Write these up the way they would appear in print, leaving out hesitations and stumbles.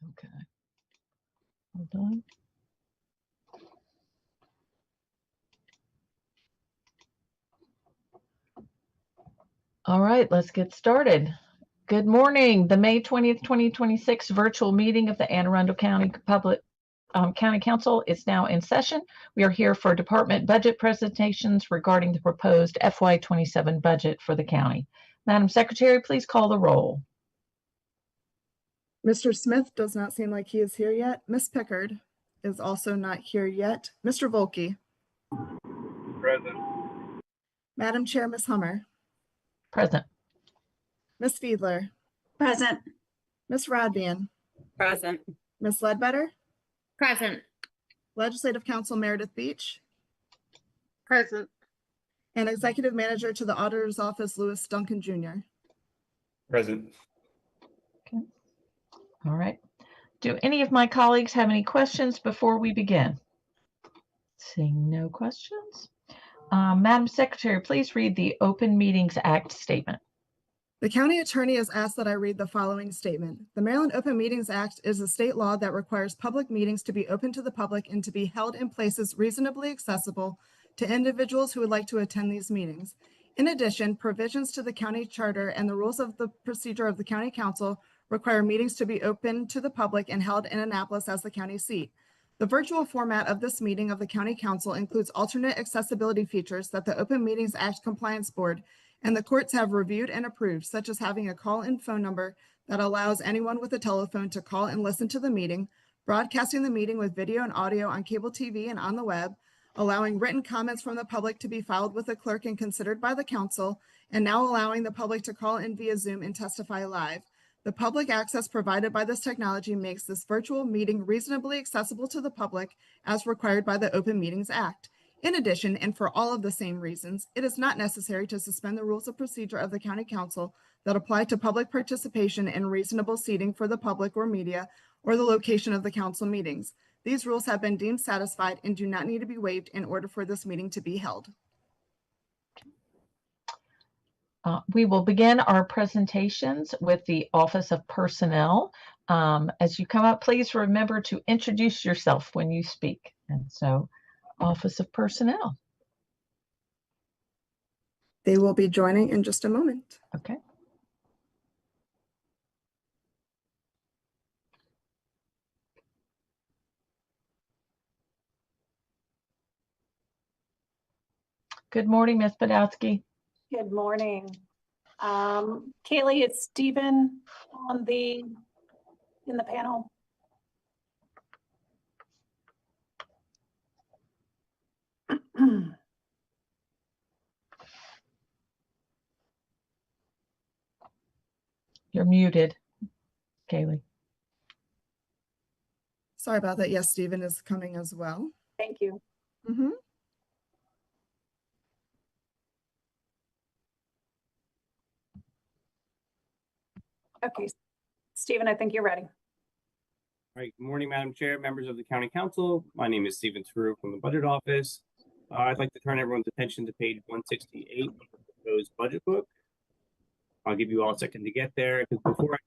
Okay. Hold on. All right, let's get started. Good morning. The May 20th, 2026 virtual meeting of the Anne Arundel County County Council is now in session. We are here for department budget presentations regarding the proposed FY27 budget for the county. Madam Secretary, please call the roll. Mr. Smith does not seem like he is here yet. Ms. Pickard is also not here yet. Mr. Volke. Present. Madam Chair, Ms. Hummer. Present. Ms. Fiedler. Present. Ms. Rodvian. Present. Ms. Ledbetter. Present. Legislative Council Meredith Beach. Present. And Executive Manager to the Auditor's Office, Louis Duncan Jr. Present. Okay. All right. Do any of my colleagues have any questions before we begin? Seeing no questions. Madam Secretary, please read the Open Meetings Act statement. The county attorney has asked that I read the following statement. The Maryland Open Meetings Act is a state law that requires public meetings to be open to the public and to be held in places reasonably accessible to individuals who would like to attend these meetings. In addition, provisions to the county charter and the rules of the procedure of the county council require meetings to be open to the public and held in Annapolis as the county seat. The virtual format of this meeting of the county council includes alternate accessibility features that the Open Meetings Act Compliance Board and the courts have reviewed and approved, such as having a call-in phone number that allows anyone with a telephone to call and listen to the meeting, broadcasting the meeting with video and audio on cable TV and on the web, allowing written comments from the public to be filed with the clerk and considered by the council, and now allowing the public to call in via Zoom and testify live. The public access provided by this technology makes this virtual meeting reasonably accessible to the public as required by the Open Meetings Act. In addition, and for all of the same reasons, it is not necessary to suspend the rules of procedure of the county council that apply to public participation and reasonable seating for the public or media or the location of the council meetings. These rules have been deemed satisfied and do not need to be waived in order for this meeting to be held. We will begin our presentations with the Office of Personnel. As you come up, please remember to introduce yourself when you speak. And so, Office of Personnel. They will be joining in just a moment. Okay. Good morning, Ms. Podolsky. Good morning. Kaylee, it's Stephen in the panel. You're muted, Kaylee. Sorry about that. Yes, Stephen is coming as well. Thank you. Okay, Stephen, I think you're ready. All right. Good morning, Madam Chair, members of the County Council. My name is Stephen Taru from the Budget Office. I'd like to turn everyone's attention to page 168 of the proposed budget book. I'll give you all a second to get there, because before I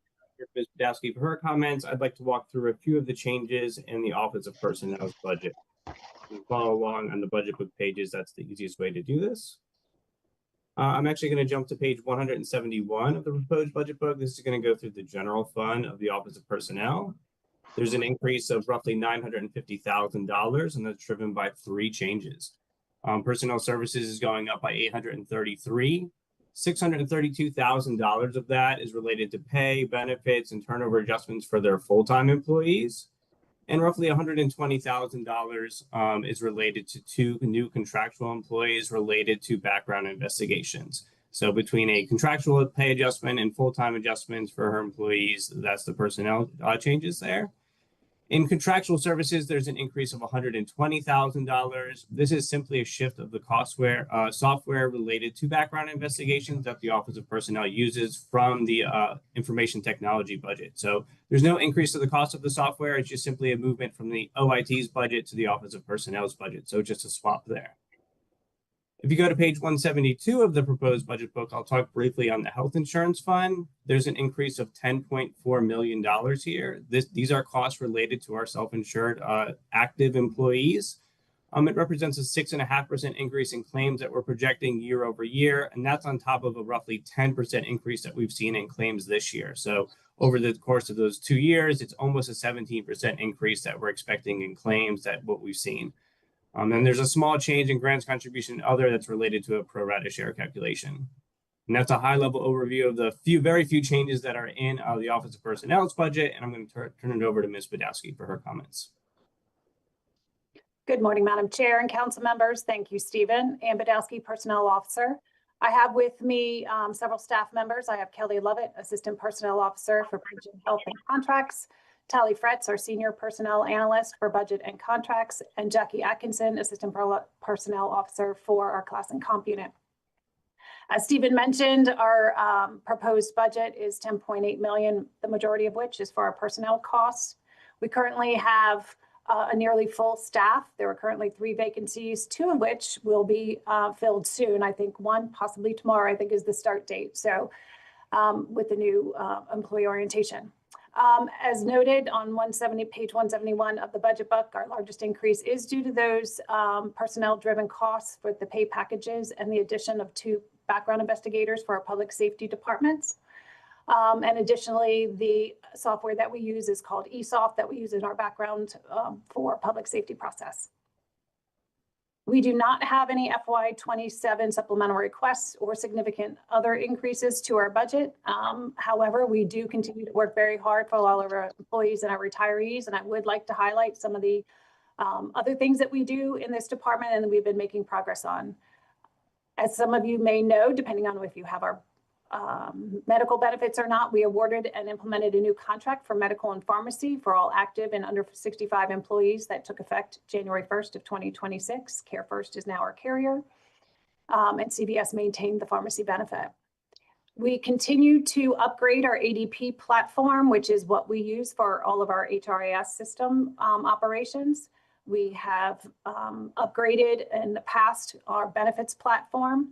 turn to Ms. Podolsky for her comments, I'd like to walk through a few of the changes in the Office of Personnel's budget. You can follow along on the budget book pages. That's the easiest way to do this. I'm actually going to jump to page 171 of the proposed budget book. This is going to go through the general fund of the Office of Personnel. There's an increase of roughly $950,000, and that's driven by three changes. Personnel services is going up by $833,000. $632,000 of that is related to pay, benefits, and turnover adjustments for their full-time employees. And roughly $120,000 is related to two new contractual employees related to background investigations. So between a contractual pay adjustment and full-time adjustments for her employees, that's the personnel changes there. In contractual services, there's an increase of $120,000. This is simply a shift of the software related to background investigations that the Office of Personnel uses from the information technology budget. So there's no increase to the cost of the software. It's just simply a movement from the OIT's budget to the Office of Personnel's budget. So just a swap there. If you go to page 172 of the proposed budget book, I'll talk briefly on the health insurance fund. There's an increase of $10.4 million here. These are costs related to our self-insured active employees. It represents a 6.5% increase in claims that we're projecting year over year, and that's on top of a roughly 10% increase that we've seen in claims this year. So over the course of those 2 years, it's almost a 17% increase that we're expecting in claims that what we've seen. And there's a small change in grants contribution other that's related to a pro rata share calculation. And that's a high level overview of the very few changes that are in the Office of Personnel's budget. And I'm going to turn it over to Ms. Badowski for her comments. Good morning, Madam Chair and council members. Thank you, Stephen. Ann Badowski, Personnel Officer. I have with me several staff members. I have Kelly Lovett, Assistant Personnel Officer for Budget, Health and Contracts, Tally Fretz, our Senior Personnel Analyst for Budget and Contracts, and Jackie Atkinson, Assistant Personnel Officer for our Class and Comp Unit. As Stephen mentioned, our proposed budget is $10.8 million, the majority of which is for our personnel costs. We currently have a nearly full staff. There are currently 3 vacancies, 2 of which will be filled soon. I think 1 possibly tomorrow, I think, is the start date. So with the new employee orientation. As noted on page 171 of the budget book, our largest increase is due to those personnel-driven costs for the pay packages and the addition of 2 background investigators for our public safety departments. And additionally, the software that we use is called eSoft that we use in our background for public safety process. We do not have any FY27 supplemental requests or significant other increases to our budget. However, we do continue to work very hard for all of our employees and our retirees, and I would like to highlight some of the other things that we do in this department and we've been making progress on. As some of you may know, depending on if you have our medical benefits or not, we awarded and implemented a new contract for medical and pharmacy for all active and under 65 employees that took effect January 1st of 2026. Care First is now our carrier, and CVS maintained the pharmacy benefit. We continue to upgrade our ADP platform, which is what we use for all of our HRIS system operations. We have upgraded in the past our benefits platform,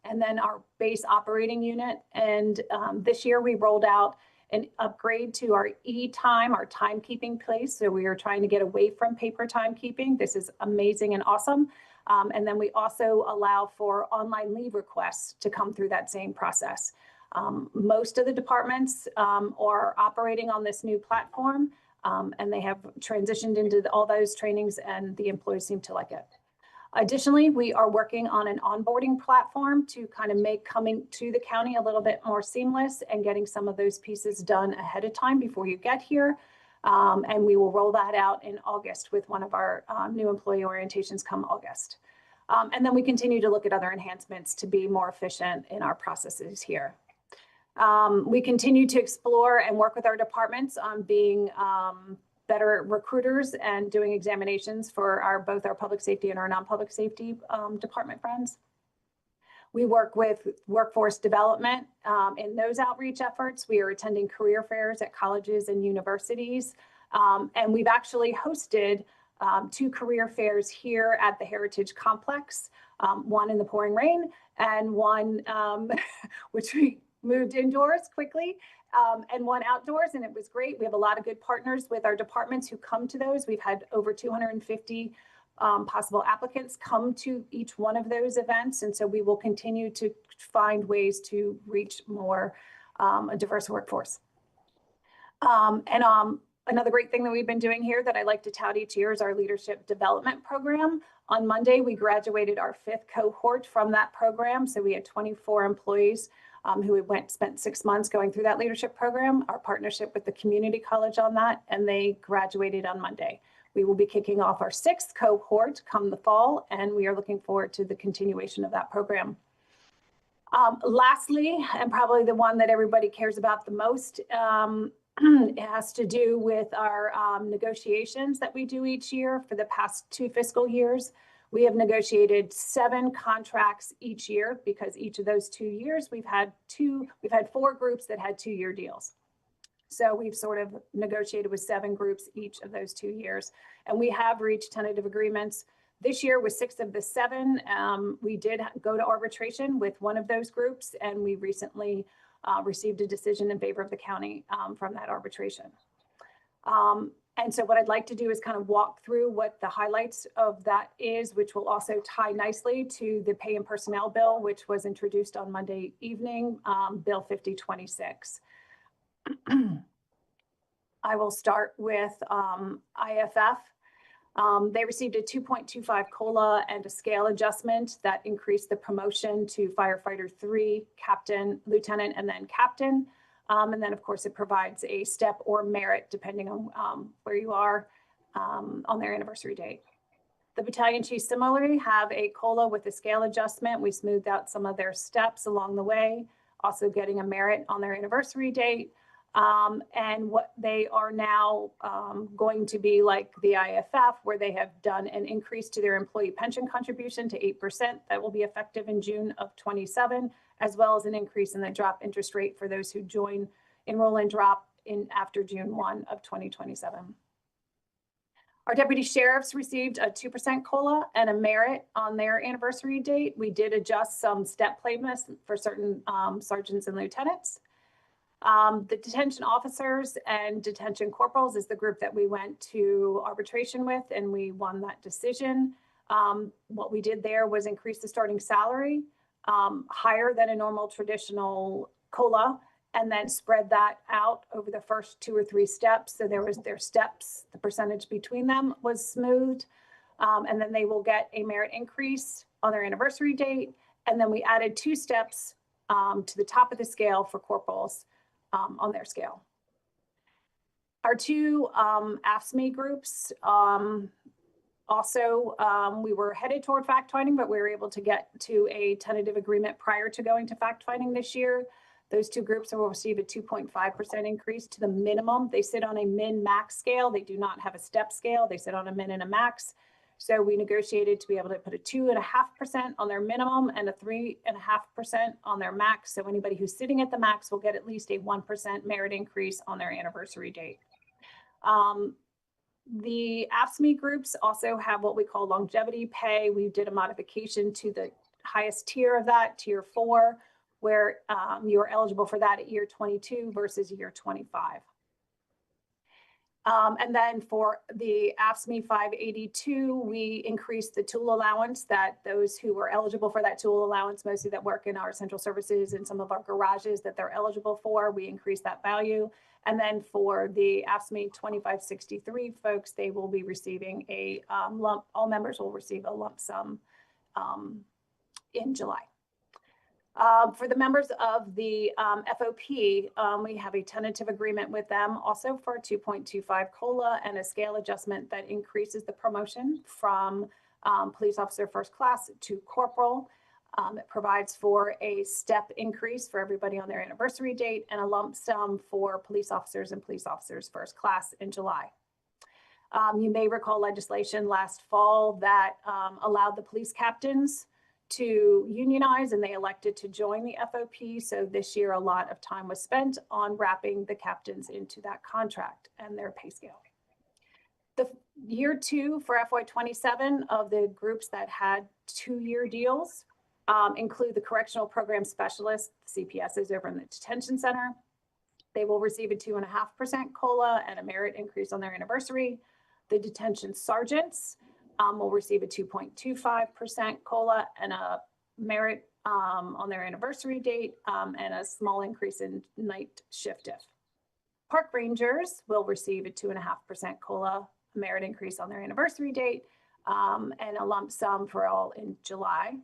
and then our base operating unit. And this year we rolled out an upgrade to our e-time, our timekeeping place. So we are trying to get away from paper timekeeping. This is amazing and awesome. And then we also allow for online leave requests to come through that same process. Most of the departments are operating on this new platform, and they have transitioned into all those trainings, and the employees seem to like it. Additionally, we are working on an onboarding platform to kind of make coming to the county a little bit more seamless and getting some of those pieces done ahead of time before you get here. And we will roll that out in August with one of our new employee orientations come August. And then we continue to look at other enhancements to be more efficient in our processes here. We continue to explore and work with our departments on being better recruiters and doing examinations for both our public safety and our non-public safety department friends. We work with workforce development in those outreach efforts. We are attending career fairs at colleges and universities. And we've actually hosted 2 career fairs here at the Heritage Complex, one in the pouring rain and one which we moved indoors quickly. And one outdoors, and it was great. We have a lot of good partners with our departments who come to those. We've had over 250 possible applicants come to each one of those events. And so we will continue to find ways to reach more a diverse workforce. Another great thing that we've been doing here that I like to tout each year is our leadership development program. On Monday, we graduated our 5th cohort from that program. So we had 24 employees who spent 6 months going through that leadership program, our partnership with the community college on that, and they graduated on Monday. We will be kicking off our 6th cohort come the fall, and we are looking forward to the continuation of that program. Lastly, and probably the one that everybody cares about the most, it has to do with our negotiations that we do each year. For the past 2 fiscal years, we have negotiated 7 contracts each year because each of those 2 years we've had 4 groups that had 2-year deals. So we've sort of negotiated with 7 groups each of those 2 years. And we have reached tentative agreements This year with 6 of the 7, we did go to arbitration with one of those groups, and we recently received a decision in favor of the county from that arbitration. And so what I'd like to do is kind of walk through what the highlights of that is, which will also tie nicely to the pay and personnel bill, which was introduced on Monday evening, Bill 5026. I will start with IFF. They received a 2.25 COLA and a scale adjustment that increased the promotion to firefighter 3, captain, lieutenant, and then captain. And then, of course, it provides a step or merit depending on where you are on their anniversary date. The battalion chiefs similarly have a COLA with a scale adjustment. We smoothed out some of their steps along the way, also getting a merit on their anniversary date. And what they are now going to be like the IFF, where they have done an increase to their employee pension contribution to 8%. That will be effective in June of 27, as well as an increase in the drop interest rate for those who enroll and drop in after June 1 of 2027. Our deputy sheriffs received a 2% COLA and a merit on their anniversary date. We did adjust some step payments for certain sergeants and lieutenants. The detention officers and detention corporals is the group that we went to arbitration with, and we won that decision. What we did there was increase the starting salary higher than a normal traditional COLA, and then spread that out over the first 2 or 3 steps. So there was their steps, the percentage between them was smoothed, and then they will get a merit increase on their anniversary date. And then we added 2 steps to the top of the scale for corporals on their scale. Our 2 AFSCME groups also, we were headed toward fact finding, but we were able to get to a tentative agreement prior to going to fact finding this year. Those 2 groups will receive a 2.5% increase to the minimum. They sit on a min-max scale. They do not have a step scale. They sit on a min and a max. So we negotiated to be able to put a 2.5% on their minimum and a 3.5% on their max. So anybody who's sitting at the max will get at least a 1% merit increase on their anniversary date. The AFSCME groups also have what we call longevity pay. We did a modification to the highest tier of that, tier 4, where you are eligible for that at year 22 versus year 25. And then for the AFSCME 582, we increased the tool allowance that those who were eligible for that tool allowance, mostly that work in our central services and some of our garages that they're eligible for, we increased that value. And then for the AFSCME 2563 folks, they will be receiving a lump, all members will receive a lump sum in July. For the members of the FOP, we have a tentative agreement with them also for a 2.25 COLA and a scale adjustment that increases the promotion from police officer first class to corporal. It provides for a step increase for everybody on their anniversary date and a lump sum for police officers and police officers first class in July. You may recall legislation last fall that allowed the police captains to unionize, and they elected to join the FOP. So this year, a lot of time was spent on wrapping the captains into that contract and their pay scale. The year 2 for FY27 of the groups that had 2-year deals include the correctional program specialists, CPSs over in the detention center. They will receive a 2.5% COLA and a merit increase on their anniversary. The detention sergeants will receive a 2.25% COLA and a merit on their anniversary date and a small increase in night shift diff. Park rangers will receive a 2.5% COLA, a merit increase on their anniversary date, and a lump sum for all in July.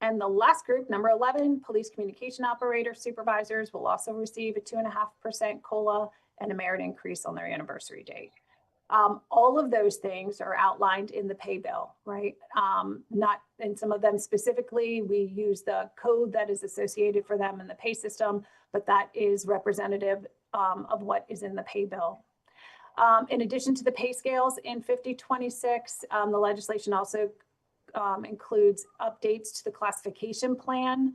And the last group, number 11, police communication operator supervisors will also receive a 2.5% COLA and a merit increase on their anniversary date. All of those things are outlined in the pay bill, right? Not in some of them specifically, we use the code that is associated for them in the pay system, but that is representative of what is in the pay bill. In addition to the pay scales in 5026, the legislation also includes updates to the classification plan.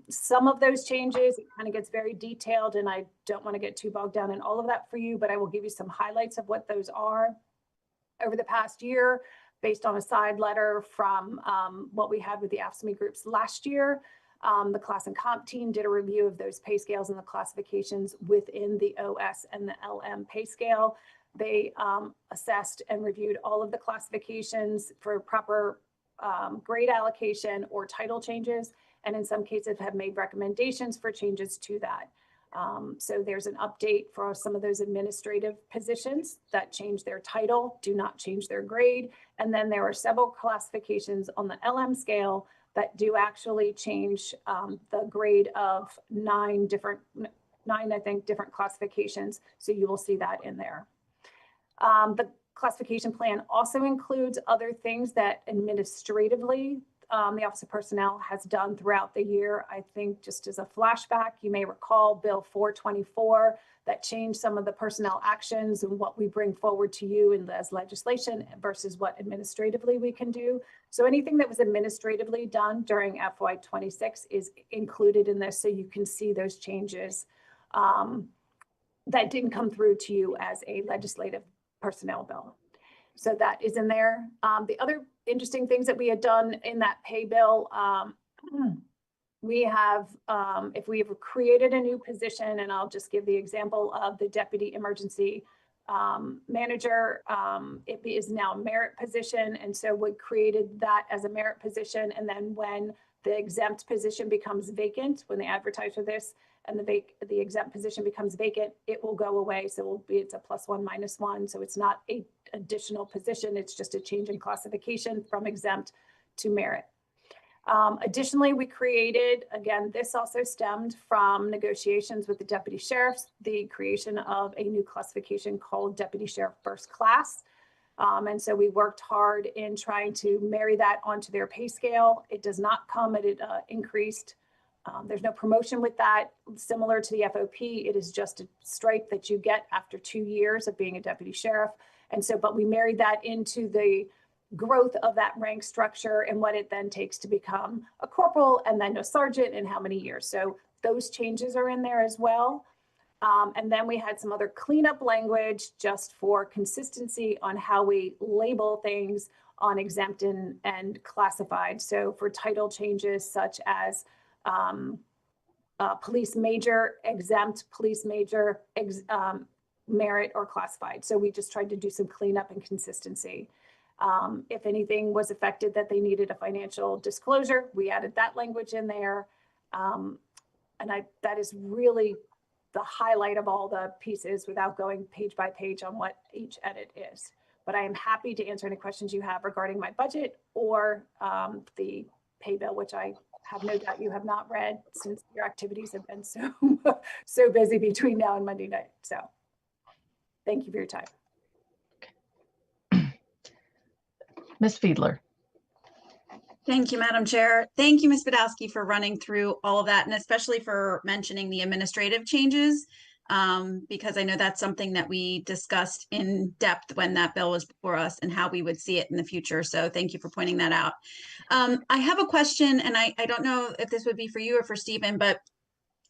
Some of those changes, it kind of gets very detailed, and I don't want to get too bogged down in all of that for you, but I will give you some highlights of what those are. Over the past year, based on a side letter from what we had with the AFSCME groups last year. The class and comp team did a review of those pay scales and the classifications within the OS and the LM pay scale. They assessed and reviewed all of the classifications for proper grade allocation or title changes, and in some cases have made recommendations for changes to that. So there's an update for some of those administrative positions that change their title, do not change their grade. And then there are several classifications on the LM scale that do actually change the grade of nine, I think, different classifications. So you will see that in there. The classification plan also includes other things that administratively the Office of Personnel has done throughout the year. I think just as a flashback, you may recall Bill 424 that changed some of the personnel actions and what we bring forward to you as legislation versus what administratively we can do. So anything that was administratively done during FY26 is included in this, so you can see those changes that didn't come through to you as a legislative personnel bill. So that is in there. The other interesting things that we had done in that pay bill, we have, if we have created a new position, and I'll just give the example of the deputy emergency manager, it is now a merit position. And so we created that as a merit position. And then when the exempt position becomes vacant, when they advertise for this, and the exempt position becomes vacant, it will go away. So it's a +1 -1. So it's not an additional position. It's just a change in classification from exempt to merit. Additionally, we created, again, this also stemmed from negotiations with the deputy sheriffs, the creation of a new classification called Deputy Sheriff First Class. And so we worked hard in trying to marry that onto their pay scale. It does not come at an increased. There's no promotion with that. Similar to the FOP, it is just a stripe that you get after 2 years of being a deputy sheriff. And so, but we married that into the growth of that rank structure and what it then takes to become a corporal and then a sergeant and how many years. So those changes are in there as well. And then we had some other cleanup language just for consistency on how we label things on exempt and classified. So for title changes such as police major, exempt, police major, merit, or classified. So we just tried to do some cleanup and consistency. If anything was affected that they needed a financial disclosure, we added that language in there. And that is really the highlight of all the pieces without going page by page on what each edit is. But I am happy to answer any questions you have regarding my budget or the pay bill, which I have no doubt you have not read since your activities have been so busy between now and Monday night. So thank you for your time. Ms. Fiedler. Thank you, Madam Chair. Thank you, Ms. Badowski, for running through all of that, and especially for mentioning the administrative changes, because I know that's something that we discussed in depth when that bill was before us and how we would see it in the future. So thank you for pointing that out. I have a question, and I don't know if this would be for you or for Stephen, but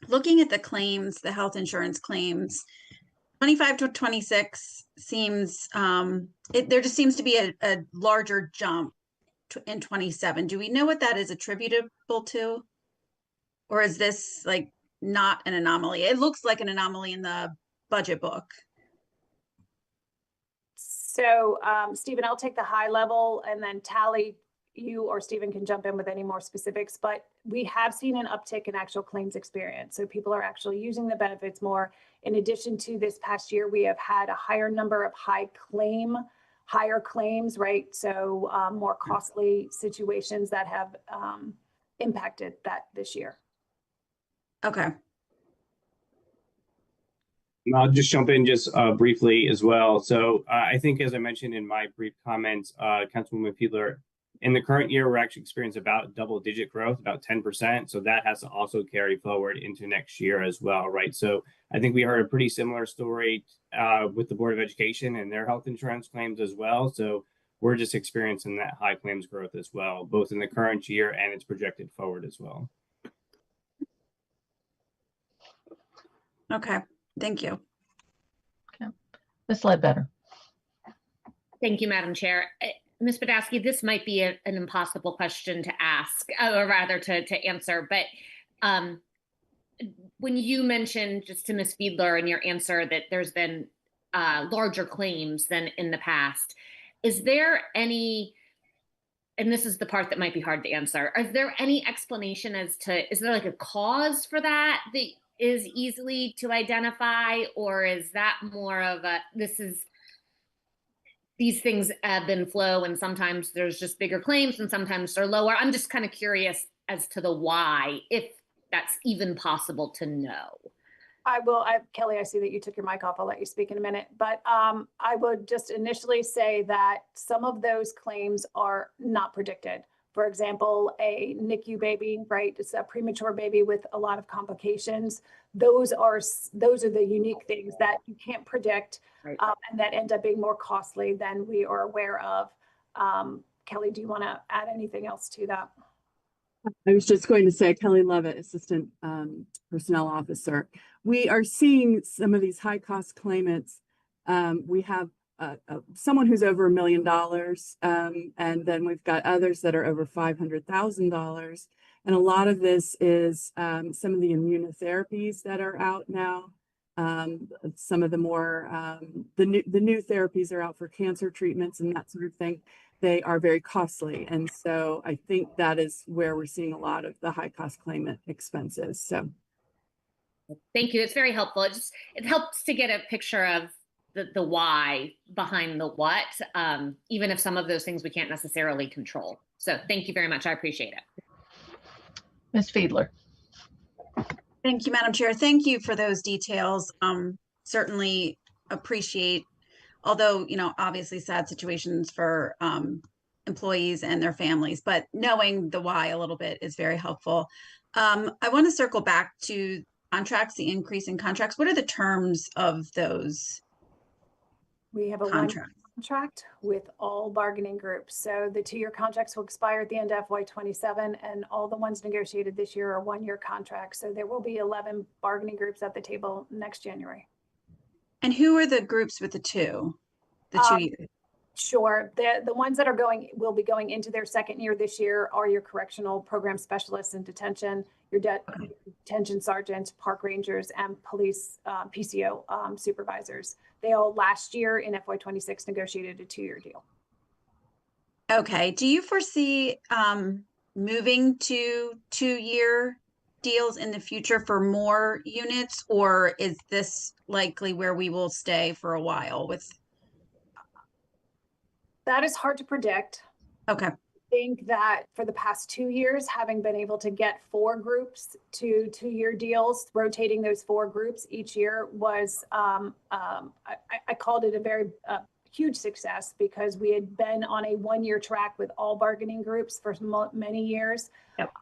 looking at the claims, the health insurance claims, 25 to 26 seems, there just seems to be a larger jump in 27. Do we know what that is attributable to? Or is this like not an anomaly? It looks like an anomaly in the budget book. So Stephen, I'll take the high level and then Tally, you or Stephen can jump in with any more specifics, but we have seen an uptick in actual claims experience. So people are actually using the benefits more. In addition to this past year, we have had a higher number of higher claims, right? So more costly situations that have impacted that this year. Okay. I'll just jump in just briefly as well. So I think, as I mentioned in my brief comments, Councilwoman Fiedler, in the current year, we're actually experiencing about double-digit growth, about 10%. So that has to also carry forward into next year as well, right? So I think we heard a pretty similar story with the Board of Education and their health insurance claims as well. So we're just experiencing that high claims growth as well, both in the current year and it's projected forward as well. Okay, thank you. Okay. Ms. Ledbetter. Thank you, Madam Chair. Ms. Badowski, this might be an impossible question to ask, or rather to answer, but when you mentioned just to Ms. Fiedler in your answer that there's been larger claims than in the past, is there any, and this is the part that might be hard to answer, is there any explanation as to, is there like a cause for that that is easily to identify, or is that more of a, these things ebb and flow, and sometimes there's just bigger claims and sometimes they're lower? I'm just kind of curious as to the why, if that's even possible to know. Kelly, I see that you took your mic off. I'll let you speak in a minute, but I would just initially say that some of those claims are not predicted. For example, a NICU baby, right? It's a premature baby with a lot of complications. Those are the unique things that you can't predict, right, and that end up being more costly than we are aware of. Kelly, do you want to add anything else to that? I was just going to say, Kelly Lovett, Assistant Personnel Officer. We are seeing some of these high cost claimants. We have someone who's over $1 million, and then we've got others that are over $500,000. And a lot of this is some of the immunotherapies that are out now. Some of the more, the new therapies are out for cancer treatments and that sort of thing. They are very costly. And so I think that is where we're seeing a lot of the high cost claimant expenses. So thank you. It's very helpful. It helps to get a picture of the why behind the what, even if some of those things we can't necessarily control. So thank you very much. I appreciate it. Ms. Fiedler. Thank you, Madam Chair. Thank you for those details. Certainly appreciate, although, obviously sad situations for employees and their families, but knowing the why a little bit is very helpful. I want to circle back to contracts, the increase in contracts. What are the terms of those? We have a contract with all bargaining groups. So the 2-year contracts will expire at the end of FY27, and all the ones negotiated this year are 1-year contracts. So there will be 11 bargaining groups at the table next January. And who are the groups with the 2 years? Sure. The ones that will be going into their 2nd year this year are your correctional program specialists in detention, your detention sergeants, park rangers, and police PCO supervisors. They all last year in FY26 negotiated a 2-year deal. Okay. Do you foresee moving to 2-year deals in the future for more units, or is this likely where we will stay for a while with? That is hard to predict. Okay. I think that for the past 2 years, having been able to get 4 groups to 2-year deals, rotating those 4 groups each year was, I called it a very huge success, because we had been on a 1-year track with all bargaining groups for many years. Yep.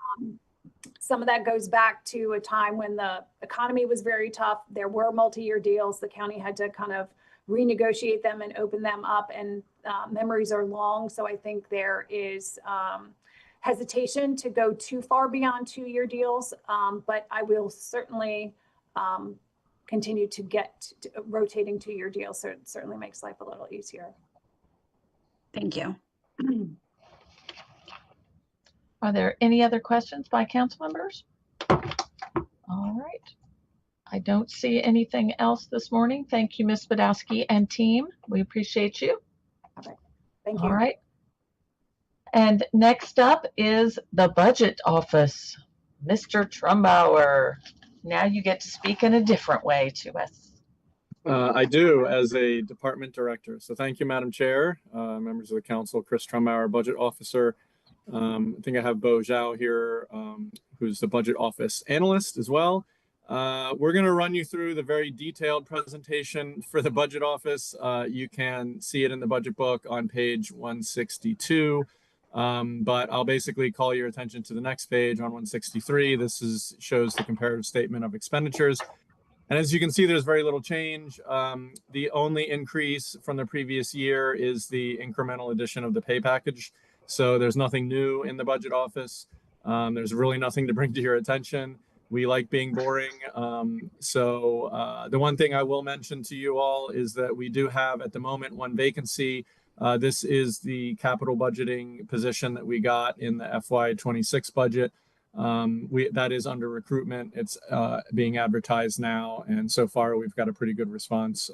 Some of that goes back to a time when the economy was very tough. There were multi-year deals. The county had to kind of renegotiate them and open them up, and memories are long. So I think there is hesitation to go too far beyond 2-year deals, but I will certainly continue to get rotating 2-year deals. So it certainly makes life a little easier. Thank you. Are there any other questions by council members? All right. I don't see anything else this morning. Thank you, Ms. Badowski and team. We appreciate you. Okay. Thank you. All right. And next up is the budget office. Mr. Trumbauer, now you get to speak in a different way to us. I do, as a department director. So thank you, Madam Chair, members of the council. Chris Trumbauer, budget officer. I think I have Bo Zhao here, who's the budget office analyst as well. We're going to run you through the very detailed presentation for the budget office. You can see it in the budget book on page 162, but I'll basically call your attention to the next page on 163. This shows the comparative statement of expenditures. And as you can see, there's very little change. The only increase from the previous year is the incremental addition of the pay package. So there's nothing new in the budget office. There's really nothing to bring to your attention. We like being boring. The one thing I will mention to you all is that we do have at the moment 1 vacancy This is the capital budgeting position that we got in the FY26 budget. That is under recruitment. It's being advertised now, and so far we've got a pretty good response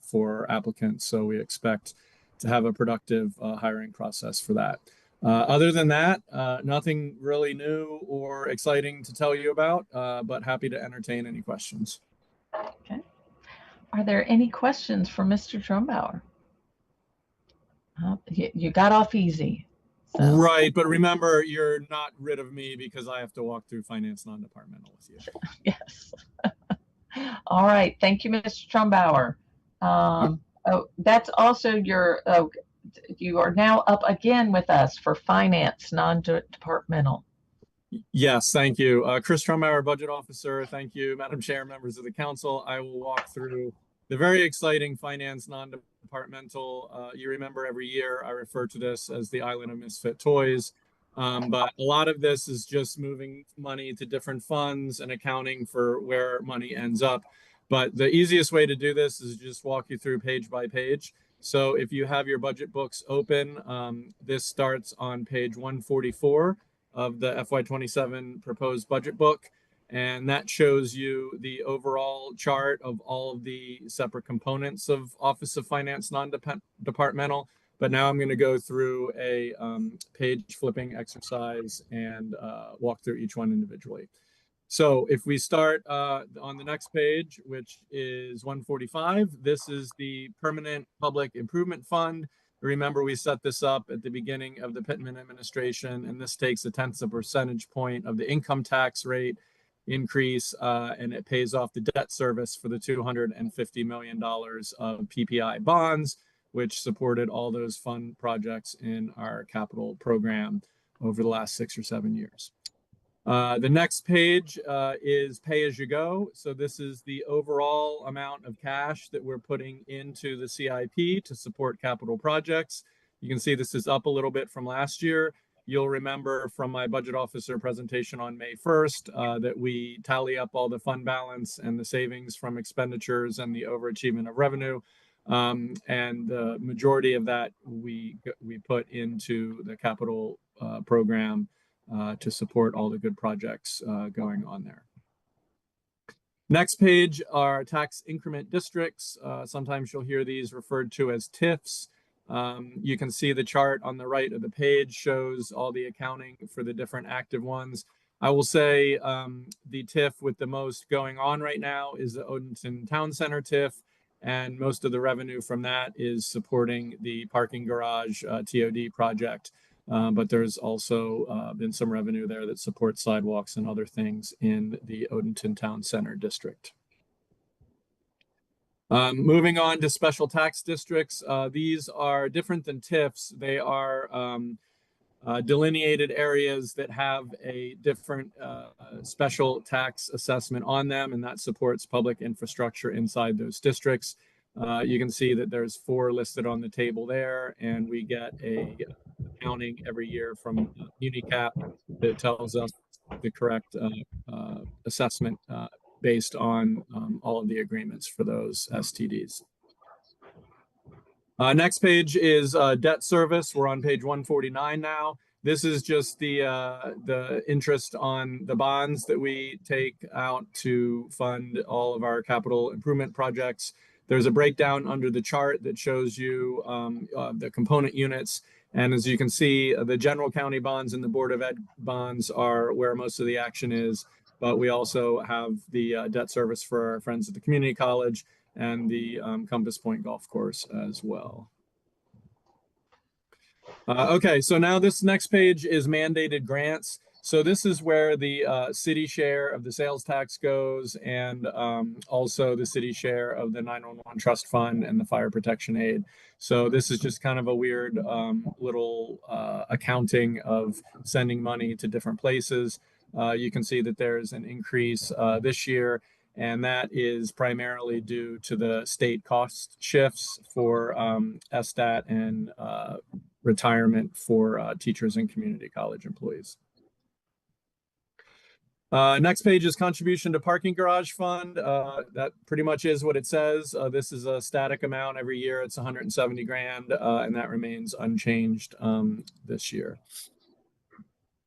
for applicants. So we expect to have a productive hiring process for that. Other than that, nothing really new or exciting to tell you about, but happy to entertain any questions. Okay. Are there any questions for Mr. Trumbauer? You got off easy. So. Right, but remember, you're not rid of me because I have to walk through finance non-departmental with you. Yes. All right. Thank you, Mr. Trumbauer. Oh, that's also your, you are now up again with us for finance non-departmental. Yes, thank you. Chris Trumbauer, Budget Officer. Thank you, Madam Chair, members of the council. I will walk through the very exciting finance non-departmental. You remember every year I refer to this as the Island of Misfit Toys. But a lot of this is just moving money to different funds and accounting for where money ends up. But the easiest way to do this is just walk you through page by page. So if you have your budget books open, this starts on page 144 of the FY27 proposed budget book. And that shows you the overall chart of all of the separate components of Office of Finance non-departmental. But now I'm going to go through a page flipping exercise and walk through each one individually. So if we start on the next page, which is 145, this is the Permanent Public Improvement Fund. Remember, we set this up at the beginning of the Pittman administration, and this takes 0.1 percentage point of the income tax rate increase, and it pays off the debt service for the $250 million of PPI bonds, which supported all those fund projects in our capital program over the last 6 or 7 years. The next page is pay as you go. So this is the overall amount of cash that we're putting into the CIP to support capital projects. You can see this is up a little bit from last year. You'll remember from my budget officer presentation on May 1st that we tally up all the fund balance and the savings from expenditures and the overachievement of revenue. And the majority of that we put into the capital program to support all the good projects going on there. Next page are tax increment districts. Sometimes you'll hear these referred to as TIFs. You can see the chart on the right of the page shows all the accounting for the different active ones. I will say the TIF with the most going on right now is the Odenton Town Center TIF, and most of the revenue from that is supporting the parking garage TOD project. But there's also been some revenue there that supports sidewalks and other things in the Odenton Town Center district. Moving on to special tax districts, these are different than TIFs. They are delineated areas that have a different special tax assessment on them, and that supports public infrastructure inside those districts. You can see that there's 4 listed on the table there, and we get a accounting every year from UniCap that tells us the correct assessment based on all of the agreements for those STDs. Next page is debt service. We're on page 149 now. This is just the interest on the bonds that we take out to fund all of our capital improvement projects. There's a breakdown under the chart that shows you the component units. And as you can see, the general county bonds and the Board of Ed bonds are where most of the action is. But we also have the debt service for our friends at the community college and the Compass Point Golf Course as well. Okay, so now this next page is mandated grants. So this is where the city share of the sales tax goes, and also the city share of the 911 trust fund and the fire protection aid. So this is just kind of a weird little accounting of sending money to different places. You can see that there's an increase this year, and that is primarily due to the state cost shifts for SSTAT and retirement for teachers and community college employees. Next page is contribution to parking garage fund. That pretty much is what it says. This is a static amount every year. It's 170 grand, and that remains unchanged this year.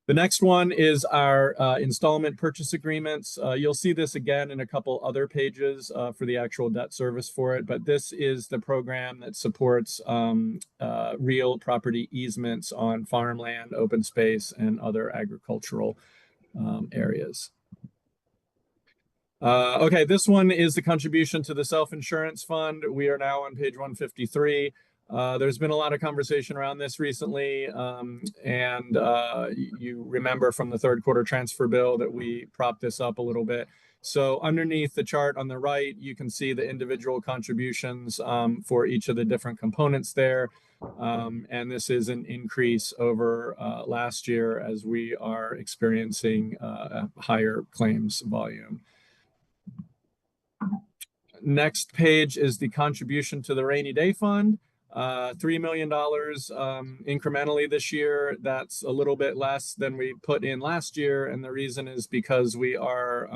The next one is our installment purchase agreements. You'll see this again in a couple other pages for the actual debt service for it, but this is the program that supports real property easements on farmland, open space, and other agricultural areas. Okay, this one is the contribution to the self-insurance fund. We are now on page 153. There's been a lot of conversation around this recently, and you remember from the third quarter transfer bill that we propped this up a little bit. So underneath the chart on the right, you can see the individual contributions for each of the different components there. And this is an increase over last year as we are experiencing a higher claims volume. Next page is the contribution to the rainy day fund. $3 million incrementally this year. That's a little bit less than we put in last year. And the reason is because we are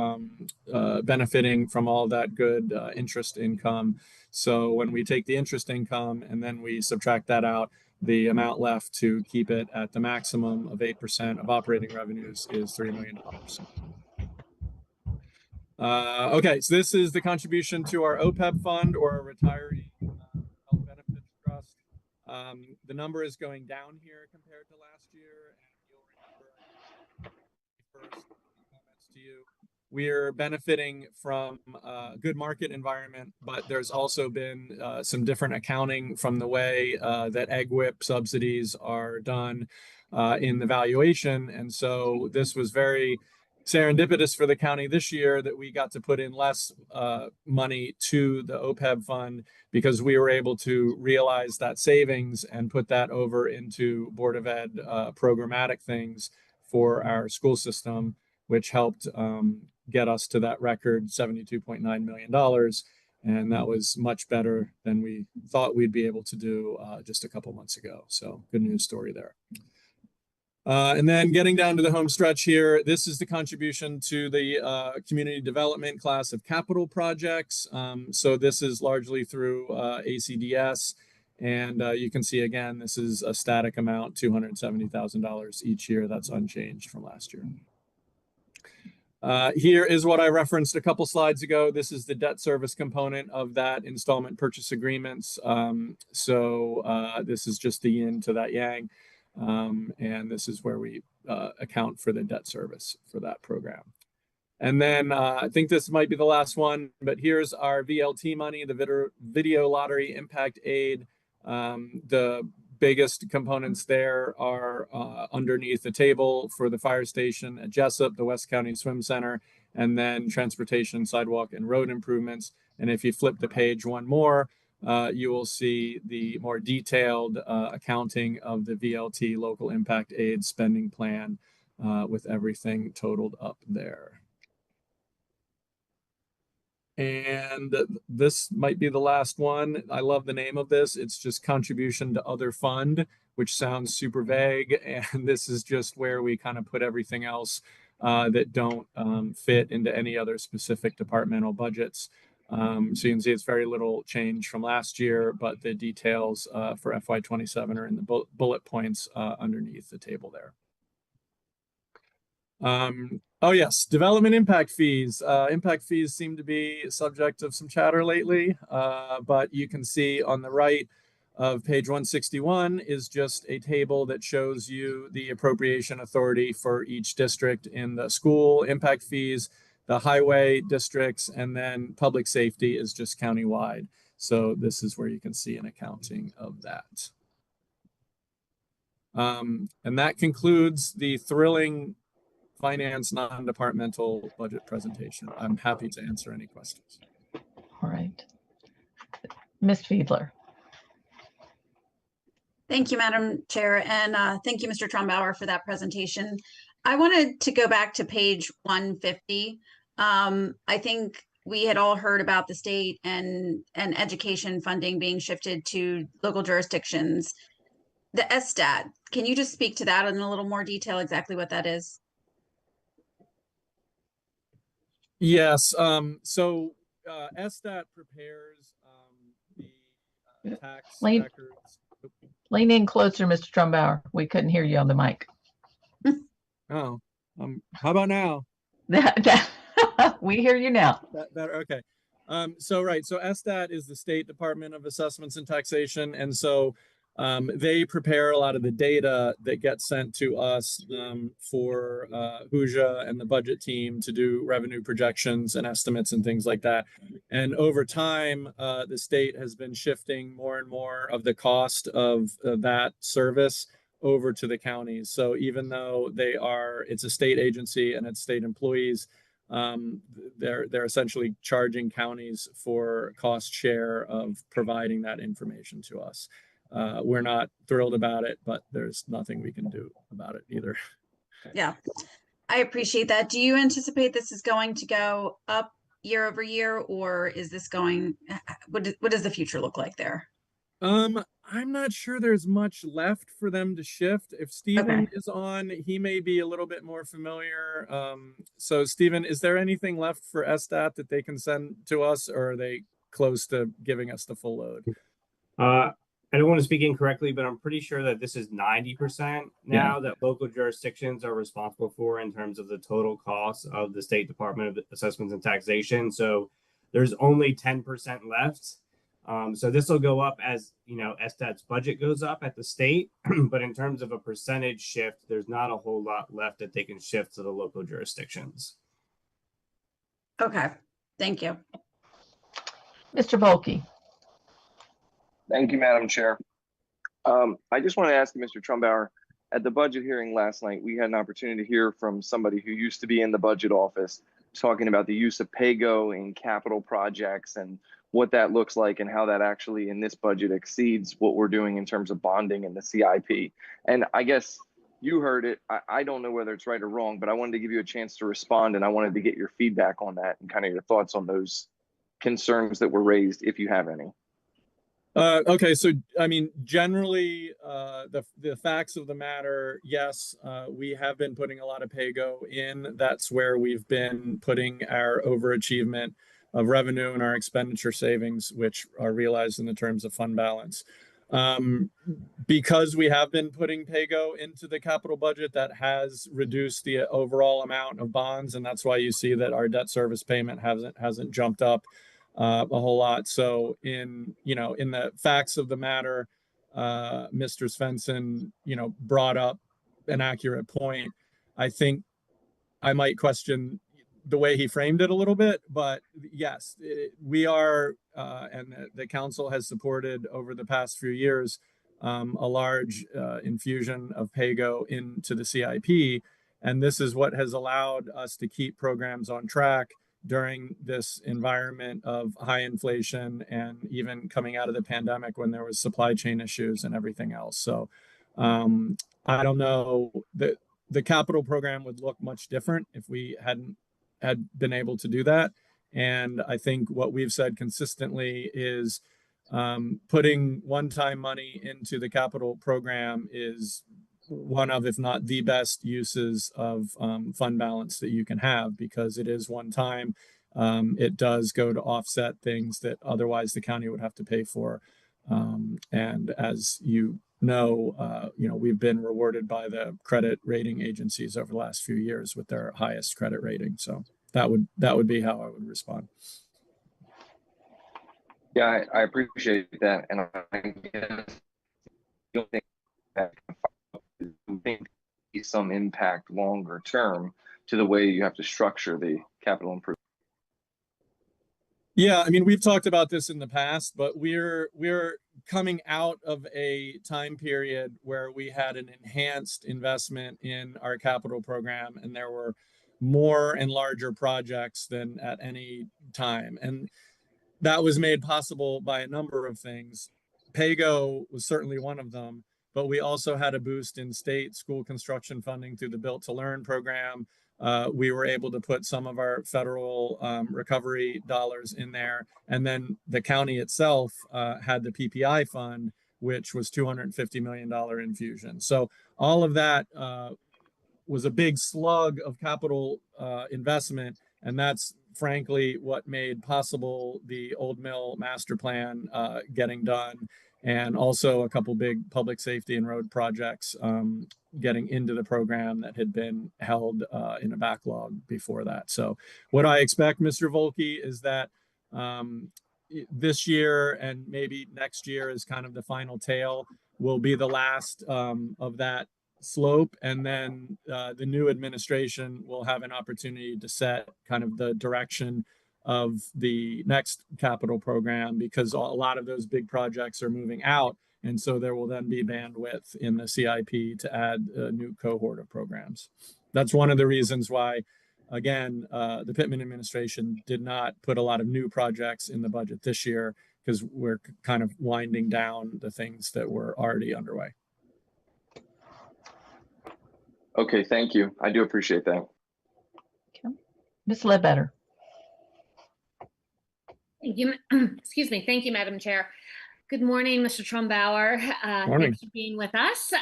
benefiting from all that good interest income. So when we take the interest income and then we subtract that out, the amount left to keep it at the maximum of 8% of operating revenues is $3 million. Okay, so this is the contribution to our OPEB fund, or our retiree health benefits trust. The number is going down here compared to last year, and you'll remember first comments to you. We're benefiting from a good market environment, but there's also been some different accounting from the way that egg whip subsidies are done in the valuation. And so this was very serendipitous for the county this year that we got to put in less money to the OPEB fund because we were able to realize that savings and put that over into Board of Ed programmatic things for our school system, which helped get us to that record $72.9 million. And that was much better than we thought we'd be able to do just a couple months ago. So good news story there. And then getting down to the home stretch here, this is the contribution to the community development class of capital projects. So this is largely through ACDS. And you can see, again, this is a static amount, $270,000 each year. That's unchanged from last year. Here is what I referenced a couple slides ago. This is the debt service component of that installment purchase agreements. This is just the yin to that yang. And this is where we account for the debt service for that program. And then I think this might be the last one, but here's our VLT money, the Video Lottery Impact Aid. The biggest components there are underneath the table for the fire station at Jessup, the West County Swim Center, and then transportation, sidewalk, and road improvements. And if you flip the page one more, you will see the more detailed accounting of the VLT Local Impact Aid spending plan with everything totaled up there. And this might be the last one. I love the name of this. It's just contribution to other fund, which sounds super vague. And this is just where we kind of put everything else that don't fit into any other specific departmental budgets. So you can see it's very little change from last year, but the details for FY27 are in the bullet points underneath the table there. Oh yes, development impact fees. Impact fees seem to be a subject of some chatter lately, but you can see on the right of page 161 is just a table that shows you the appropriation authority for each district in the school impact fees, the highway districts, and then public safety is just countywide. So this is where you can see an accounting of that. And that concludes the thrilling finance non-departmental budget presentation. I'm happy to answer any questions. All right. Ms. Fiedler. Thank you, Madam Chair, and thank you, Mr. Trombauer, for that presentation. I wanted to go back to page 150. I think we had all heard about the state and education funding being shifted to local jurisdictions. The SSTAT, can you just speak to that in a little more detail, exactly what that is? Yes. So SDAT prepares the tax Lean- records. Lean in closer, Mr. Trumbauer. We couldn't hear you on the mic. Oh, how about now? We hear you now. Better. Okay. So SDAT is the State Department of Assessments and Taxation, and so they prepare a lot of the data that gets sent to us for Huja and the budget team to do revenue projections and estimates and things like that. And over time, the state has been shifting more and more of the cost of that service over to the counties. So even though it's a state agency and it's state employees, they're essentially charging counties for cost share of providing that information to us. We're not thrilled about it, but there's nothing we can do about it either. Yeah, I appreciate that. Do you anticipate this is going to go up year over year, or is this going, what does the future look like there? I'm not sure there's much left for them to shift. If Stephen Okay. is on, he may be a little bit more familiar. So Stephen, is there anything left for SDAT that they can send to us, or are they close to giving us the full load? I don't want to speak incorrectly, but I'm pretty sure that this is 90% now that local jurisdictions are responsible for in terms of the total cost of the State Department of Assessments and Taxation. So there's only 10% left. So this will go up as, SDAT's budget goes up at the state, but in terms of a percentage shift, there's not a whole lot left that they can shift to the local jurisdictions. Okay, thank you. Mr. Volkey. Thank you, Madam Chair. I just want to ask you, Mr. Trumbauer, at the budget hearing last night, we had an opportunity to hear from somebody who used to be in the budget office talking about the use of PAYGO in capital projects and what that looks like and how that actually in this budget exceeds what we're doing in terms of bonding and the CIP. And I guess you heard it. I don't know whether it's right or wrong, but I wanted to give you a chance to respond, and I wanted to get your feedback on that and kind of your thoughts on those concerns that were raised, if you have any. Okay, so I mean, generally, the facts of the matter, yes, we have been putting a lot of PAYGO in. That's where we've been putting our overachievement of revenue and our expenditure savings, which are realized in the terms of fund balance. Because we have been putting PAYGO into the capital budget, that has reduced the overall amount of bonds, and that's why you see that our debt service payment hasn't jumped up a whole lot. So in the facts of the matter, Mr. Svensson, brought up an accurate point. I think I might question the way he framed it a little bit, but yes, we are, and the council has supported over the past few years a large infusion of PAYGO into the CIP, and this is what has allowed us to keep programs on track during this environment of high inflation and even coming out of the pandemic when there was supply chain issues and everything else. So I don't know that the capital program would look much different if we hadn't had been able to do that. And I think what we've said consistently is putting one-time money into the capital program is one of, if not the best uses of fund balance that you can have, because it is one time. It does go to offset things that otherwise the county would have to pay for. And as you know, we've been rewarded by the credit rating agencies over the last few years with their highest credit rating. So that would be how I would respond. Yeah, I appreciate that, and I guess you'll think that some impact longer term to the way you have to structure the capital improvement. Yeah, I mean, we've talked about this in the past, but we're coming out of a time period where we had an enhanced investment in our capital program, and there were more and larger projects than at any time. And that was made possible by a number of things. PAYGO was certainly one of them, but we also had a boost in state school construction funding through the Built to Learn program. We were able to put some of our federal recovery dollars in there. And then the county itself had the PPI fund, which was $250 million infusion. So all of that was a big slug of capital investment. And that's frankly what made possible the Old Mill master plan getting done, and also a couple big public safety and road projects getting into the program that had been held in a backlog before that. So what I expect, Mr. Volke, is that this year and maybe next year is kind of the final tail, will be the last of that slope, and then the new administration will have an opportunity to set kind of the direction of the next capital program, because a lot of those big projects are moving out, and so there will then be bandwidth in the CIP to add a new cohort of programs. That's one of the reasons why, again, the Pittman administration did not put a lot of new projects in the budget this year, because we're kind of winding down the things that were already underway. Okay, thank you. I do appreciate that. Okay. Ms. Ledbetter. Thank you. Excuse me. Thank you, Madam Chair. Good morning, Mr. Trumbauer. Morning. Thanks for being with us.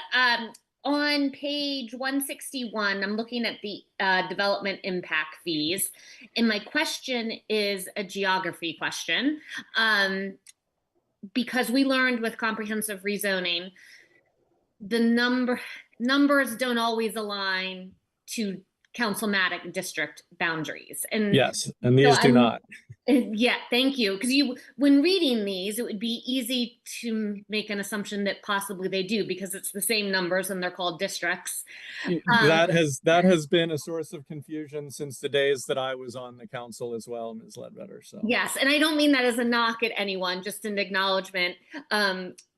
On page 161, I'm looking at the development impact fees. And my question is a geography question. Because we learned with comprehensive rezoning, the numbers don't always align to councilmatic district boundaries. And yes, and these do not. Yeah, thank you. Because when reading these, it would be easy to make an assumption that possibly they do, because it's the same numbers and they're called districts. That has been a source of confusion since the days that I was on the council as well, Ms. Ledbetter. So yes, and I don't mean that as a knock at anyone, just an acknowledgement.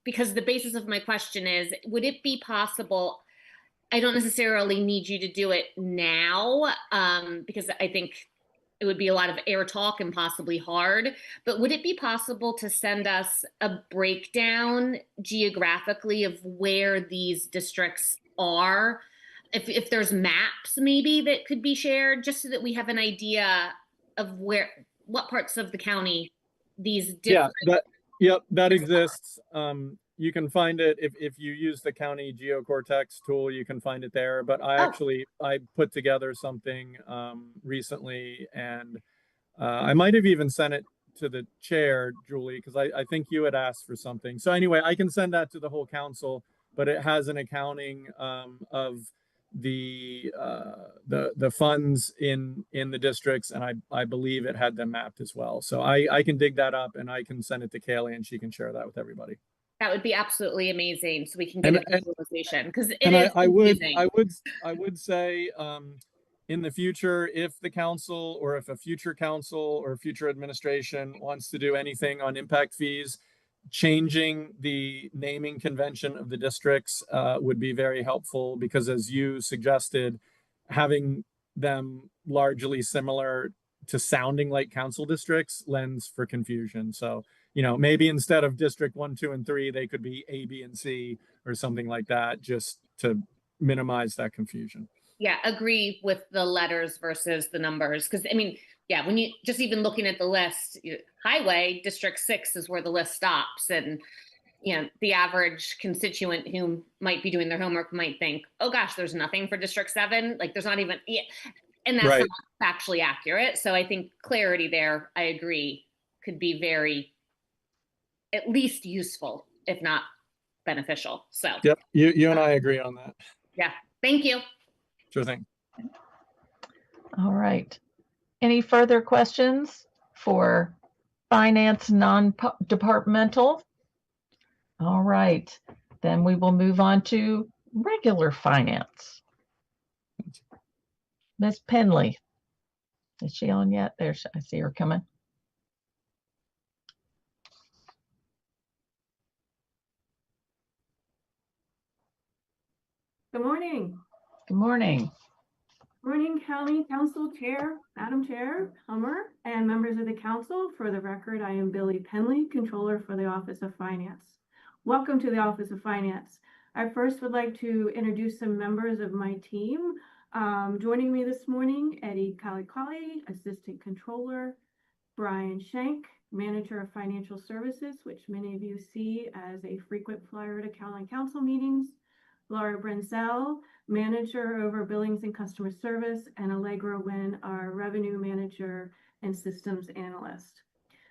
Because the basis of my question is, would it be possible? I don't necessarily need you to do it now, because I think it would be a lot of air talk and possibly hard, but would it be possible to send us a breakdown geographically of where these districts are? If there's maps maybe that could be shared, just so that we have an idea of what parts of the county these different. Yeah, that exists. You can find it if you use the county GeoCortex tool, you can find it there. But I put together something recently, and I might have even sent it to the chair, Julie, because I think you had asked for something. So anyway, I can send that to the whole council, but it has an accounting of the funds in the districts, and I believe it had them mapped as well. So I can dig that up and I can send it to Kaylee, and she can share that with everybody. That would be absolutely amazing, so we can get a visualization, because I would say in the future, if the council or if a future council or future administration wants to do anything on impact fees, changing the naming convention of the districts would be very helpful, because as you suggested, having them largely similar to sounding like council districts lends for confusion. So, you know, maybe instead of district 1, 2, and 3, they could be A, B, and C or something like that, just to minimize that confusion. Yeah, agree with the letters versus the numbers. Because I mean, yeah, when you just even looking at the list, highway district 6 is where the list stops, and the average constituent who might be doing their homework might think, oh gosh, there's nothing for district 7. Like there's not even, and that's not factually accurate. So I think clarity there, I agree, could be very, at least useful, if not beneficial. So yep, you and I agree on that. Yeah, thank you. Sure thing. All right. Any further questions for finance non-departmental? All right, then we will move on to regular finance. Ms. Penley, is she on yet? There, I see her coming. Good morning. Good morning. Morning, County Council Chair, Madam Chair, Hummer, and members of the council. For the record, I am Billy Penley, Controller for the Office of Finance. Welcome to the Office of Finance. I first would like to introduce some members of my team. Joining me this morning, Eddie Kalikali, Assistant Controller, Brian Schenk, Manager of Financial Services, which many of you see as a frequent flyer to county council meetings, Laura Brenzel, Manager over Billings and Customer Service, and Allegra Wynn, our Revenue Manager and Systems Analyst.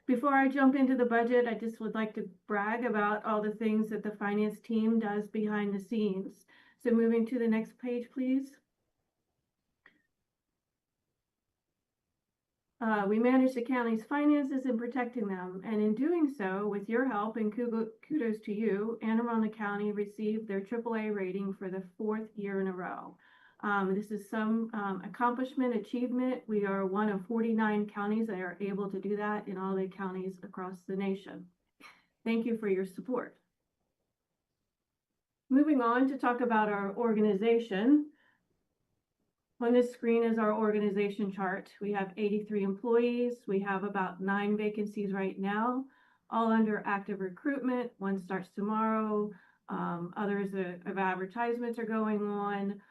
Before I jump into the budget, I just would like to brag about all the things that the finance team does behind the scenes. So moving to the next page, please. We manage the county's finances and protecting them. And in doing so, with your help and kudos to you, Anne Arundel County received their AAA rating for the 4th year in a row. This is some accomplishment, achievement. We are one of 49 counties that are able to do that in all the counties across the nation. Thank you for your support. Moving on to talk about our organization. On this screen is our organization chart. We have 83 employees. We have about 9 vacancies right now, all under active recruitment. One starts tomorrow. Others of advertisements are going on.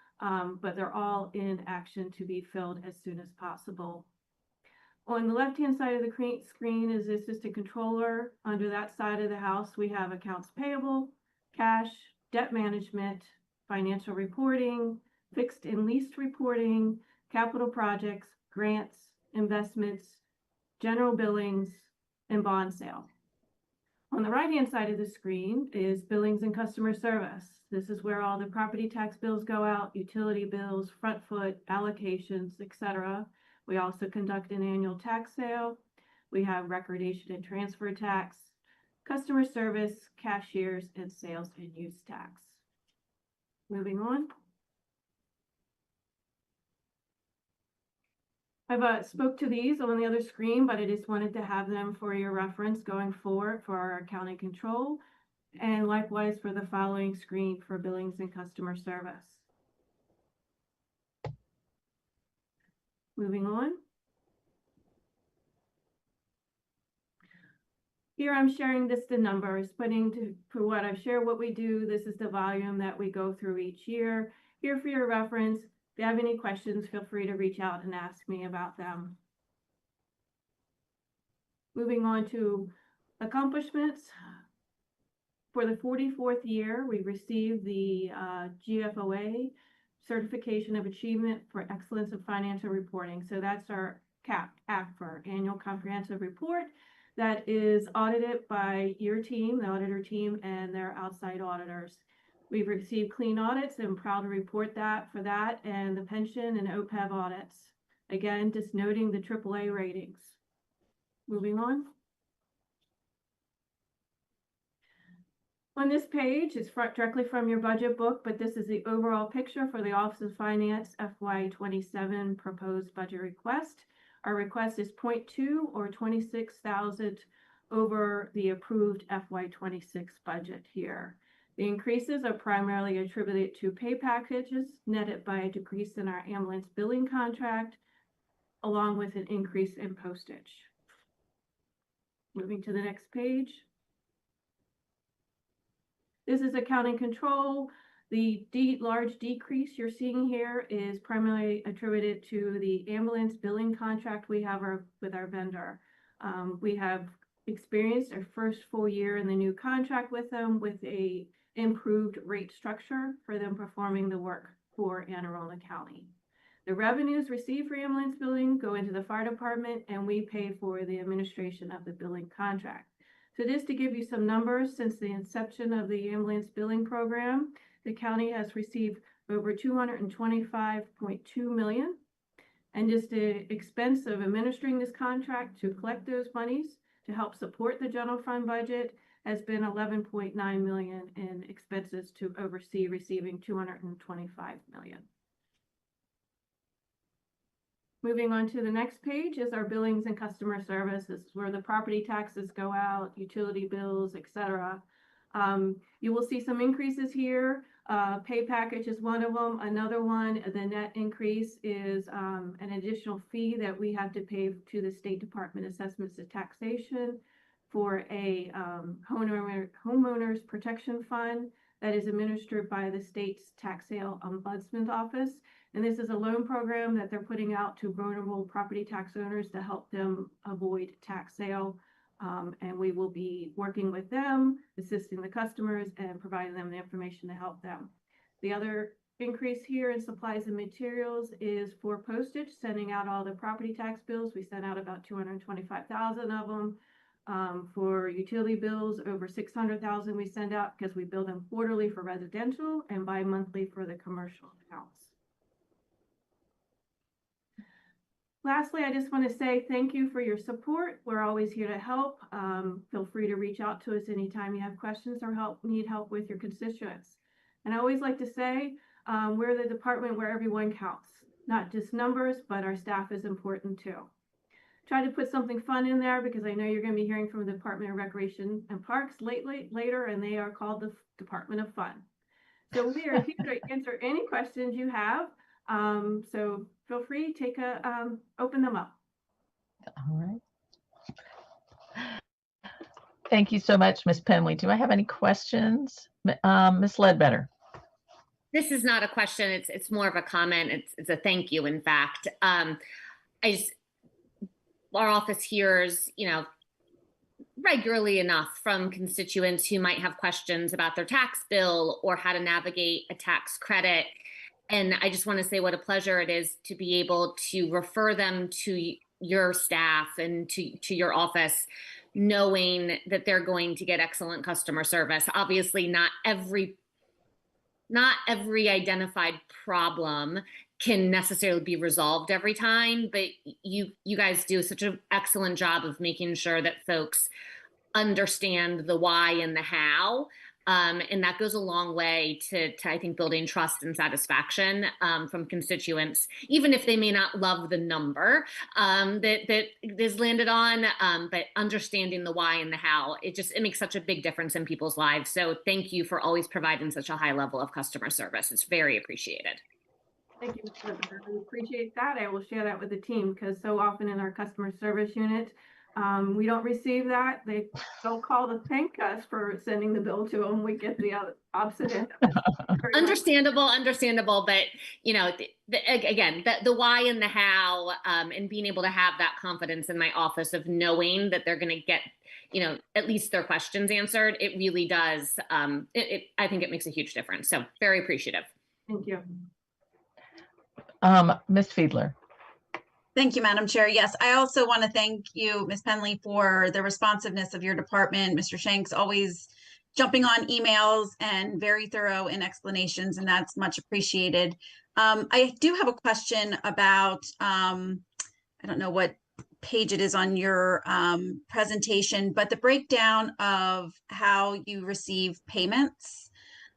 But they're all in action to be filled as soon as possible. On the left-hand side of the screen is the assistant controller. Under that side of the house, we have accounts payable, cash, debt management, financial reporting, fixed and leased reporting, capital projects, grants, investments, general billings, and bond sale. On the right-hand side of the screen is billings and customer service. This is where all the property tax bills go out, utility bills, front foot, allocations, etc. We also conduct an annual tax sale. We have recordation and transfer tax, customer service, cashiers, and sales and use tax. Moving on. I've spoke to these on the other screen, but I just wanted to have them for your reference going forward for our accounting control, and likewise for the following screen for billings and customer service. Moving on. Here I'm sharing the numbers, for what I've shared what we do. This is the volume that we go through each year. Here for your reference. If you have any questions, feel free to reach out and ask me about them. Moving on to accomplishments. For the 44th year, we received the GFOA Certification of Achievement for Excellence in Financial Reporting. So that's our ACFR, Annual Comprehensive Report, that is audited by your team, the auditor team, and their outside auditors. We've received clean audits and proud to report that for that, and the pension and OPEB audits. Again, just noting the AAA ratings. Moving on. On this page, it's directly from your budget book, but this is the overall picture for the Office of Finance FY27 proposed budget request. Our request is 0.2 or 26,000 over the approved FY26 budget here. The increases are primarily attributed to pay packages netted by a decrease in our ambulance billing contract, along with an increase in postage. Moving to the next page. This is accounting control. The large decrease you're seeing here is primarily attributed to the ambulance billing contract we have with our vendor. We have experienced our first full year in the new contract with them with a improved rate structure for them performing the work for Anne Arundel County. The revenues received for ambulance billing go into the fire department, and we pay for the administration of the billing contract. So just to give you some numbers, since the inception of the ambulance billing program, the county has received over $225.2 million. And just the expense of administering this contract to collect those monies to help support the general fund budget has been $11.9 million in expenses to oversee receiving $225 million. Moving on to the next page is our billings and customer service. This is where the property taxes go out, utility bills, etc. You will see some increases here. Pay package is one of them. Another one, the net increase is an additional fee that we have to pay to the State Department Assessments and Taxation for a homeowners protection fund that is administered by the state's tax sale ombudsman office. And this is a loan program that they're putting out to vulnerable property tax owners to help them avoid tax sale. And we will be working with them, assisting the customers and providing them the information to help them. The other increase here in supplies and materials is for postage, sending out all the property tax bills. We sent out about 225,000 of them. For utility bills, over 600,000 we send out because we bill them quarterly for residential and bi-monthly for the commercial accounts. Lastly, I just want to say thank you for your support. We're always here to help. Feel free to reach out to us anytime you have questions or need help with your constituents. And I always like to say, we're the department where everyone counts, not just numbers, but our staff is important too. Try to put something fun in there because I know you're going to be hearing from the Department of Recreation and Parks later, and they are called the Department of Fun. So we are here to answer any questions you have. So feel free, open them up. All right. Thank you so much, Ms. Penley. Do I have any questions? Ms. Ledbetter. This is not a question. It's more of a comment. It's a thank you, in fact. Our office hears, regularly enough from constituents who might have questions about their tax bill or how to navigate a tax credit. And I just want to say what a pleasure it is to be able to refer them to your staff and to your office, knowing that they're going to get excellent customer service. Obviously, not every identified problem can necessarily be resolved every time, but you guys do such an excellent job of making sure that folks understand the why and the how. And that goes a long way to I think, building trust and satisfaction from constituents, even if they may not love the number that is landed on, but understanding the why and the how, it makes such a big difference in people's lives. So thank you for always providing such a high level of customer service. It's very appreciated. Thank you, Ms. Ledbetter. I appreciate that. I will share that with the team because so often in our customer service unit, we don't receive that. They don't call to thank us for sending the bill to them. We get the opposite end of it. Understandable, but again, the why and the how, and being able to have that confidence in my office of knowing that they're going to get, at least their questions answered. It really does. I think it makes a huge difference. So very appreciative. Thank you. Ms. Fiedler. Thank you, Madam Chair. Yes, I also want to thank you, Ms. Penley, for the responsiveness of your department. Mr. Shanks always jumping on emails and very thorough in explanations, and that's much appreciated. I do have a question about, I don't know what page it is on your presentation, but the breakdown of how you receive payments.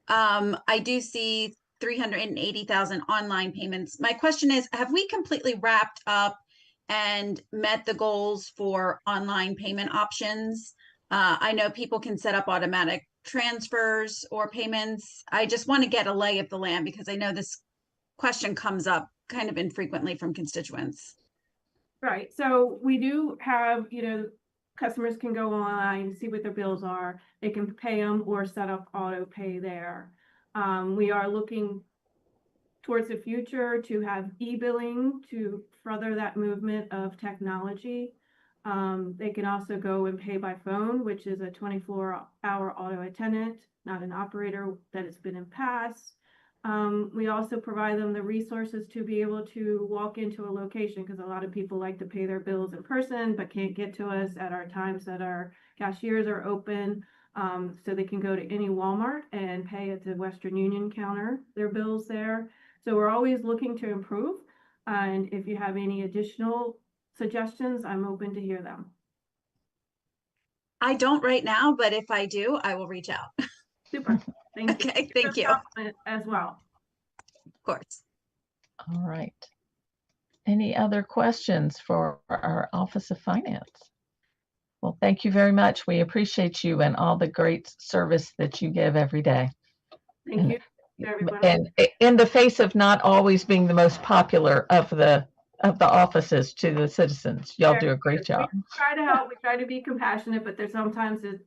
I do see 380,000 online payments. My question is, have we completely wrapped up and met the goals for online payment options? I know people can set up automatic transfers or payments. I just want to get a lay of the land because I know this question comes up kind of infrequently from constituents. Right. So we do have, customers can go online, see what their bills are. They can pay them or set up auto pay there. We are looking towards the future to have e-billing to further that movement of technology. They can also go and pay by phone, which is a 24-hour auto attendant, not an operator that has been in past. We also provide them the resources to be able to walk into a location because a lot of people like to pay their bills in person but can't get to us at our times that our cashiers are open. So they can go to any Walmart and pay at the Western Union counter their bills there. So we're always looking to improve. And if you have any additional suggestions, I'm open to hear them. I don't right now, but if I do, I will reach out. Super. Thank you. Okay, thank you. As well. Of course. All right. Any other questions for our Office of Finance? Well, thank you very much. We appreciate you and all the great service that you give every day. Thank you to everyone. And in the face of not always being the most popular of the offices to the citizens, y'all do a great job. We try to help. We try to be compassionate, but there's sometimes it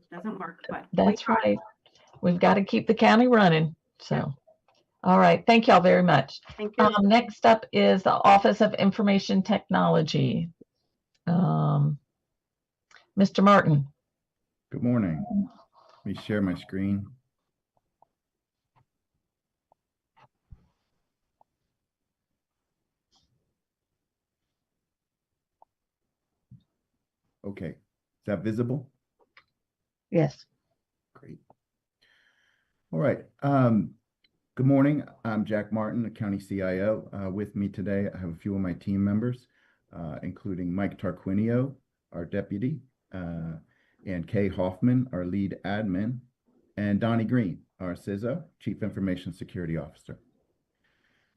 doesn't work. But that's right. We've got to keep the county running. So, all right. Thank y'all very much. Thank you. Next up is the Office of Information Technology. Mr. Martin. Good morning. Let me share my screen. Okay, is that visible? Yes. Great. All right. Good morning. I'm Jack Martin, the County CIO. With me today, I have a few of my team members, including Mike Tarquinio, our deputy, and Kay Hoffman, our lead admin, and Donnie Green, our CISO, Chief Information Security Officer.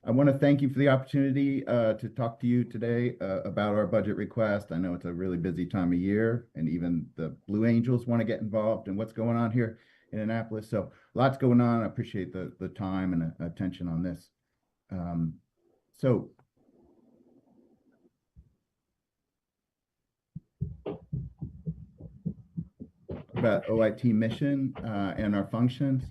I want to thank you for the opportunity to talk to you today about our budget request. I know it's a really busy time of year, and even the Blue Angels want to get involved in what's going on here in Annapolis. So lots going on. I appreciate the time and attention on this. So about OIT mission and our functions.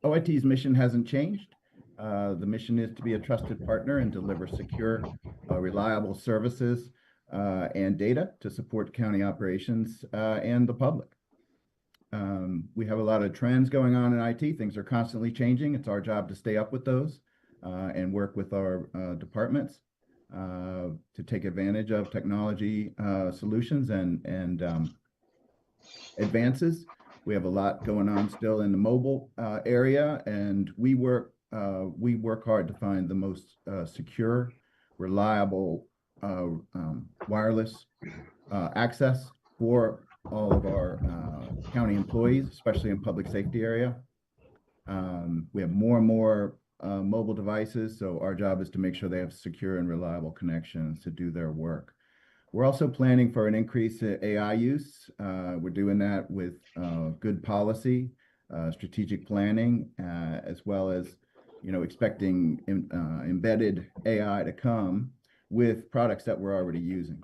OIT's mission hasn't changed. The mission is to be a trusted partner and deliver secure, reliable services and data to support county operations and the public. We have a lot of trends going on in IT. Things are constantly changing. It's our job to stay up with those and work with our departments to take advantage of technology solutions and advances. We have a lot going on still in the mobile area, and we work hard to find the most secure, reliable wireless access for all of our county employees, especially in public safety area. We have more and more mobile devices, so our job is to make sure they have secure and reliable connections to do their work. We're also planning for an increase in AI use. We're doing that with good policy, strategic planning, as well as, expecting embedded AI to come with products that we're already using.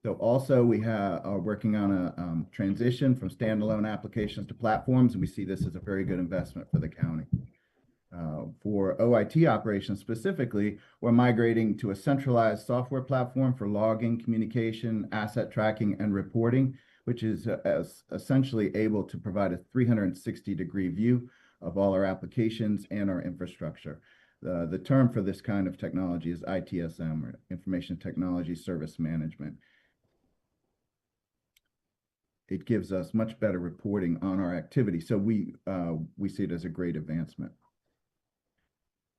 So also we are working on a transition from standalone applications to platforms, and we see this as a very good investment for the county. For OIT operations specifically, we're migrating to a centralized software platform for logging, communication, asset tracking, and reporting, which is essentially able to provide a 360-degree view of all our applications and our infrastructure. The term for this kind of technology is ITSM, or Information Technology Service Management. It gives us much better reporting on our activity, so we see it as a great advancement.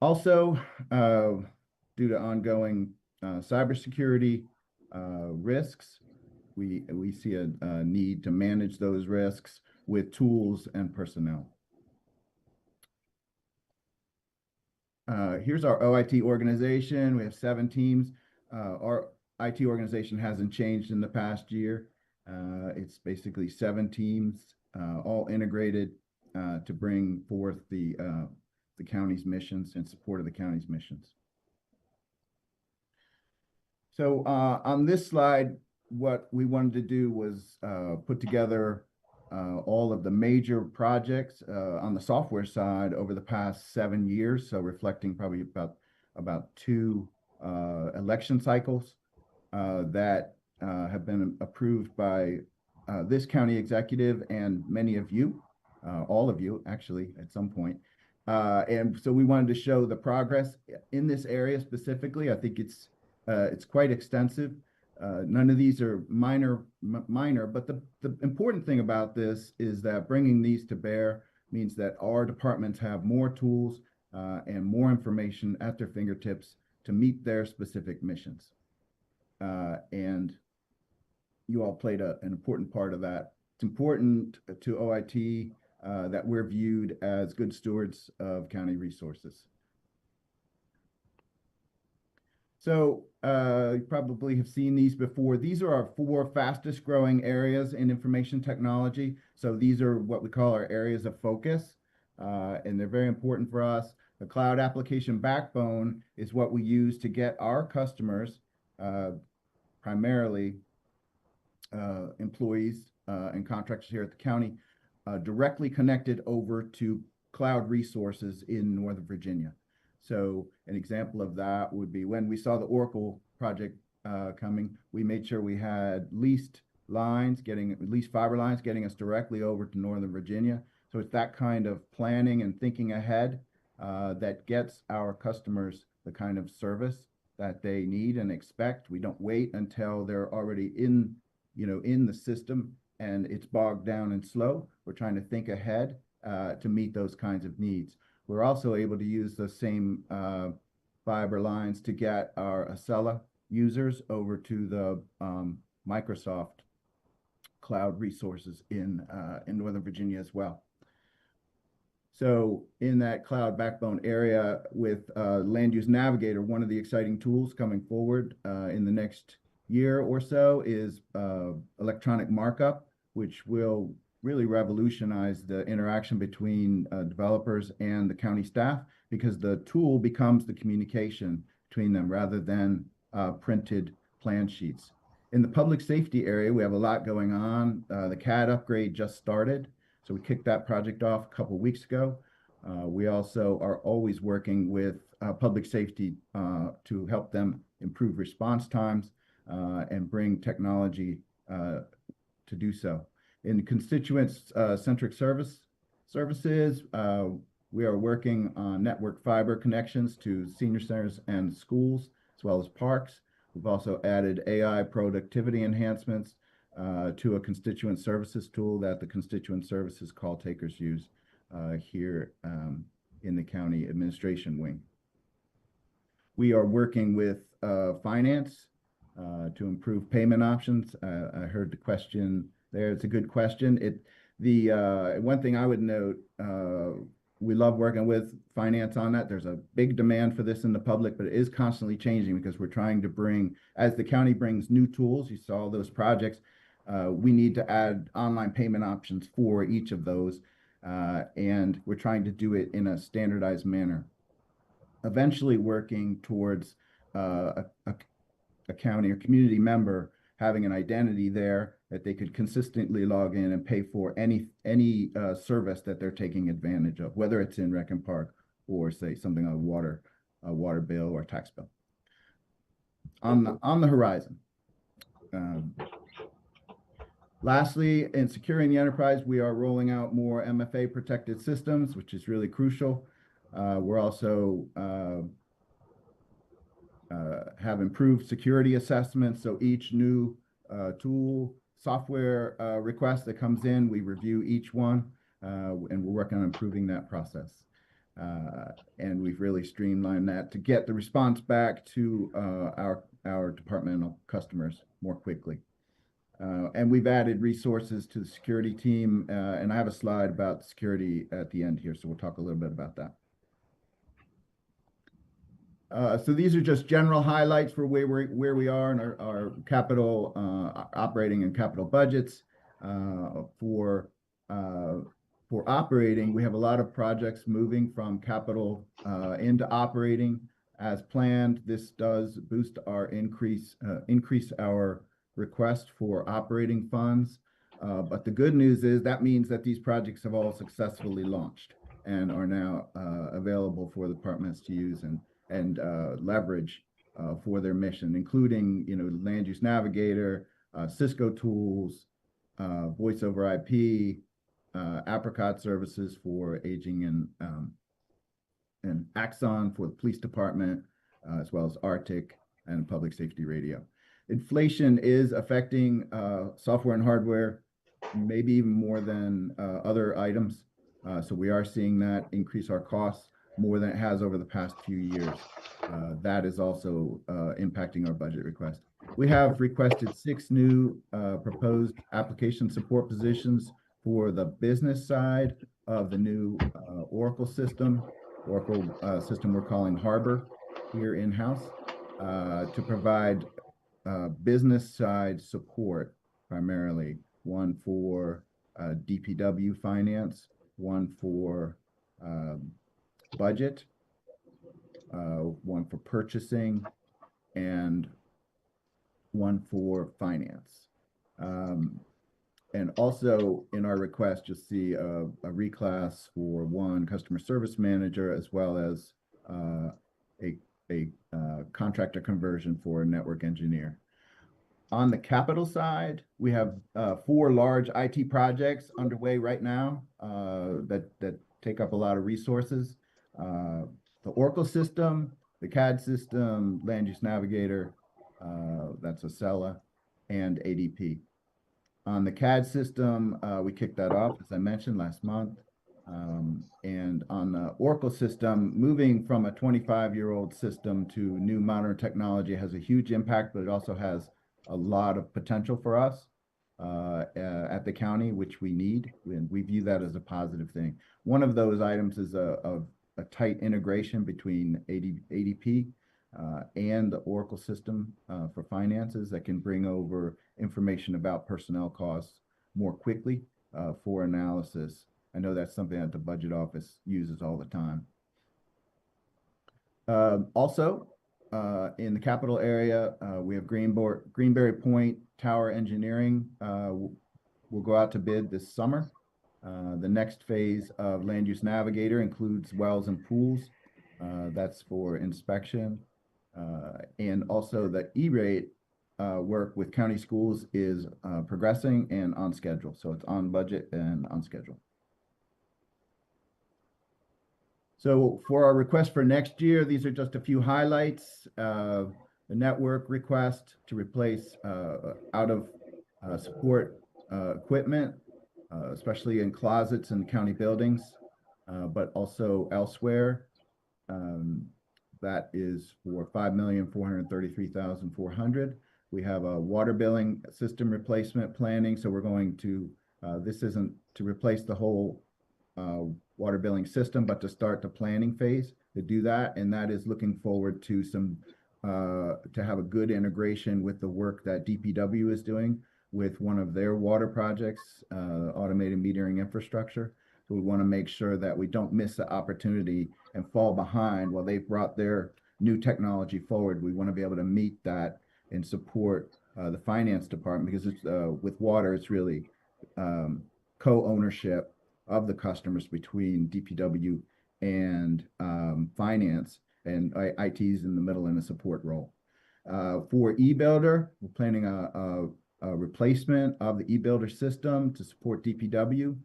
Also, due to ongoing cybersecurity risks, we see a need to manage those risks with tools and personnel. Here's our OIT organization. We have 7 teams. Our IT organization hasn't changed in the past year. It's basically 7 teams, all integrated to bring forth the county's missions and support of the county's missions. So on this slide, what we wanted to do was put together all of the major projects on the software side over the past 7 years. So reflecting probably about 2 election cycles that have been approved by this county executive and many of you, all of you actually at some point. And so we wanted to show the progress in this area specifically. I think it's quite extensive. None of these are minor, but the important thing about this is that bringing these to bear means that our departments have more tools and more information at their fingertips to meet their specific missions. And you all played an important part of that. It's important to OIT that we're viewed as good stewards of county resources. So you probably have seen these before. These are our 4 fastest growing areas in information technology. So these are what we call our areas of focus, and they're very important for us. The cloud application backbone is what we use to get our customers, primarily employees and contractors here at the county, directly connected over to cloud resources in Northern Virginia. So an example of that would be when we saw the Oracle project coming, we made sure we had leased fiber lines getting us directly over to Northern Virginia. So it's that kind of planning and thinking ahead that gets our customers the kind of service that they need and expect. We don't wait until they're already in, in the system and it's bogged down and slow. We're trying to think ahead to meet those kinds of needs. We're also able to use the same fiber lines to get our Acela users over to the Microsoft cloud resources in Northern Virginia as well. So in that cloud backbone area with Land Use Navigator, one of the exciting tools coming forward in the next year or so is electronic markup, which will really revolutionize the interaction between developers and the county staff, because the tool becomes the communication between them rather than printed plan sheets. In the public safety area, we have a lot going on. The CAD upgrade just started, so we kicked that project off a couple weeks ago. We also are always working with public safety to help them improve response times and bring technology to do so. In constituent-centric services, we are working on network fiber connections to senior centers and schools, as well as parks. We've also added AI productivity enhancements to a constituent services tool that the constituent services call takers use here in the county administration wing. We are working with finance to improve payment options. I heard the question there. It's a good question. One thing I would note, we love working with finance on that. There's a big demand for this in the public, but it is constantly changing because we're trying to bring, as the county brings new tools, you saw those projects, we need to add online payment options for each of those. And we're trying to do it in a standardized manner. Eventually working towards a county or community member having an identity there that they could consistently log in and pay for any service that they're taking advantage of, whether it's in Rec and Park or say something like a water bill or tax bill. On the horizon. Lastly, in securing the enterprise, we are rolling out more MFA protected systems, which is really crucial. We're also have improved security assessments. So each new tool, software request that comes in, we review each one, and we're working on improving that process. And we've really streamlined that to get the response back to our departmental customers more quickly. And we've added resources to the security team, and I have a slide about security at the end here, so we'll talk a little bit about that. So these are just general highlights for where we are in our capital operating and capital budgets. For operating, we have a lot of projects moving from capital into operating as planned. This does boost our increase our request for operating funds. But the good news is that means that these projects have all successfully launched and are now available for the departments to use and leverage for their mission, including, Land Use Navigator, Cisco tools, Voice over IP, Apricot services for aging and Axon for the police department, as well as Arctic and public safety radio. Inflation is affecting software and hardware, maybe even more than other items. So we are seeing that increase our costs more than it has over the past few years. That is also impacting our budget request. We have requested 6 new proposed application support positions for the business side of the new Oracle system we're calling Harbor here in-house, to provide business side support, primarily one for DPW finance, one for budget, one for purchasing, and one for finance. And also in our request, you'll see a reclass for one customer service manager, as well as a contractor conversion for a network engineer. On the capital side, we have 4 large IT projects underway right now that take up a lot of resources. The Oracle system the CAD system, Land Use Navigator, that's Acela, and ADP. On the CAD system, we kicked that off, as I mentioned, last month. And on the Oracle system, moving from a 25-year-old system to new modern technology has a huge impact, but it also has a lot of potential for us at the county, which we need, and we view that as a positive thing. One of those items is a tight integration between ADP and the Oracle system for finances that can bring over information about personnel costs more quickly for analysis. I know that's something that the budget office uses all the time. Also, in the capital area, we have Greenberry Point Tower Engineering will go out to bid this summer. The next phase of Land Use Navigator includes wells and pools. That's for inspection. And also the E-rate work with county schools is progressing and on schedule. So it's on budget and on schedule. So for our request for next year, these are just a few highlights. The network request to replace out of support equipment, especially in closets and county buildings, but also elsewhere. That is for $5,433,400. We have a water billing system replacement planning. So we're going to, this isn't to replace the whole water billing system, but to start the planning phase to do that. And that is looking forward to some, to have a good integration with the work that DPW is doing with one of their water projects, automated metering infrastructure. So we want to make sure that we don't miss the opportunity and fall behind while they've brought their new technology forward. We want to be able to meet that and support the finance department, because it's, with water, it's really co-ownership of the customers between DPW and finance, and IT's in the middle in a support role. For eBuilder, we're planning a replacement of the eBuilder system to support DPW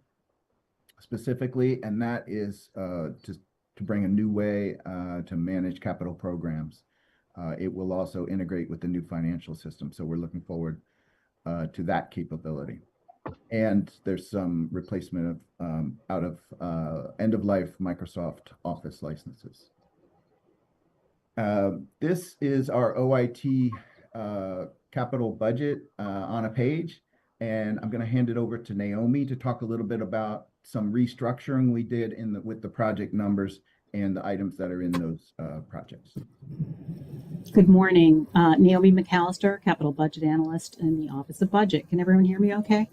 specifically, and that is to bring a new way to manage capital programs. It will also integrate with the new financial system, so we're looking forward to that capability. And there's some replacement of out of end-of-life Microsoft Office licenses. This is our OIT capital budget on a page, and I'm going to hand it over to Naomi to talk a little bit about some restructuring we did with the project numbers and the items that are in those projects. Good morning, Naomi McAllister, Capital Budget Analyst in the Office of Budget. Can everyone hear me okay?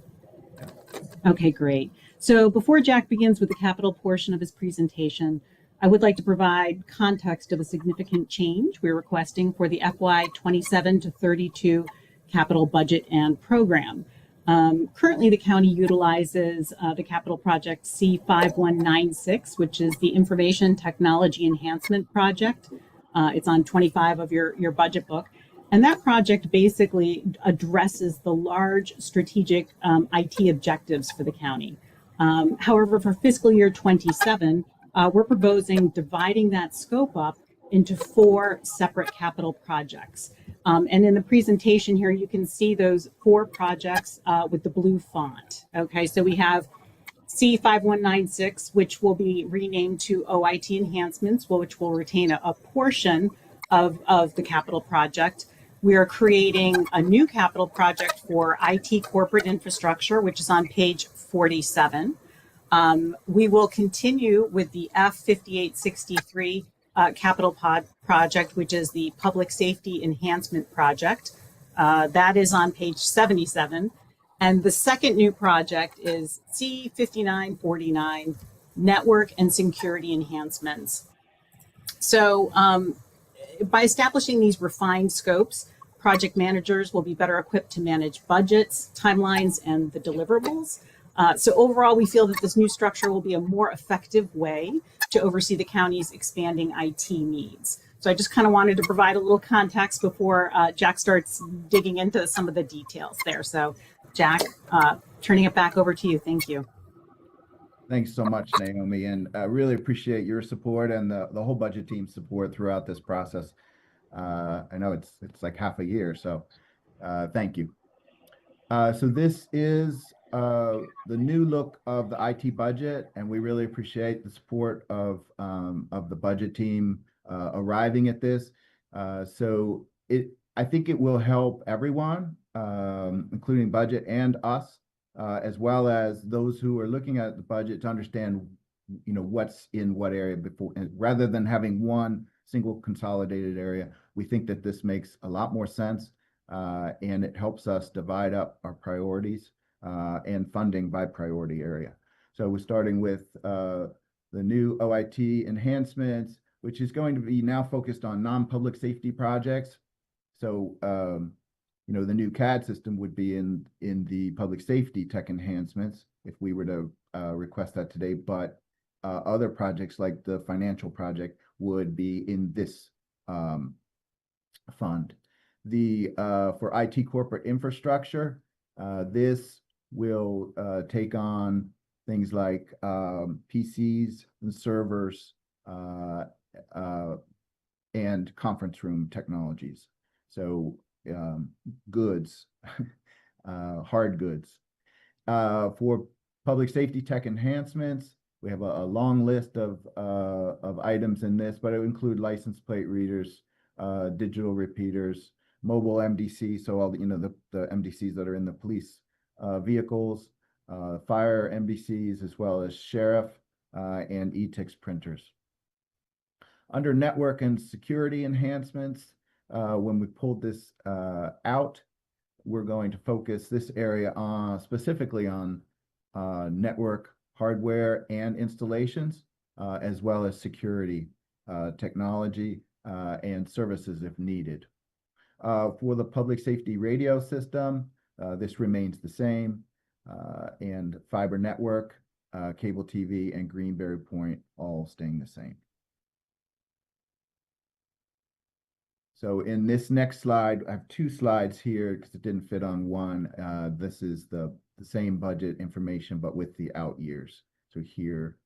Okay, great. So before Jack begins with the capital portion of his presentation, I would like to provide context of a significant change we're requesting for the FY 27 to 32 capital budget and program. Currently, the county utilizes the capital project C5196, which is the Information Technology Enhancement Project. It's on 25 of your budget book. And that project basically addresses the large strategic IT objectives for the county. However, for fiscal year 27, we're proposing dividing that scope up into 4 separate capital projects. And in the presentation here, you can see those 4 projects with the blue font. Okay, so we have C5196, which will be renamed to OIT Enhancements, which will retain a portion of the capital project. We are creating a new capital project for IT corporate infrastructure, which is on page 47. We will continue with the F5863 capital project, which is the Public Safety Enhancement Project. That is on page 77. And the second new project is C5949, Network and Security Enhancements. So by establishing these refined scopes, project managers will be better equipped to manage budgets, timelines, and the deliverables. So overall, we feel that this new structure will be a more effective way to oversee the county's expanding IT needs. So I just kind of wanted to provide a little context before Jack starts digging into some of the details there. So Jack, turning it back over to you. Thank you. Thanks so much, Naomi, and I really appreciate your support and the whole budget team's support throughout this process. I know it's like half a year, so thank you. So this is the new look of the IT budget, and we really appreciate the support of the budget team arriving at this. So I think it will help everyone, including budget and us, as well as those who are looking at the budget to understand, what's in what area before, and rather than having one single consolidated area. We think that this makes a lot more sense. And it helps us divide up our priorities and funding by priority area. So we're starting with the new OIT enhancements, which is going to be now focused on non-public safety projects. So, the new CAD system would be in the public safety tech enhancements if we were to request that today, but other projects like the financial project would be in this fund. For IT corporate infrastructure, this will take on things like PCs and servers and conference room technologies. So goods, hard goods. For public safety tech enhancements, we have a long list of items in this, but it would include license plate readers, digital repeaters, mobile MDC, so all the MDCs that are in the police vehicles, fire MDCs, as well as sheriff and ETIX printers. Under network and security enhancements, when we pulled this out, we're going to focus this area specifically on network hardware and installations, as well as security technology and services if needed. For the public safety radio system, this remains the same, and fiber network, cable TV, and Greenberry Point all staying the same. So in this next slide, I have two slides here because it didn't fit on one. This is the same budget information, but with the out years. So here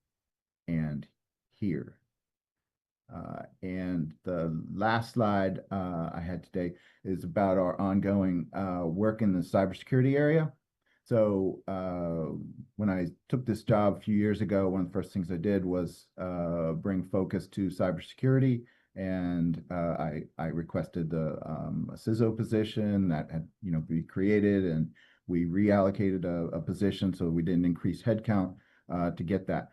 and here. And the last slide I had today is about our ongoing work in the cybersecurity area. So when I took this job a few years ago, one of the first things I did was bring focus to cybersecurity, and I requested a CISO position that had be created, and we reallocated a position so we didn't increase headcount to get that.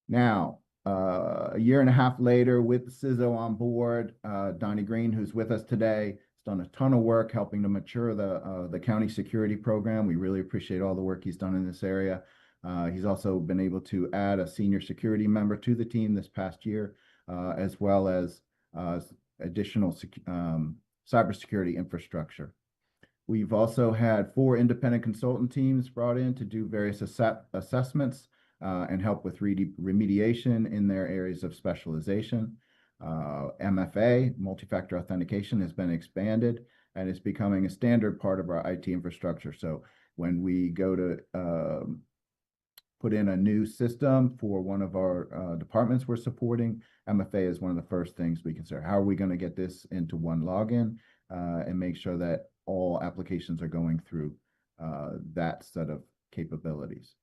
Now, a year and a half later, with the CISO on board, Donnie Green, who's with us today, has done a ton of work helping to mature the county security program. We really appreciate all the work he's done in this area. He's also been able to add a senior security member to the team this past year, as well as additional cybersecurity infrastructure. We've also had 4 independent consultant teams brought in to do various assessments and help with remediation in their areas of specialization. MFA, multi-factor authentication, has been expanded and is becoming a standard part of our IT infrastructure. So when we go to put in a new system for one of our departments we're supporting, MFA is one of the first things we consider. How are we going to get this into one login and make sure that all applications are going through that set of capabilities?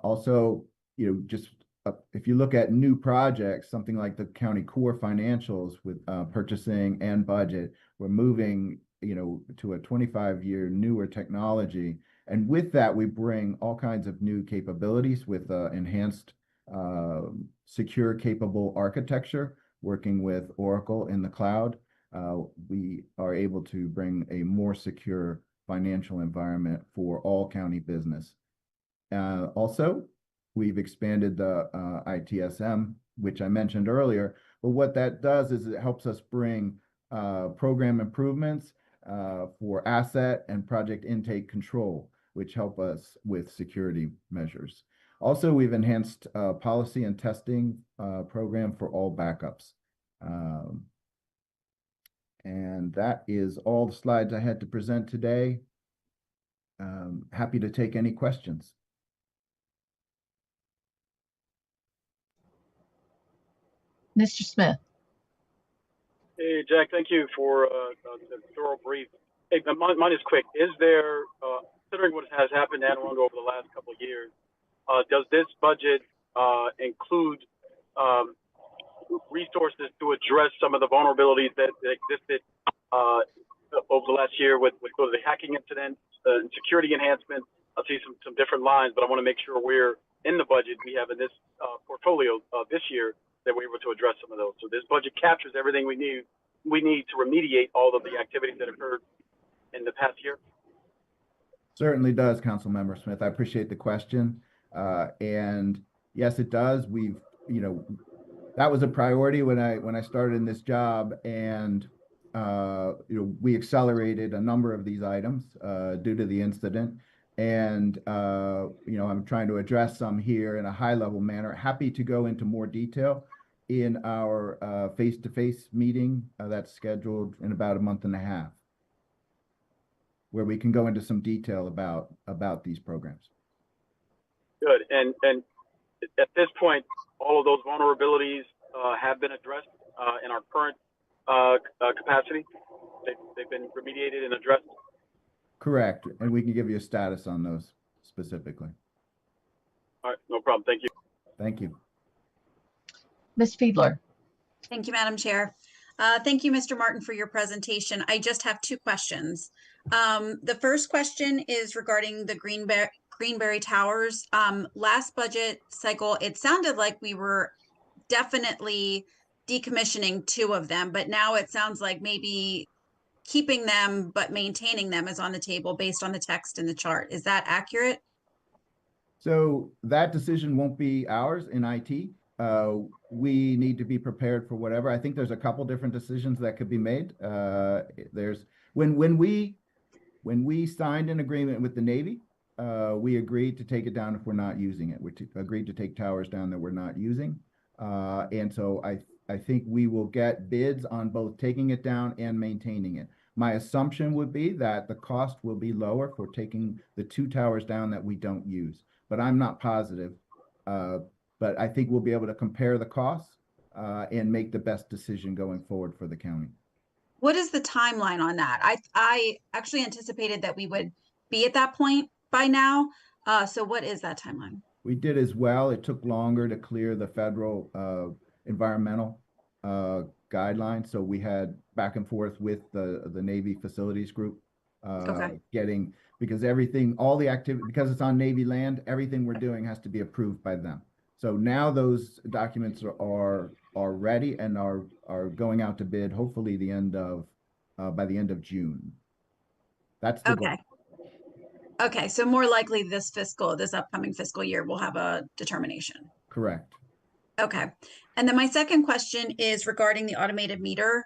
Also, if you look at new projects, something like the county core financials with purchasing and budget, we're moving, to a 25-year newer technology. And with that, we bring all kinds of new capabilities with enhanced secure, capable architecture, working with Oracle in the cloud. We are able to bring a more secure financial environment for all county business. Also, we've expanded the ITSM, which I mentioned earlier, but what that does is it helps us bring program improvements for asset and project intake control, which help us with security measures. Also, we've enhanced policy and testing program for all backups. And that is all the slides I had to present today. Happy to take any questions. Mr. Smith. Hey, Jack, thank you for the thorough brief. Hey, mine is quick. Is there, considering what has happened in Anne Arundel over the last couple of years, does this budget include resources to address some of the vulnerabilities that existed over the last year with the hacking incident and security enhancements? I see some different lines, but I want to make sure we're in the budget we have in this portfolio this year that we're able to address some of those. So this budget captures everything we need to remediate all of the activities that occurred in the past year. Certainly does, Councilmember Smith. I appreciate the question. And yes, it does. That was a priority when I started in this job, and we accelerated a number of these items due to the incident. And I'm trying to address some here in a high-level manner. Happy to go into more detail in our face-to-face meeting that's scheduled in about a month and a half, where we can go into some detail about these programs. Good. And at this point, all of those vulnerabilities have been addressed in our current capacity. They've been remediated and addressed. Correct. And we can give you a status on those specifically. All right, no problem. Thank you. Thank you. Ms. Fiedler. Thank you, Madam Chair. Thank you, Mr. Martin, for your presentation. I just have two questions. The first question is regarding the Greenberry Towers. Last budget cycle, it sounded like we were definitely decommissioning 2 of them, but now it sounds like maybe keeping them but maintaining them is on the table based on the text in the chart. Is that accurate? So that decision won't be ours in IT. We need to be prepared for whatever. I think there's a couple different decisions that could be made. There's when we signed an agreement with the Navy, we agreed to take it down if we're not using it. We agreed to take towers down that we're not using. And so I think we will get bids on both taking it down and maintaining it. My assumption would be that the cost will be lower for taking the 2 towers down that we don't use, but I'm not positive. But I think we'll be able to compare the costs and make the best decision going forward for the county. What is the timeline on that? I actually anticipated that we would be at that point by now. So what is that timeline? We did as well. It took longer to clear the federal environmental guidelines. So we had back and forth with the Navy Facilities Group because all the activity, because it's on Navy land, everything we're doing has to be approved by them. So now those documents are ready and are going out to bid, hopefully by the end of June. That's the goal. Okay, so more likely this upcoming fiscal year, we'll have a determination. Correct. Okay. And then my second question is regarding the automated meter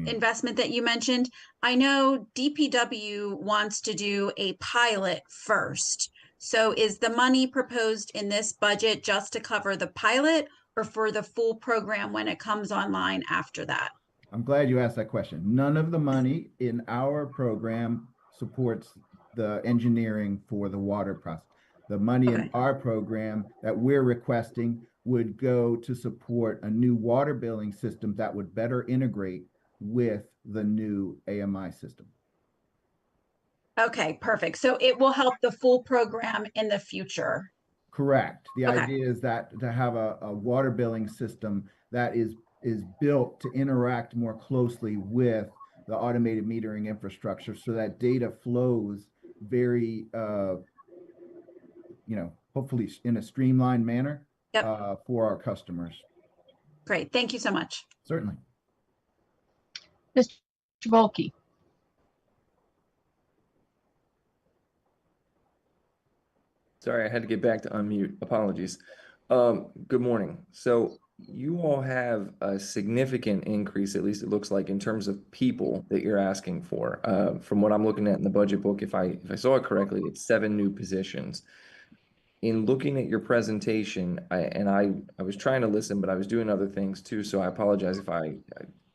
investment that you mentioned. I know DPW wants to do a pilot first. So is the money proposed in this budget just to cover the pilot or for the full program when it comes online after that? I'm glad you asked that question. None of the money in our program supports the engineering for the water process. The money in our program that we're requesting would go to support a new water billing system that would better integrate with the new AMI system. Okay, perfect. So it will help the full program in the future. Correct. The idea is that to have a water billing system that is built to interact more closely with the automated metering infrastructure so that data flows very, hopefully in a streamlined manner for our customers. Great. Thank you so much. Certainly. Mr. Volkey. Sorry, I had to get back to unmute. Apologies. Good morning. So you all have a significant increase, at least it looks like, in terms of people that you're asking for. From what I'm looking at in the budget book, if I saw it correctly, it's 7 new positions. In looking at your presentation, I was trying to listen, but I was doing other things too, so I apologize if I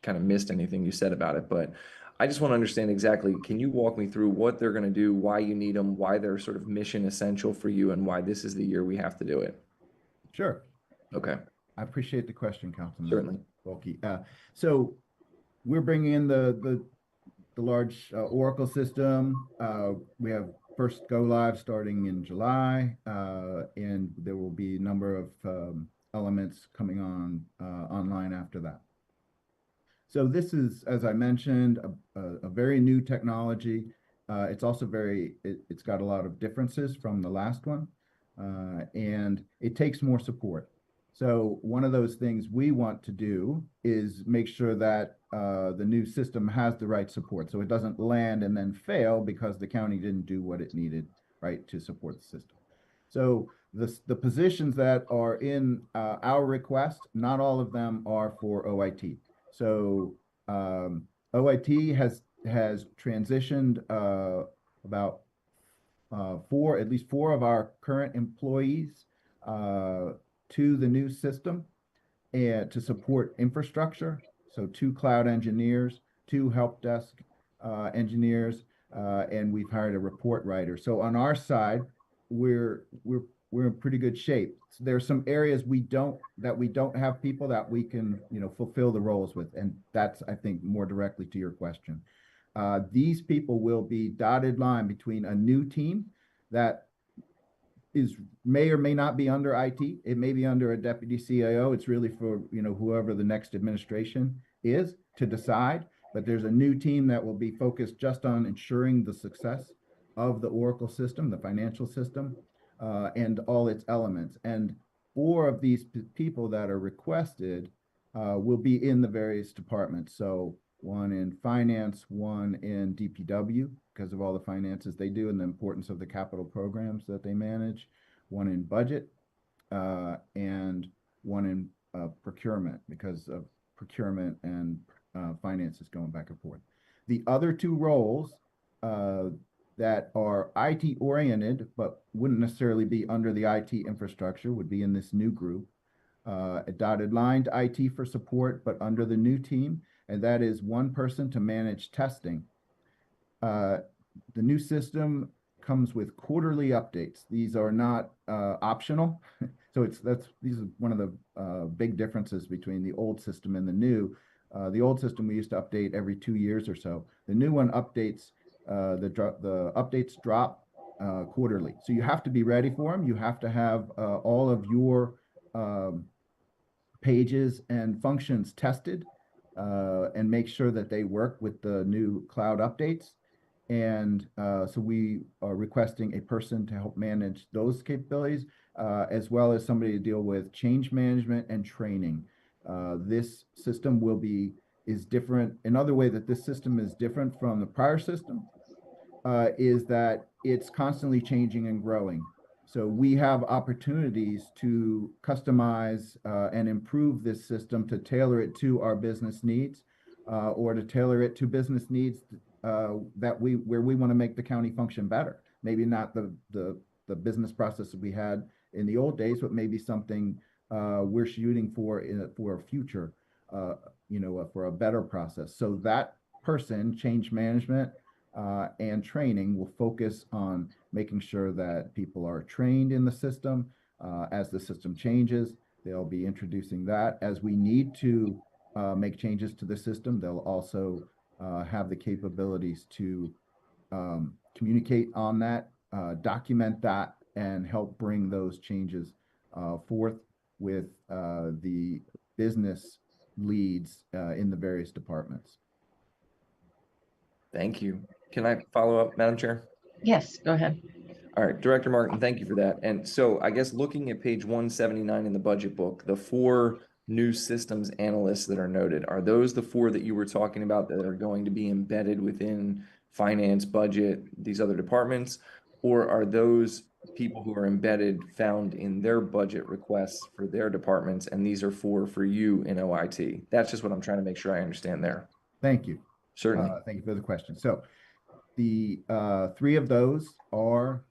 kind of missed anything you said about it. But I just want to understand exactly, can you walk me through what they're going to do, why you need them, why they're sort of mission essential for you, and why this is the year we have to do it? Sure. Okay. I appreciate the question, Councilman. Certainly. Bulky. So we're bringing in the large Oracle system. We have first go live starting in July, and there will be a number of elements coming on online after that. So this is, as I mentioned, a very new technology. It's also it's got a lot of differences from the last one, and it takes more support. So one of those things we want to do is make sure that the new system has the right support. So it doesn't land and then fail because the county didn't do what it needed, right, to support the system. So the positions that are in our request, not all of them are for OIT. So OIT has transitioned about at least four of our current employees to the new system and to support infrastructure. So 2 cloud engineers, 2 help desk engineers, and we've hired a report writer. So on our side, we're in pretty good shape. So there are some areas we don't have people that we can, fulfill the roles with, and that's, I think, more directly to your question. These people will be dotted line between a new team that may or may not be under IT. It may be under a deputy CIO. It's really for, whoever the next administration is to decide. But there's a new team that will be focused just on ensuring the success of the Oracle system, the financial system, and all its elements. And 4 of these people that are requested will be in the various departments. So 1 in finance, 1 in DPW, because of all the finances they do and the importance of the capital programs that they manage, 1 in budget, and 1 in procurement, because of procurement and finances going back and forth. The other 2 roles that are IT oriented, but wouldn't necessarily be under the IT infrastructure, would be in this new group. A dotted line to IT for support, but under the new team, and that is 1 person to manage testing. The new system comes with quarterly updates. These are not optional. So these are one of the big differences between the old system and the new. The old system we used to update every 2 years or so. The new one updates, the updates drop quarterly. So you have to be ready for them. You have to have all of your pages and functions tested and make sure that they work with the new cloud updates. And so we are requesting a person to help manage those capabilities, as well as somebody to deal with change management and training. This system is different. Another way that this system is different from the prior system is that it's constantly changing and growing. So we have opportunities to customize and improve this system to tailor it to our business needs, or to tailor it to business needs where we want to make the county function better. Maybe not the business process that we had in the old days, but maybe something we're shooting for a future, for a better process. So that person, change management and training, will focus on making sure that people are trained in the system. As the system changes, they'll be introducing that. As we need to make changes to the system, they'll also have the capabilities to communicate on that, document that, and help bring those changes forth with the business leads in the various departments. Thank you. Can I follow up, Madam Chair? Yes, go ahead. All right, Director Martin, thank you for that. And so I guess looking at page 179 in the budget book, the 4 new systems analysts that are noted, are those the 4 that you were talking about that are going to be embedded within finance, budget, these other departments? Or are those people who are embedded found in their budget requests for their departments, and these are 4 for you in OIT? That's just what I'm trying to make sure I understand there. Thank you. Certainly. Thank you for the question. So the 3 of those are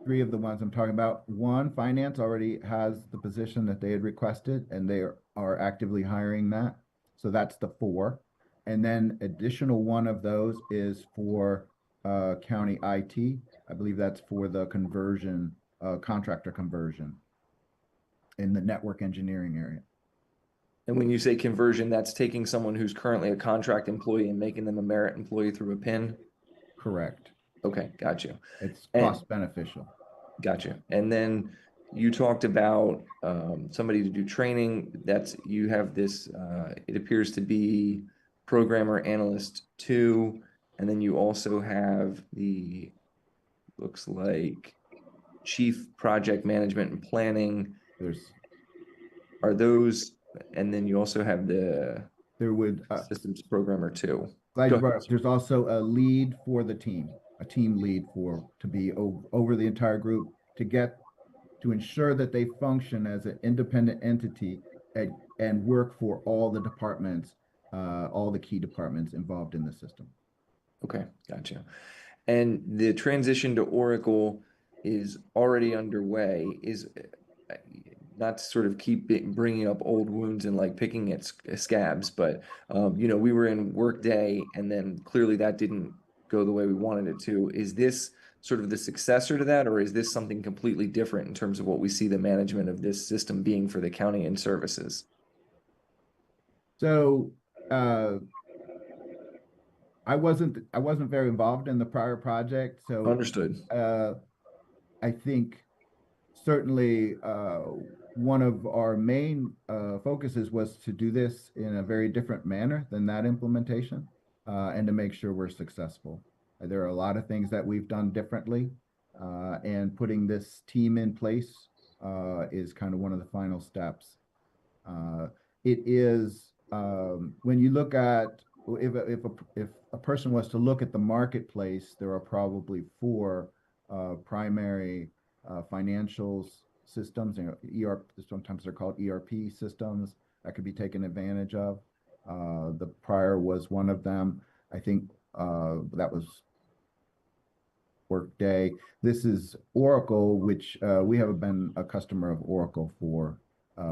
3 of the ones I'm talking about. 1, finance already has the position that they had requested, and they are actively hiring that. So that's the 4. And then additional 1 of those is for county IT. I believe that's for the conversion, contractor conversion in the network engineering area. And when you say conversion, that's taking someone who's currently a contract employee and making them a merit employee through a PIN? Correct. Okay, got you. It's And- cost beneficial. Gotcha. And then you talked about somebody to do training. You have this, it appears to be programmer analyst 2. And then you also have looks like chief project management and planning. Are those, and then you also have there would systems programmer 2. There's also a lead for the team, a team lead to be over the entire group to ensure that they function as an independent entity and work for all the departments, all the key departments involved in the system. Okay, gotcha. And the transition to Oracle is already underway. Is not to sort of keep bringing up old wounds and like picking at scabs, but we were in Workday, and then clearly that didn't go the way we wanted it to. Is this sort of the successor to that, or is this something completely different in terms of what we see the management of this system being for the county and services? So I wasn't very involved in the prior project, so understood. I think certainly one of our main focuses was to do this in a very different manner than that implementation, and to make sure we're successful. There are a lot of things that we've done differently, and putting this team in place is kind of one of the final steps. It is when you look at if a person was to look at the marketplace, there are probably 4 primary financials systems. Sometimes they're called ERP systems that could be taken advantage of. The prior was one of them. I think that was Workday. This is Oracle, which we have been a customer of Oracle for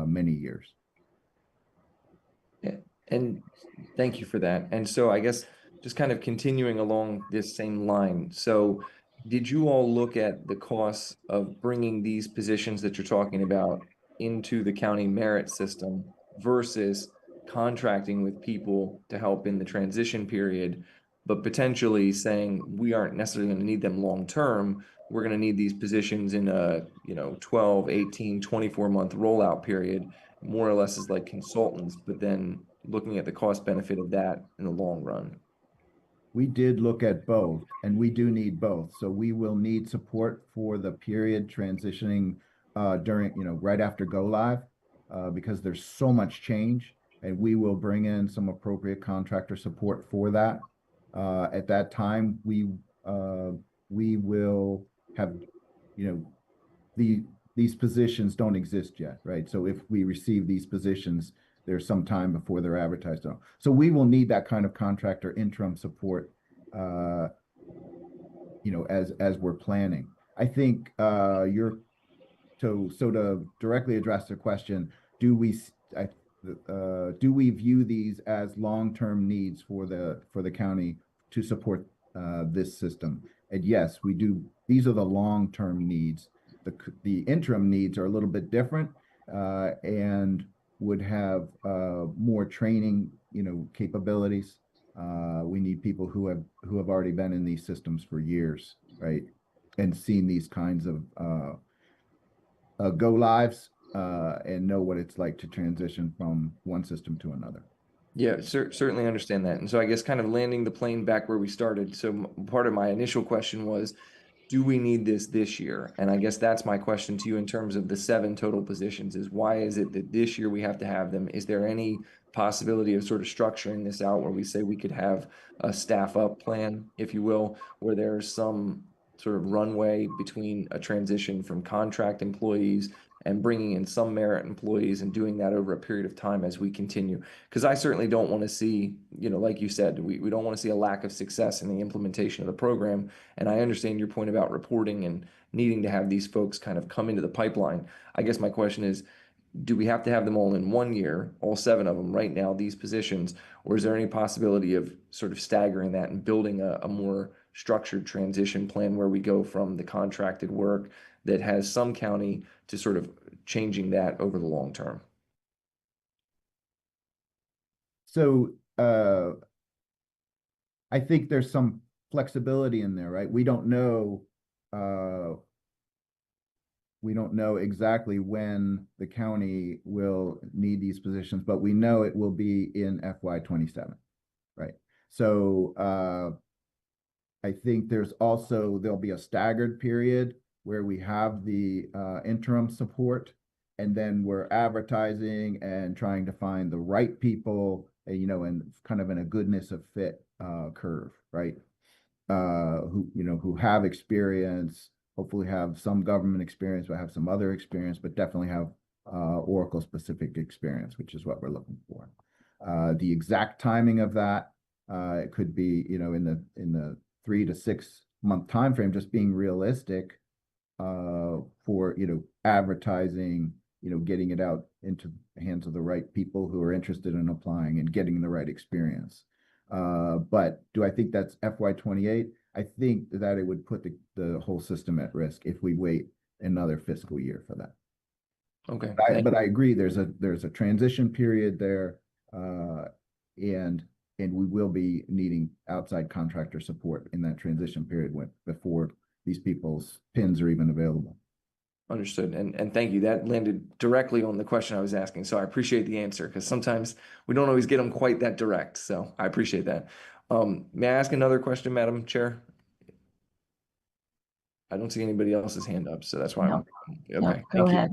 many years. Yeah, and thank you for that. And so I guess just kind of continuing along this same line. So did you all look at the costs of bringing these positions that you're talking about into the county merit system versus contracting with people to help in the transition period, but potentially saying we aren't necessarily going to need them long term. We're going to need these positions in a 12, 18, 24-month rollout period, more or less as like consultants, but then looking at the cost benefit of that in the long run? We did look at both, and we do need both. So we will need support for the period transitioning during, right after go live, because there's so much change, and we will bring in some appropriate contractor support for that. At that time, we will have, these positions don't exist yet, right? So if we receive these positions, there's some time before they're advertised. So we will need that kind of contractor interim support, as we're planning. I think to directly address the question, do we view these as long-term needs for the county to support this system? And yes, we do. These are the long-term needs. The interim needs are a little bit different, and would have more training, capabilities. We need people who have already been in these systems for years, right, and seen these kinds of go lives, and know what it's like to transition from one system to another. Yeah, certainly understand that. And so I guess kind of landing the plane back where we started. So part of my initial question was, do we need this year? And I guess that's my question to you in terms of the 7 total positions, is why is it that this year we have to have them? Is there any possibility of sort of structuring this out where we say we could have a staff up plan, if you will, where there's some sort of runway between a transition from contract employees and bringing in some merit employees and doing that over a period of time as we continue? Because I certainly don't want to see, like you said, we don't want to see a lack of success in the implementation of the program. And I understand your point about reporting and needing to have these folks kind of come into the pipeline. I guess my question is, do we have to have them all in 1 year, all 7 of them right now, these positions, or is there any possibility of sort of staggering that and building a more structured transition plan where we go from the contracted work that has some county to sort of changing that over the long term? So I think there's some flexibility in there, right? We don't know exactly when the county will need these positions, but we know it will be in FY27, right? So I think there'll be a staggered period where we have the interim support, and then we're advertising and trying to find the right people, and kind of in a goodness of fit curve, right? Who have experience, hopefully have some government experience, but have some other experience, but definitely have Oracle specific experience, which is what we're looking for. The exact timing of that, it could be, in the 3 to 6 month time frame, just being realistic for advertising, getting it out into the hands of the right people who are interested in applying and getting the right experience. But do I think that's FY28? I think that it would put the whole system at risk if we wait another fiscal year for that. Okay. But I agree, there's a transition period there, and we will be needing outside contractor support in that transition period before these people's PINs are even available. Understood. And thank you. That landed directly on the question I was asking. So I appreciate the answer, because sometimes we don't always get them quite that direct. So I appreciate that. May I ask another question, Madam Chair? I don't see anybody else's hand up, so that's why No. I'm okay. Go ahead.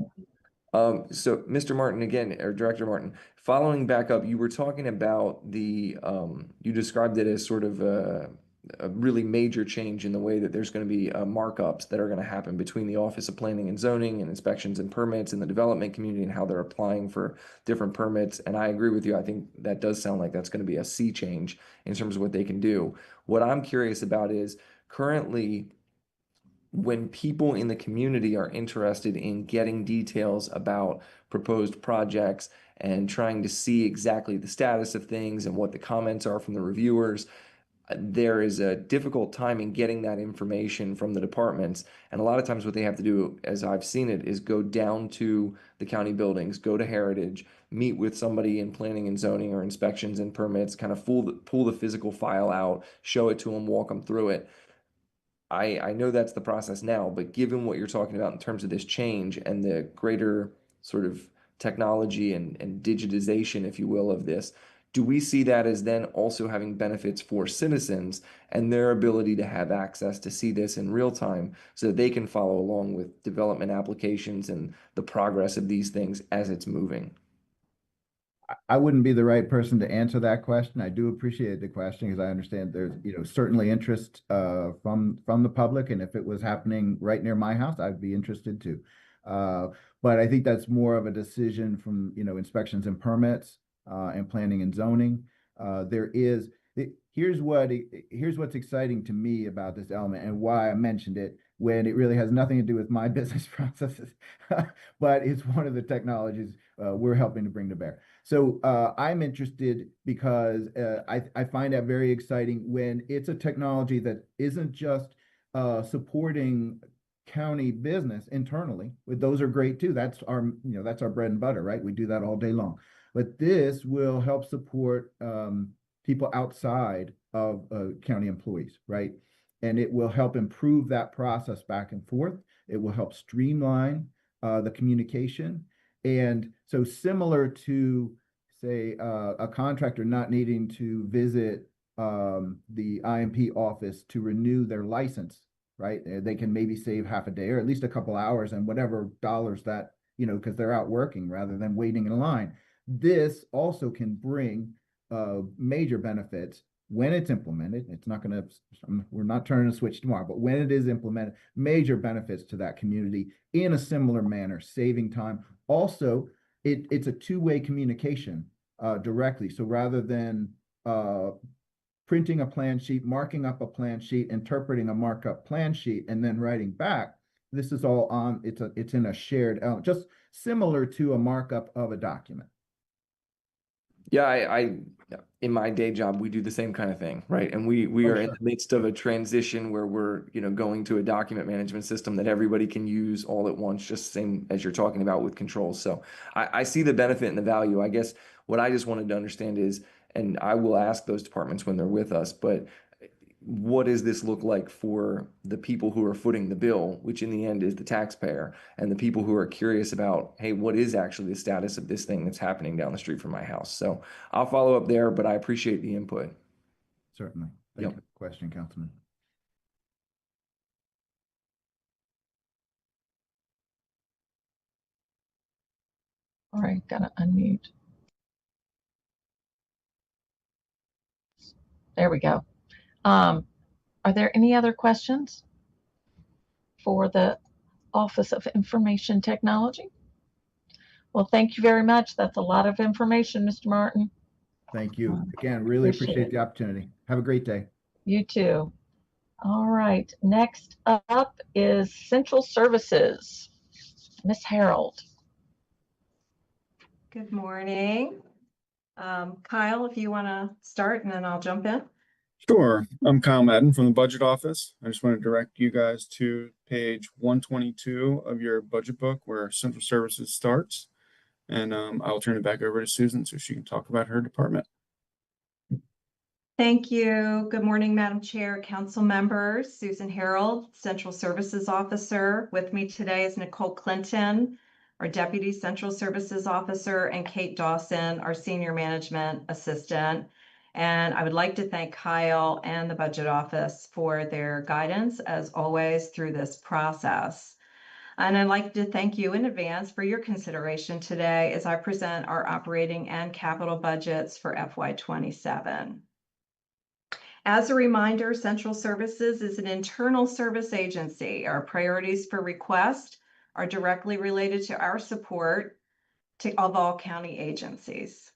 So Mr. Martin, again, or Director Martin, following back up, you were talking about you described it as sort of a really major change in the way that there's going to be markups that are going to happen between the Office of Planning and Zoning and Inspections and Permits and the development community, and how they're applying for different permits. And I agree with you. I think that does sound like that's going to be a sea change in terms of what they can do. What I'm curious about is currently, when people in the community are interested in getting details about proposed projects and trying to see exactly the status of things and what the comments are from the reviewers, there is a difficult time in getting that information from the departments. And a lot of times what they have to do, as I've seen it, is go down to the county buildings, go to Heritage, meet with somebody in planning and zoning or inspections and permits, kind of pull the physical file out, show it to them, walk them through it. I know that's the process now, but given what you're talking about in terms of this change and the greater sort of technology and digitization, if you will, of this, do we see that as then also having benefits for citizens and their ability to have access to see this in real time so that they can follow along with development applications and the progress of these things as it's moving? I wouldn't be the right person to answer that question. I do appreciate the question, because I understand there's, certainly interest from the public, and if it was happening right near my house, I'd be interested too. But I think that's more of a decision from inspections and permits and planning and zoning. Here's what's exciting to me about this element, and why I mentioned it, when it really has nothing to do with my business processes, but it's one of the technologies we're helping to bring to bear. So I'm interested because I find that very exciting when it's a technology that isn't just supporting county business internally. Those are great too. That's our bread and butter, right? We do that all day long. But this will help support people outside of county employees, right? And it will help improve that process back and forth. It will help streamline the communication. And so, similar to, say, a contractor not needing to visit the IMP office to renew their license, right? They can maybe save half a day or at least a couple hours and whatever dollars that, because they're out working rather than waiting in line. This also can bring major benefits when it's implemented. It's not going to, we're not turning a switch tomorrow, but when it is implemented, major benefits to that community in a similar manner, saving time. Also, it's a two-way communication directly. So rather than printing a plan sheet, marking up a plan sheet, interpreting a markup plan sheet, and then writing back, this is all on, it's in a shared element, just similar to a markup of a document. Yeah, I in my day job, we do the same kind of thing, right? And we are in the midst of a transition where we're, going to a document management system that everybody can use all at once, just same as you're talking about with controls. So I see the benefit and the value. I guess what I just wanted to understand is, And I will ask those departments when they're with us, but what does this look like for the people who are footing the bill, which in the end is the taxpayer, and the people who are curious about, hey, what is actually the status of this thing that's happening down the street from my house? So I'll follow up there, but I appreciate the input. Certainly. Thank you for the question, Councilman. All right, gotta unmute. There we go. Are there any other questions for the Office of Information Technology? Well, thank you very much. That's a lot of information, Mr. Martin. Thank you. Again, really appreciate the opportunity. Have a great day. You too. All right, next up is Central Services. Ms. Harold. Good morning. Kyle, if you want to start and then I'll jump in. Sure. I'm Kyle Madden from the Budget Office. I just want to direct you guys to page 122 of your budget book where Central Services starts. And I'll turn it back over to Susan so she can talk about her department. Thank you. Good morning, Madam Chair, council members. Susan Harold, Central Services Officer. With me today is Nicole Clinton, our Deputy Central Services Officer, and Kate Dawson, our Senior Management Assistant. And I would like to thank Kyle and the Budget Office for their guidance, as always, through this process. And I'd like to thank you in advance for your consideration today as I present our operating and capital budgets for FY27. As a reminder, Central Services is an internal service agency. Our priorities for request are directly related to our support of all county agencies.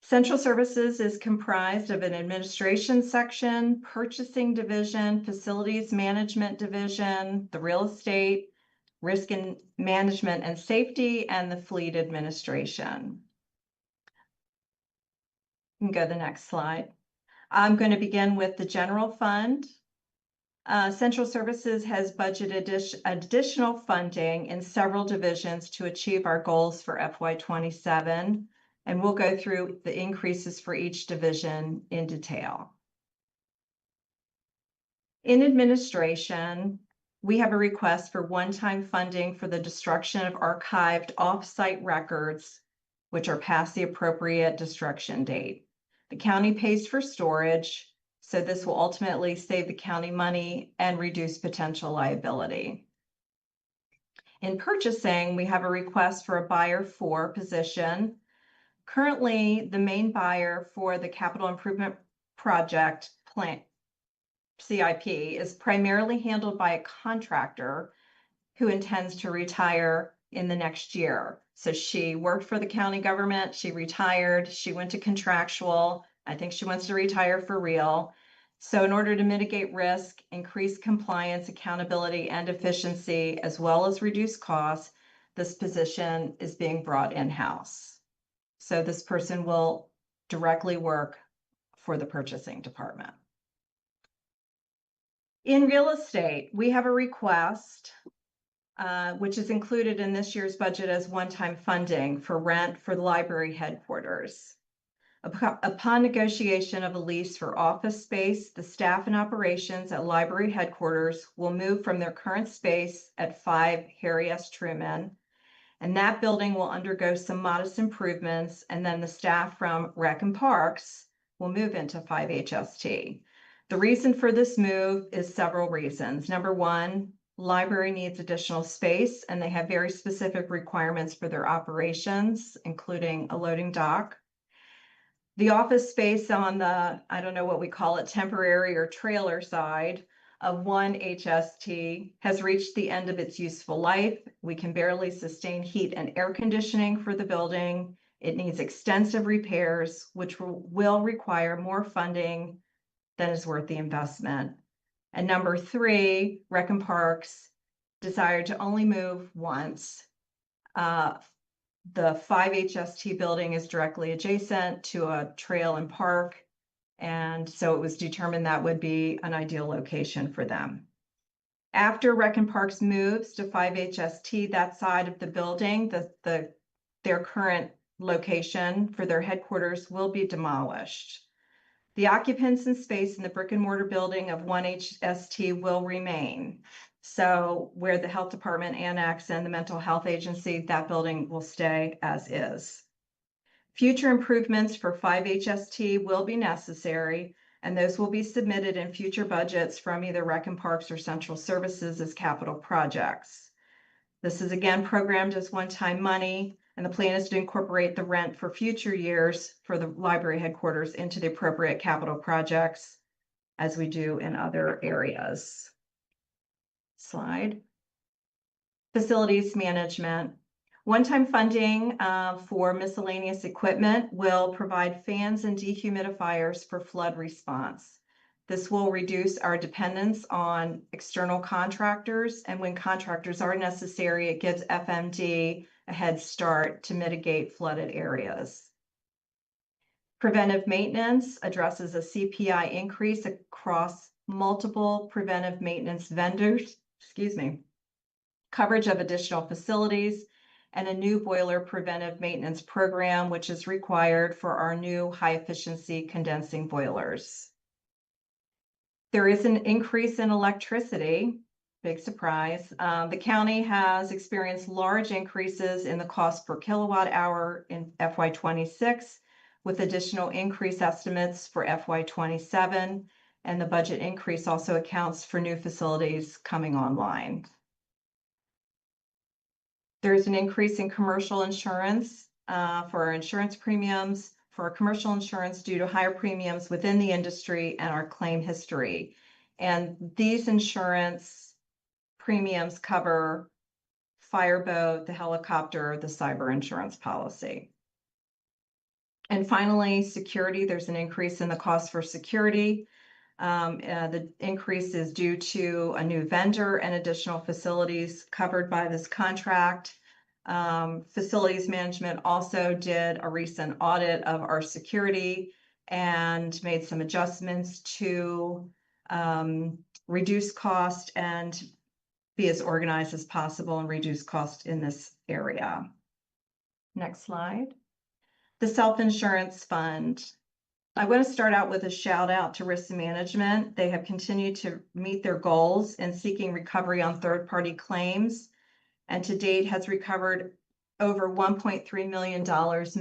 Central Services is comprised of an administration section, purchasing division, facilities management division, the real estate, risk and management and safety, and the fleet administration. You can go to the next slide. I'm going to begin with the general fund. Central Services has budgeted additional funding in several divisions to achieve our goals for FY27, and we'll go through the increases for each division in detail. In administration, we have a request for one-time funding for the destruction of archived off-site records, which are past the appropriate destruction date. The county pays for storage, so this will ultimately save the county money and reduce potential liability. In purchasing, we have a request for a buyer for position. Currently, the main buyer for the capital improvement project plan CIP is primarily handled by a contractor who intends to retire in the next year. So she worked for the county government, she retired, she went to contractual. I think she wants to retire for real. So in order to mitigate risk, increase compliance, accountability, and efficiency, as well as reduce costs, this position is being brought in-house. So this person will directly work for the purchasing department. In real estate, we have a request which is included in this year's budget as one-time funding for rent for the library headquarters. Upon negotiation of a lease for office space, the staff and operations at library headquarters will move from their current space at 5 Harry S. Truman, and that building will undergo some modest improvements, and then the staff from Rec and Parks will move into 5 HST. The reason for this move is several reasons. Number one, library needs additional space, and they have very specific requirements for their operations, including a loading dock. The office space on the, I don't know what we call it, temporary or trailer side of 1 HST has reached the end of its useful life. We can barely sustain heat and air conditioning for the building. It needs extensive repairs, which will require more funding than is worth the investment. And number 3, Rec and Parks desired to only move once. The 5 HST building is directly adjacent to a trail and park, and so it was determined that would be an ideal location for them. After Rec and Parks moves to 5 HST, that side of the building, their current location for their headquarters will be demolished. The occupants and space in the brick and mortar building of 1HST will remain. So where the health department annex and the mental health agency, that building will stay as is. Future improvements for 5HST will be necessary, and those will be submitted in future budgets from either Rec and Parks or Central Services as capital projects. This is again programmed as one-time money, and the plan is to incorporate the rent for future years for the library headquarters into the appropriate capital projects as we do in other areas. Slide. Facilities management. One-time funding for miscellaneous equipment will provide fans and dehumidifiers for flood response. This will reduce our dependence on external contractors, and when contractors are necessary, it gives FMD a head start to mitigate flooded areas. Preventive maintenance addresses a CPI increase across multiple preventive maintenance vendors, coverage of additional facilities, and a new boiler preventive maintenance program, which is required for our new high-efficiency condensing boilers. There is an increase in electricity, big surprise. The county has experienced large increases in the cost per kilowatt hour in FY26, with additional increase estimates for FY27, and the budget increase also accounts for new facilities coming online. There is an increase in commercial insurance for our insurance premiums for our commercial insurance due to higher premiums within the industry and our claim history. And these insurance premiums cover fireboat, the helicopter, the cyber insurance policy. And finally, security, there's an increase in the cost for security. The increase is due to a new vendor and additional facilities covered by this contract. Facilities management also did a recent audit of our security and made some adjustments to reduce cost and be as organized as possible and reduce cost in this area. Next slide. The self-insurance fund. I want to start out with a shout out to risk management. They have continued to meet their goals in seeking recovery on third-party claims, and to date has recovered over $1.3 million,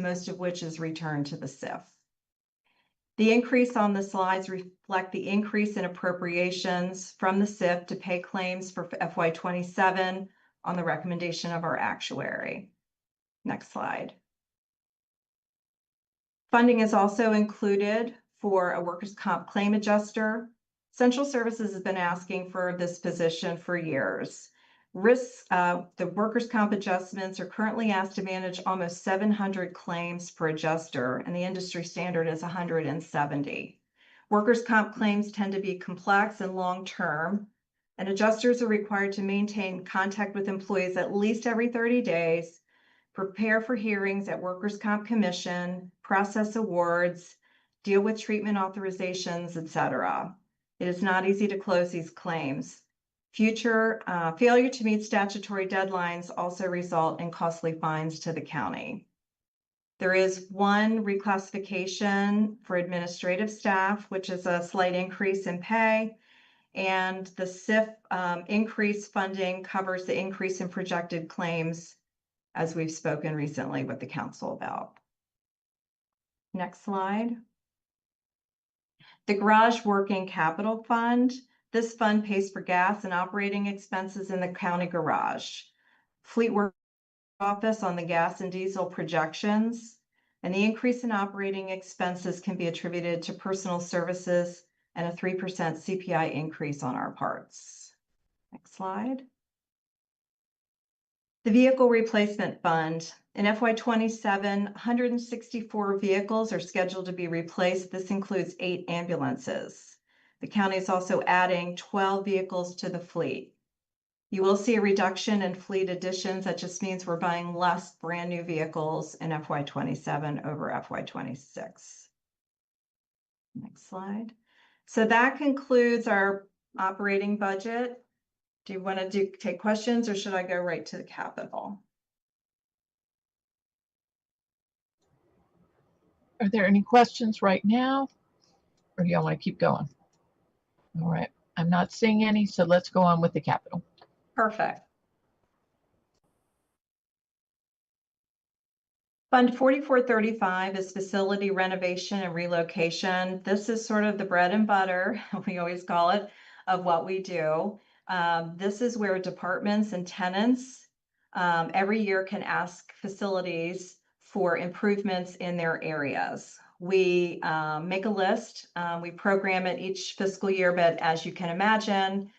most of which is returned to the SIF. The increase on the slides reflect the increase in appropriations from the SIF to pay claims for FY27 on the recommendation of our actuary. Next slide. Funding is also included for a workers' comp claim adjuster. Central Services has been asking for this position for years. The workers' comp adjustments are currently asked to manage almost 700 claims per adjuster, and the industry standard is 170. Workers' comp claims tend to be complex and long-term, and adjusters are required to maintain contact with employees at least every 30 days, prepare for hearings at Workers' Comp Commission, process awards, deal with treatment authorizations, etc. It is not easy to close these claims. Future failure to meet statutory deadlines also result in costly fines to the county. There is one reclassification for administrative staff, which is a slight increase in pay, and the SIF increased funding covers the increase in projected claims, as we've spoken recently with the council about. Next slide. The Garage Working Capital Fund. This fund pays for gas and operating expenses in the county garage. Fleet work office on the gas and diesel projections, and the increase in operating expenses can be attributed to personal services and a 3% CPI increase on our parts. Next slide. The Vehicle Replacement Fund. In FY27, 164 vehicles are scheduled to be replaced. This includes 8 ambulances. The county is also adding 12 vehicles to the fleet. You will see a reduction in fleet additions. That just means we're buying less brand new vehicles in FY27 over FY26. Next slide. So that concludes our operating budget. Do you want to take questions, or should I go right to the capital? Are there any questions right now? Or do y'all want to keep going? All right. I'm not seeing any, so let's go on with the capital. Perfect. Fund 4435 is facility renovation and relocation. This is sort of the bread and butter, we always call it, of what we do. This is where departments and tenants every year can ask facilities for improvements in their areas. We make a list, we program it each fiscal year, but as you can imagine,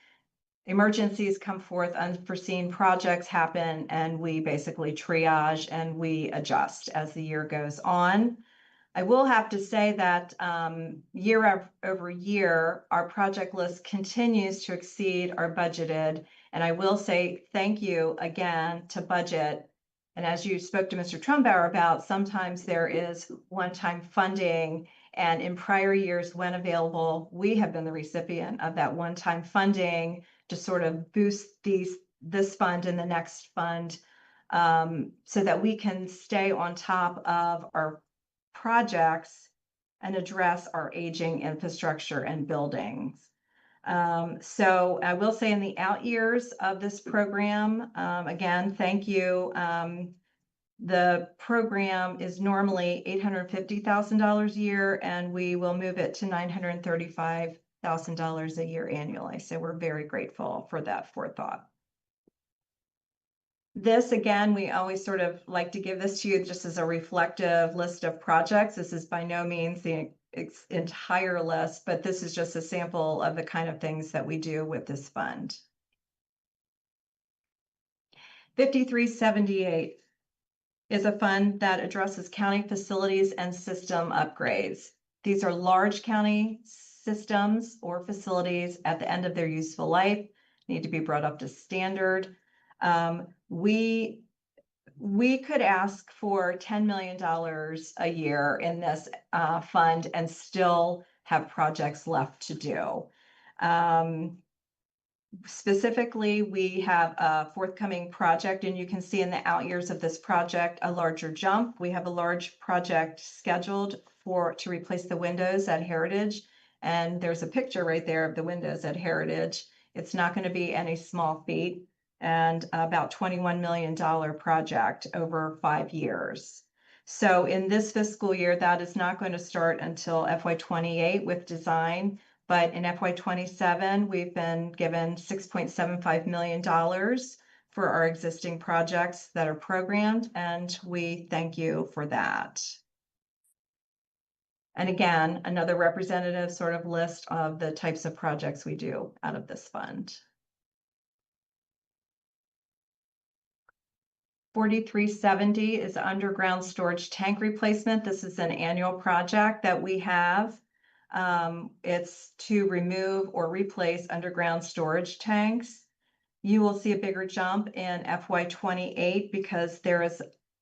emergencies come forth, unforeseen projects happen, and we basically triage and we adjust as the year goes on. I will have to say that year over year, our project list continues to exceed our budgeted. And I will say thank you again to budget. And as you spoke to Mr. Trumbauer about, sometimes there is one-time funding, and in prior years when available, we have been the recipient of that one-time funding to sort of boost this fund and the next fund, so that we can stay on top of our projects and address our aging infrastructure and buildings. So I will say in the out years of this program, again, thank you. The program is normally $850,000 a year, and we will move it to $935,000 a year annually. So we're very grateful for that forethought. This, again, we always sort of like to give this to you just as a reflective list of projects. This is by no means the entire list, but this is just a sample of the kind of things that we do with this fund. 5378 is a fund that addresses county facilities and system upgrades. These are large county systems or facilities at the end of their useful life, need to be brought up to standard. We could ask for $10 million a year in this fund and still have projects left to do. Specifically, we have a forthcoming project, and you can see in the out years of this project a larger jump. We have a large project scheduled to replace the windows at Heritage, and there's a picture right there of the windows at Heritage. It's not going to be any small feat, and about $21 million project over 5 years. So in this fiscal year, that is not going to start until FY28 with design. But in FY27, we've been given $6.75 million for our existing projects that are programmed, and we thank you for that. And again, another representative sort of list of the types of projects we do out of this fund. 4370 is underground storage tank replacement. This is an annual project that we have. It's to remove or replace underground storage tanks. You will see a bigger jump in FY28 because there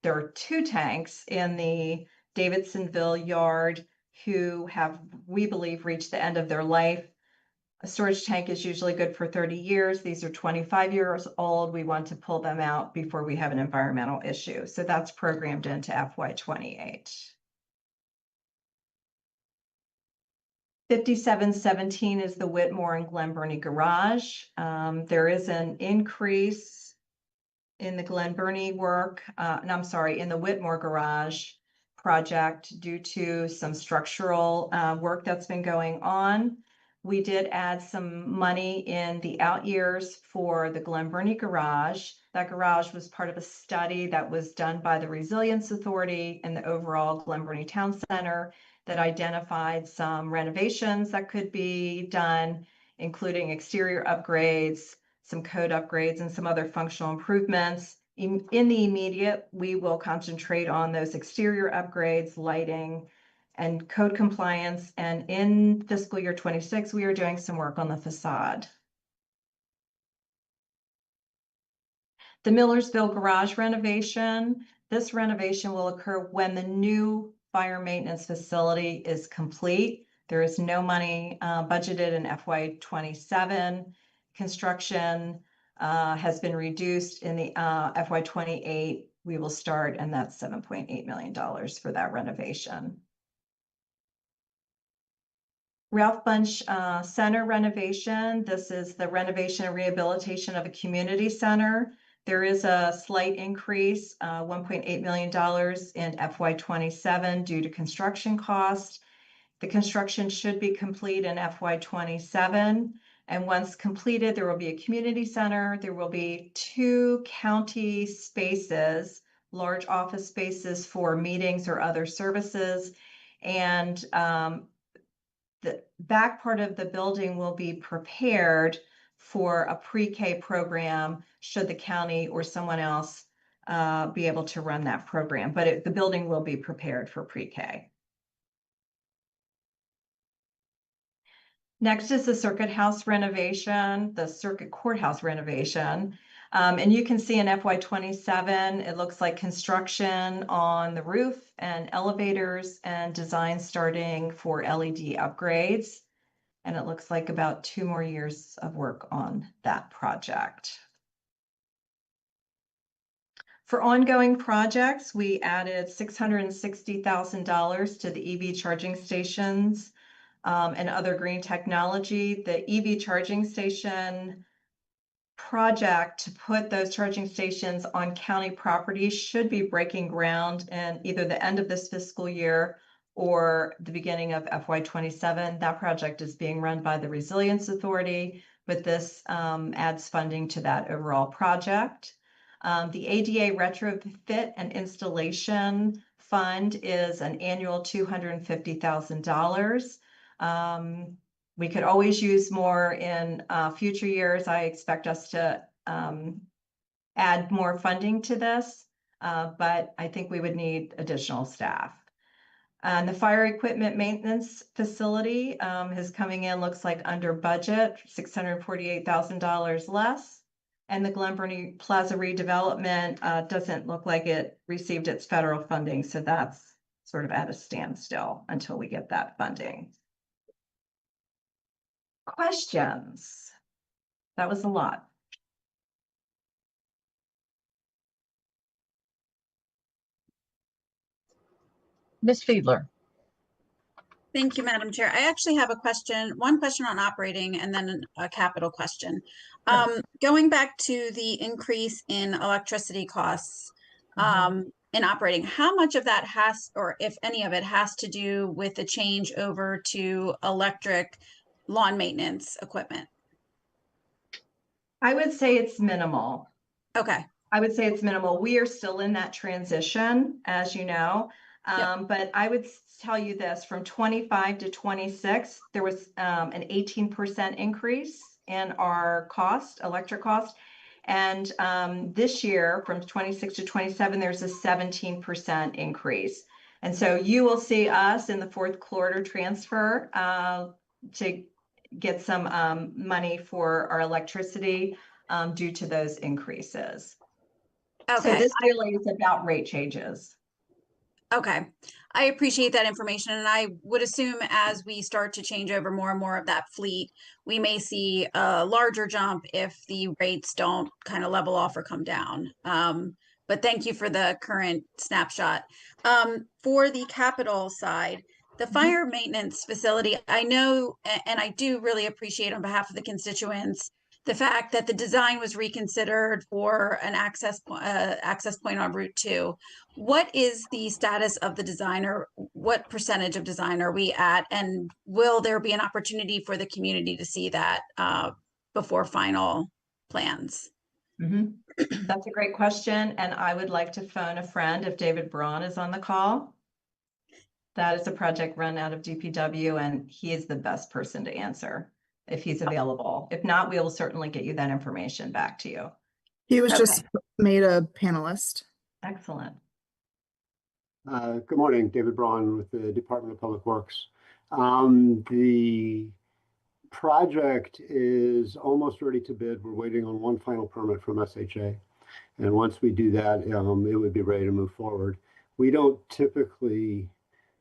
are 2 tanks in the Davidsonville yard who have, we believe, reached the end of their life. A storage tank is usually good for 30 years. These are 25 years old. We want to pull them out before we have an environmental issue. So that's programmed into FY28. 5717 is the Whitmore and Glen Burnie garage. There is an increase in the Glen Burnie work, in the Whitmore garage project due to some structural work that's been going on. We did add some money in the out years for the Glen Burnie garage. That garage was part of a study that was done by the Resilience Authority and the overall Glen Burnie Town Center that identified some renovations that could be done, including exterior upgrades, some code upgrades, and some other functional improvements. In the immediate, we will concentrate on those exterior upgrades, lighting, and code compliance. And in fiscal year 26, we are doing some work on the facade. The Millersville garage renovation. This renovation will occur when the new fire maintenance facility is complete. There is no money budgeted in FY27. Construction has been reduced in the FY28. We will start, and that's $7.8 million for that renovation. Ralph Bunch Center renovation. This is the renovation and rehabilitation of a community center. There is a slight increase, $1.8 million in FY27 due to construction cost. The construction should be complete in FY27. And once completed, there will be a community center. There will be 2 county spaces, large office spaces for meetings or other services. And the back part of the building will be prepared for a pre-K program should the county or someone else be able to run that program. But the building will be prepared for pre-K. Next is the circuit house renovation, the circuit courthouse renovation. And you can see in FY27, it looks like construction on the roof and elevators and design starting for LED upgrades. And it looks like about 2 more years of work on that project. For ongoing projects, we added $660,000 to the EV charging stations and other green technology. The EV charging station project to put those charging stations on county property should be breaking ground in either the end of this fiscal year or the beginning of FY27. That project is being run by the Resilience Authority, but this adds funding to that overall project. The ADA retrofit and installation fund is an annual $250,000. We could always use more in future years. I expect us to add more funding to this, but I think we would need additional staff. And the fire equipment maintenance facility is coming in, looks like under budget, $648,000 less. And the Glen Burnie Plaza redevelopment doesn't look like it received its federal funding, so that's sort of at a standstill until we get that funding. Questions? That was a lot. Ms. Fiedler. Thank you, Madam Chair. I actually have a question, one question on operating and then a capital question. Going back to the increase in electricity costs in operating, how much of that has, or if any of it has to do with the change over to electric lawn maintenance equipment? I would say it's minimal. Okay. I would say it's minimal. We are still in that transition, as you know. But I would tell you this, from 25 to 26, there was an 18% increase in our cost, electric cost. And this year, from 26 to 27, there's a 17% increase. And so you will see us in the 4th quarter transfer to get some money for our electricity due to those increases. Okay. So this really is about rate changes. Okay, I appreciate that information. And I would assume as we start to change over more and more of that fleet, we may see a larger jump if the rates don't kind of level off or come down. But thank you for the current snapshot. For the capital side, the fire maintenance facility, I know, and I do really appreciate on behalf of the constituents, the fact that the design was reconsidered for an access point on Route 2. What is the status of the design, or what percentage of design are we at? And will there be an opportunity for the community to see that before final plans? That's a great question. And I would like to phone a friend if David Braun is on the call. That is a project run out of DPW, and he is the best person to answer if he's available. If not, we will certainly get you that information back to you. He was just made a panelist. Excellent. Good morning, David Braun with the Department of Public Works. The project is almost ready to bid. We're waiting on one final permit from SHA. And once we do that, it would be ready to move forward. We don't typically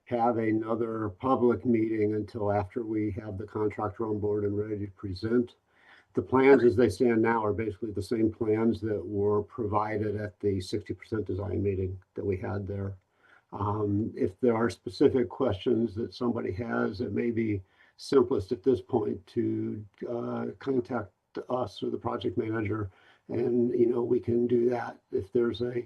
have another public meeting until after we have the contractor on board and ready to present. The plans as they stand now are basically the same plans that were provided at the 60% design meeting that we had there. If there are specific questions that somebody has that maybe simplest at this point to contact us or the project manager, and we can do that. If there's a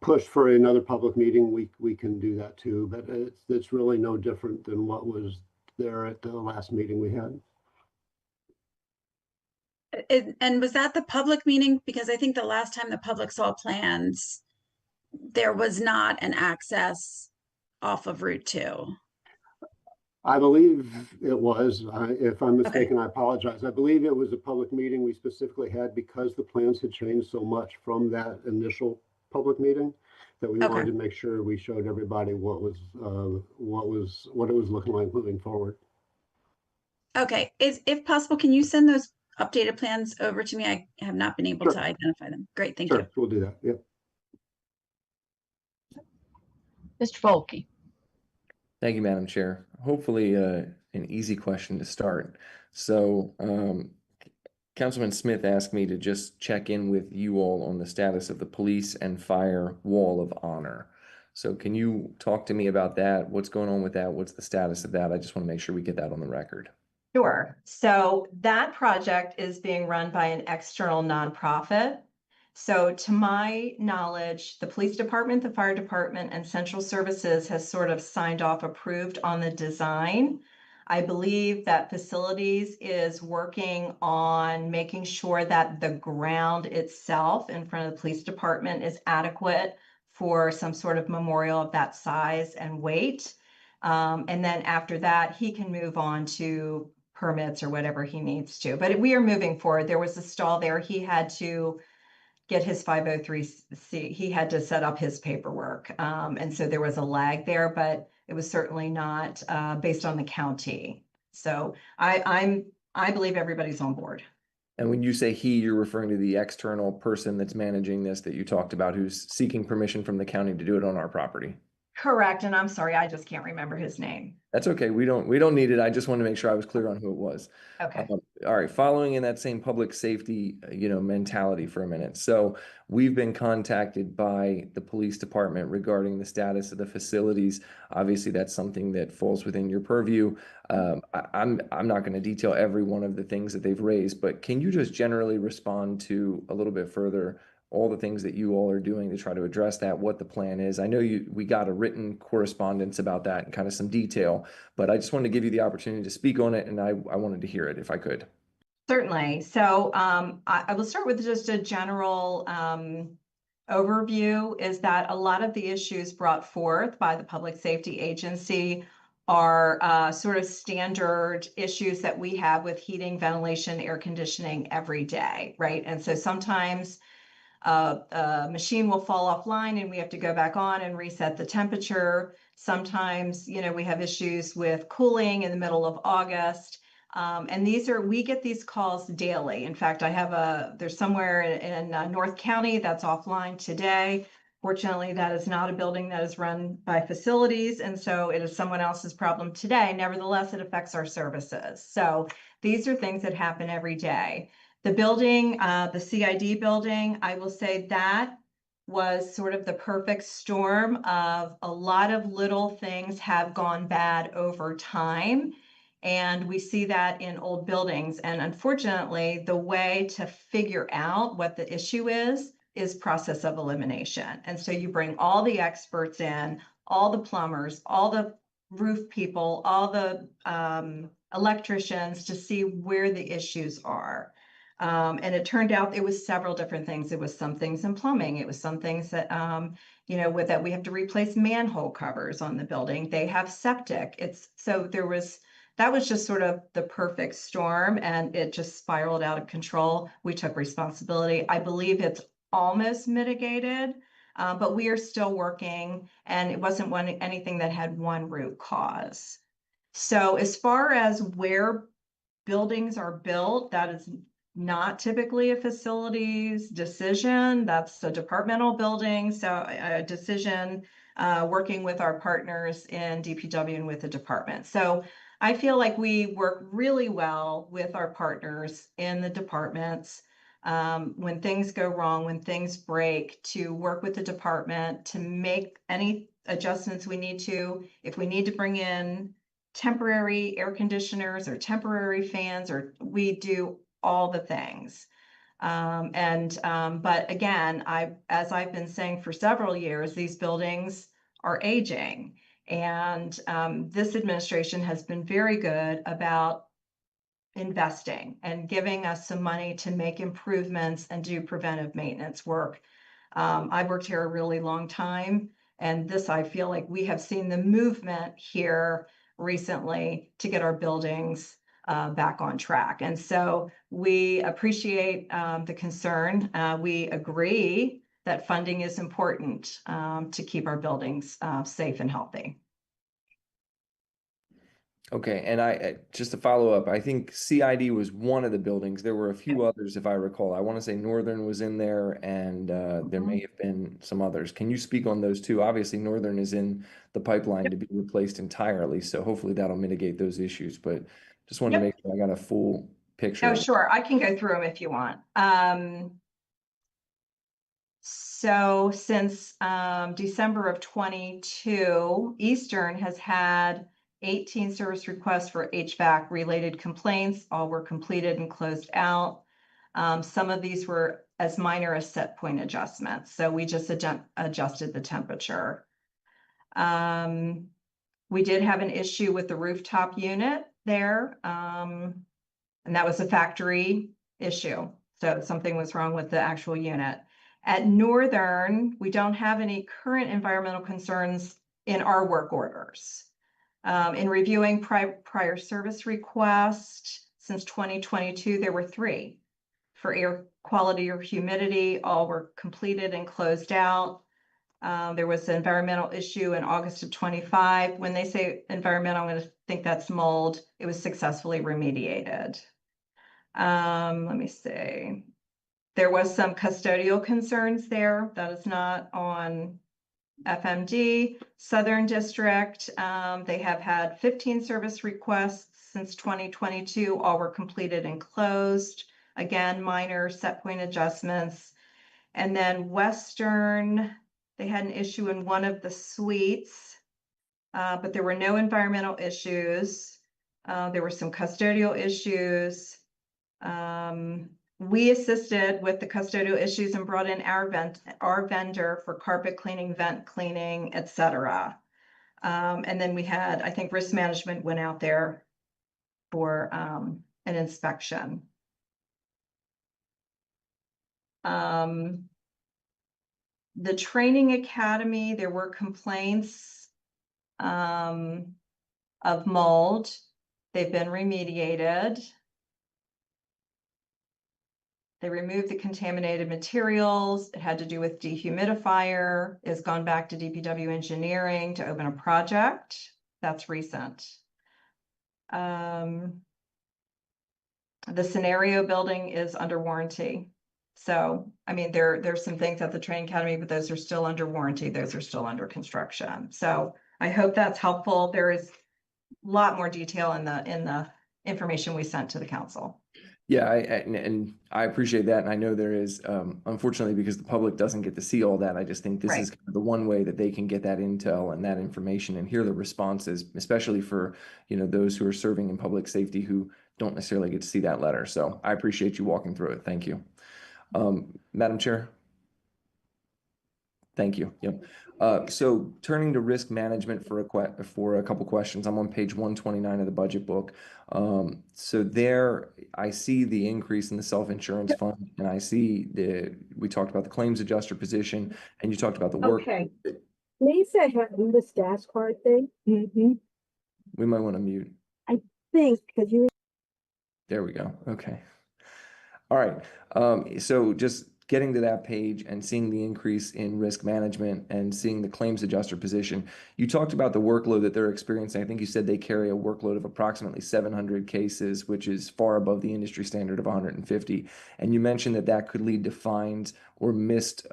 push for another public meeting, we can do that too. But it's really no different than what was there at the last meeting we had. And was that the public meeting? Because I think the last time the public saw plans, there was not an access off of Route 2. I believe it was. If I'm mistaken, I apologize. I believe it was a public meeting we specifically had because the plans had changed so much from that initial public meeting that we wanted to make sure we showed everybody what it was looking like moving forward. Okay, if possible, can you send those updated plans over to me? I have not been able to identify them. Great, thank you. We'll do that. Yep. Mr. Volkey. Thank you, Madam Chair. Hopefully an easy question to start. So Councilman Smith asked me to just check in with you all on the status of the police and fire wall of honor. So can you talk to me about that? What's going on with that? What's the status of that? I just want to make sure we get that on the record. Sure. So that project is being run by an external nonprofit. So to my knowledge, the police department, the fire department, and central services has sort of signed off approved on the design. I believe that facilities is working on making sure that the ground itself in front of the police department is adequate for some sort of memorial of that size and weight. And then after that, he can move on to permits or whatever he needs to. But we are moving forward. There was a stall there. He had to get his 503C. He had to set up his paperwork. And so there was a lag there, but it was certainly not based on the county. So I believe everybody's on board. And when you say he, you're referring to the external person that's managing this that you talked about, who's seeking permission from the county to do it on our property. Correct. And I'm sorry, I just can't remember his name. That's okay. We don't need it. I just want to make sure I was clear on who it was. Okay. All right. Following in that same public safety, mentality for a minute. So we've been contacted by the police department regarding the status of the facilities. Obviously, that's something that falls within your purview. I'm not going to detail every one of the things that they've raised, but can you just generally respond to a little bit further all the things that you all are doing to try to address that, what the plan is? I know we got a written correspondence about that and kind of some detail, but I just wanted to give you the opportunity to speak on it, and I wanted to hear it if I could. Certainly. So I will start with just a general overview, is that a lot of the issues brought forth by the Public Safety Agency are sort of standard issues that we have with heating, ventilation, air conditioning every day, right? And so sometimes a machine will fall offline and we have to go back on and reset the temperature. Sometimes, we have issues with cooling in the middle of August. And we get these calls daily. In fact, there's somewhere in North County that's offline today. Fortunately, that is not a building that is run by facilities. And so it is someone else's problem today. Nevertheless, it affects our services. So these are things that happen every day. The building, the CID building, I will say that was sort of the perfect storm of a lot of little things have gone bad over time. And we see that in old buildings. And unfortunately, the way to figure out what the issue is process of elimination. And so you bring all the experts in, all the plumbers, all the roof people, all the electricians to see where the issues are. And it turned out it was several different things. It was some things in plumbing. It was some things that, with that we have to replace manhole covers on the building. They have septic. That was just sort of the perfect storm, and it just spiraled out of control. We took responsibility. I believe it's almost mitigated, but we are still working, and it wasn't anything that had one root cause. So as far as where buildings are built, that is not typically a facilities decision. That's a departmental building. So a decision working with our partners in DPW and with the department. So I feel like we work really well with our partners in the departments when things go wrong, when things break, to work with the department to make any adjustments we need to. If we need to bring in temporary air conditioners or temporary fans, or we do all the things. But again, as I've been saying for several years, these buildings are aging. And this administration has been very good about investing and giving us some money to make improvements and do preventive maintenance work. I've worked here a really long time, and I feel like we have seen the movement here recently to get our buildings back on track. And so we appreciate the concern. We agree that funding is important to keep our buildings safe and healthy. Okay, and I just to follow up, I think CID was one of the buildings. There were a few others, if I recall. I want to say Northern was in there, and there may have been some others. Can you speak on those two? Obviously, Northern is in the pipeline to be replaced entirely, so hopefully that'll mitigate those issues. But just wanted to make sure I got a full picture. Oh, sure. I can go through them if you want. So since December of 22, Eastern has had 18 service requests for HVAC related complaints. All were completed and closed out. Some of these were as minor as set point adjustments. So we just adjusted the temperature. We did have an issue with the rooftop unit there. And that was a factory issue. So something was wrong with the actual unit. At Northern, we don't have any current environmental concerns in our work orders. In reviewing prior service requests since 2022, there were 3. For air quality or humidity, all were completed and closed out. There was an environmental issue in August of 25. When they say environmental, I'm going to think that's mold. It was successfully remediated. Let me see. There was some custodial concerns there. That is not on FMD. Southern District, they have had 15 service requests since 2022. All were completed and closed. Again, minor set point adjustments. And then Western, they had an issue in one of the suites, but there were no environmental issues. There were some custodial issues. We assisted with the custodial issues and brought in our vendor for carpet cleaning, vent cleaning, etc. And then we had, I think, risk management went out there for an inspection. The training academy, there were complaints of mold. They've been remediated. They removed the contaminated materials. It had to do with dehumidifier. It's gone back to DPW engineering to open a project. That's recent. The scenario building is under warranty. So, I mean, there's some things at the training academy, but those are still under warranty. Those are still under construction. So I hope that's helpful. There is a lot more detail in the information we sent to the council. Yeah, and I appreciate that. And I know there is, unfortunately, because the public doesn't get to see all that, I just think this is kind of the one way that they can get that intel and that information and hear the responses, especially for, those who are serving in public safety who don't necessarily get to see that letter. So I appreciate you walking through it. Thank you. Madam Chair. Thank you. Yep. So turning to risk management for a couple questions. I'm on page 129 of the budget book. So there I see the increase in the self-insurance fund, and I see we talked about the claims adjuster position, and you talked about the work. Okay. Lisa had this gas card thing. We might want to mute. I think because you. There we go. Okay. All right. So just getting to that page and seeing the increase in risk management and seeing the claims adjuster position, you talked about the workload that they're experiencing. I think you said they carry a workload of approximately 700 cases, which is far above the industry standard of 150. And you mentioned that could lead to fines or missed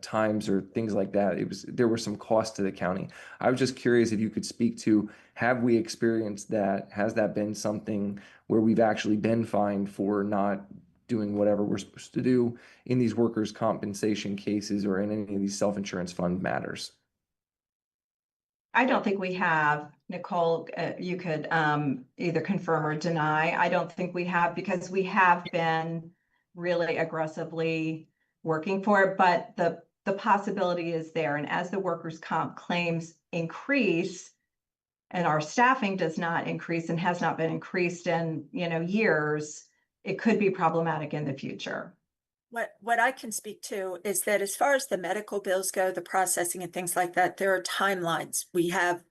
times or things like that. There were some costs to the county. I was just curious if you could speak to, have we experienced that? Has that been something where we've actually been fined for not doing whatever we're supposed to do in these workers' compensation cases or in any of these self-insurance fund matters? I don't think we have. Nicole, you could either confirm or deny. I don't think we have, because we have been really aggressively working for it, but the possibility is there. And as the workers' comp claims increase and our staffing does not increase and has not been increased in, years, it could be problematic in the future. What I can speak to is that as far as the medical bills go, the processing and things like that, there are timelines. We have,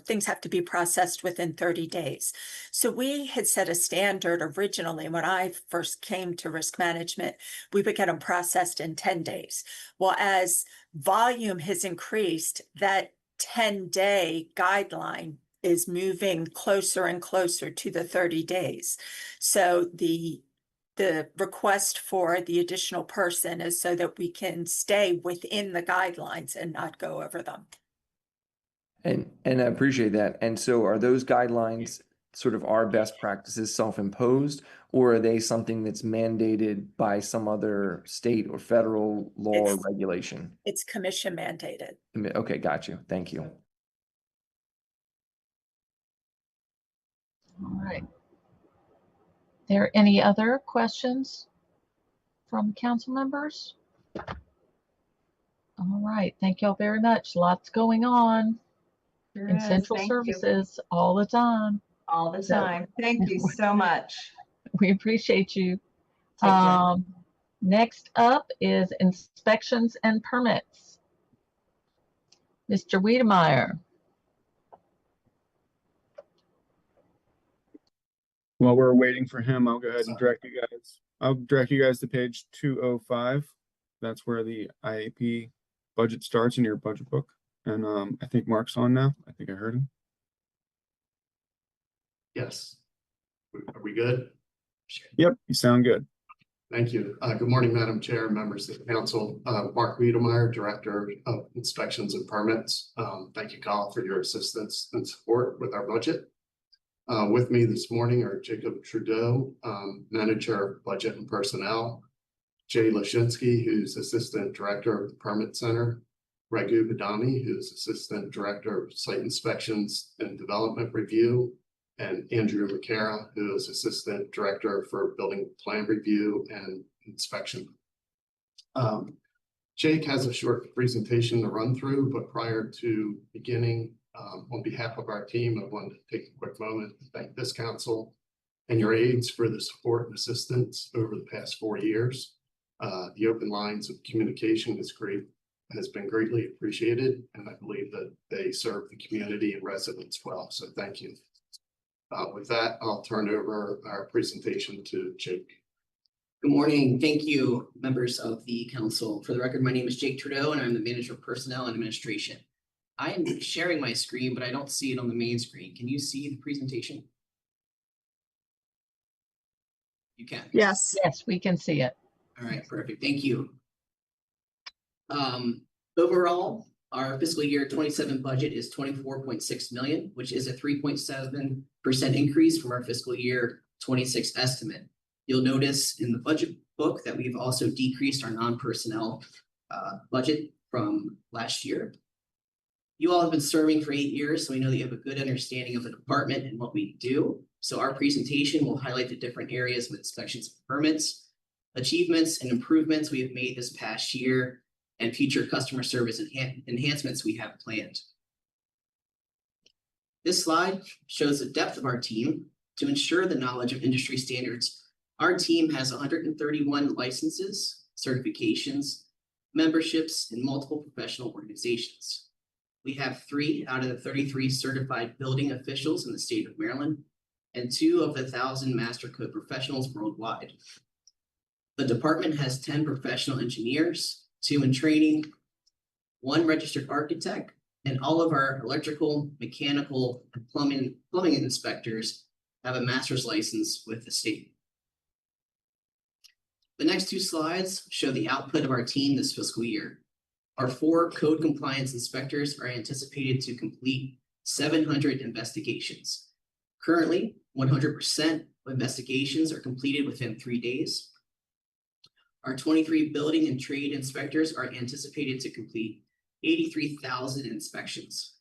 things have to be processed within 30 days. So we had set a standard originally when I first came to risk management, we would get them processed in 10 days. Well, as volume has increased, that 10-day guideline is moving closer and closer to the 30 days. So the request for the additional person is so that we can stay within the guidelines and not go over them. And I appreciate that. And so are those guidelines sort of our best practices self-imposed, or are they something that's mandated by some other state or federal law or regulation? It's commission mandated. Okay, got you. Thank you. All right. There any other questions from council members? All right, thank y'all very much. Lots going on in central services all the time. All the time. Thank you so much. We appreciate you. Take care. Next up is inspections and permits. Mr. Wiedemeyer. While we're waiting for him, I'll go ahead and direct you guys. I'll direct you guys to page 205. That's where the IAP budget starts in your budget book. And I think Mark's on now. I think I heard him. Yes. Are we good? Yep, you sound good. Thank you. Good morning, Madam Chair, members of the council. Mark Wiedemeyer, Director of Inspections and Permits. Thank you, Kyle, for your assistance and support with our budget. With me this morning are Jacob Trudeau, Manager of Budget and Personnel, Jay Lashinsky, who's Assistant Director of the Permit Center, Raghu Badami, who's Assistant Director of Site Inspections and Development Review, and Andrew McCara, who is Assistant Director for Building Plan Review and Inspection. Jake has a short presentation to run through, but prior to beginning, on behalf of our team, I wanted to take a quick moment to thank this council and your aides for the support and assistance over the past 4 years. The open lines of communication has been greatly appreciated, and I believe that they serve the community and residents well. So thank you. With that, I'll turn over our presentation to Jake. Good morning. Thank you, members of the council. For the record, my name is Jake Trudeau, and I'm the Manager of Personnel and Administration. I am sharing my screen, but I don't see it on the main screen. Can you see the presentation? You can. Yes. Yes, we can see it. All right, perfect. Thank you. Overall, our fiscal year 27 budget is 24.6 million, which is a 3.7% increase from our fiscal year 26 estimate. You'll notice in the budget book that we've also decreased our non-personnel budget from last year. You all have been serving for 8 years, so we know that you have a good understanding of the department and what we do. So our presentation will highlight the different areas of inspections and permits, achievements and improvements we have made this past year, and future customer service enhancements we have planned. This slide shows the depth of our team. To ensure the knowledge of industry standards, our team has 131 licenses, certifications, memberships, and multiple professional organizations. We have 3 out of the 33 certified building officials in the state of Maryland and 2 of the 1,000 master code professionals worldwide. The department has 10 professional engineers, 2 in training, 1 registered architect, and all of our electrical, mechanical, and plumbing inspectors have a master's license with the state. The next 2 slides show the output of our team this fiscal year. Our 4 code compliance inspectors are anticipated to complete 700 investigations. Currently, 100% of investigations are completed within 3 days. Our 23 building and trade inspectors are anticipated to complete 83,000 inspections.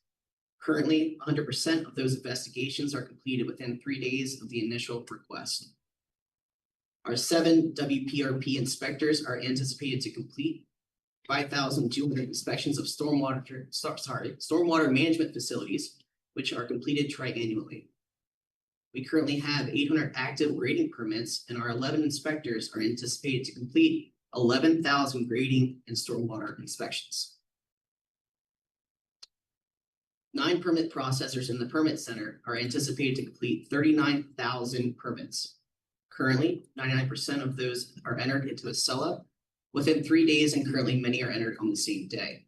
Currently, 100% of those investigations are completed within 3 days of the initial request. Our 7 WPRP inspectors are anticipated to complete 5,200 inspections of stormwater management facilities, which are completed triannually. We currently have 800 active grading permits, and our 11 inspectors are anticipated to complete 11,000 grading and stormwater inspections. 9 permit processors in the permit center are anticipated to complete 39,000 permits. Currently, 99% of those are entered into a SELA within 3 days, and currently many are entered on the same day.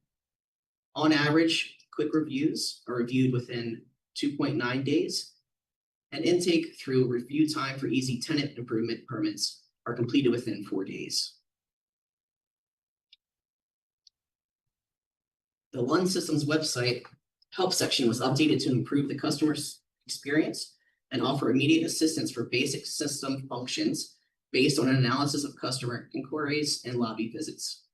On average, quick reviews are reviewed within 2.9 days, and intake through review time for easy tenant improvement permits are completed within 4 days. The Lund Systems website help section was updated to improve the customer's experience and offer immediate assistance for basic system functions based on an analysis of customer inquiries and lobby visits.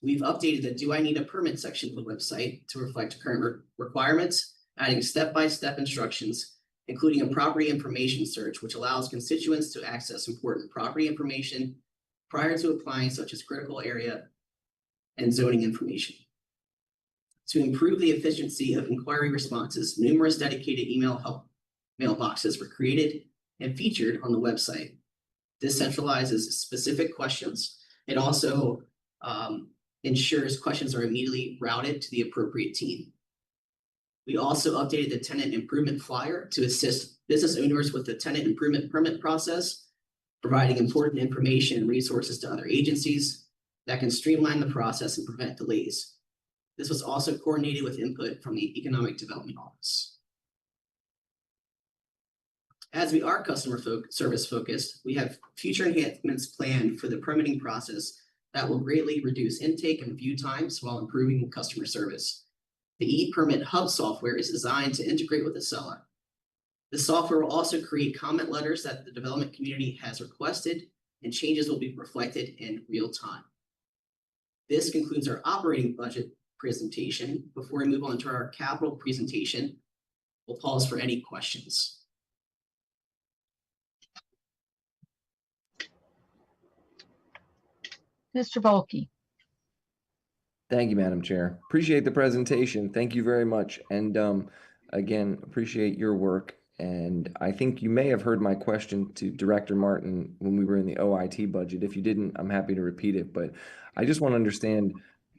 We've updated the Do I Need a Permit section of the website to reflect current requirements, adding step-by-step instructions, including a property information search, which allows constituents to access important property information prior to applying, such as critical area and zoning information. To improve the efficiency of inquiry responses, numerous dedicated email help mailboxes were created and featured on the website. This centralizes specific questions. It also ensures questions are immediately routed to the appropriate team. We also updated the tenant improvement flyer to assist business owners with the tenant improvement permit process, providing important information and resources to other agencies that can streamline the process and prevent delays. This was also coordinated with input from the Economic Development Office. As we are customer service focused, we have future enhancements planned for the permitting process that will greatly reduce intake and review times while improving customer service. The ePermit Hub software is designed to integrate with the seller. The software will also create comment letters that the development community has requested, and changes will be reflected in real time. This concludes our operating budget presentation. Before we move on to our capital presentation, we'll pause for any questions. Mr. Volkey. Thank you, Madam Chair. Appreciate the presentation. Thank you very much. And again, appreciate your work. And I think you may have heard my question to Director Martin when we were in the OIT budget. If you didn't, I'm happy to repeat it. But I just want to understand,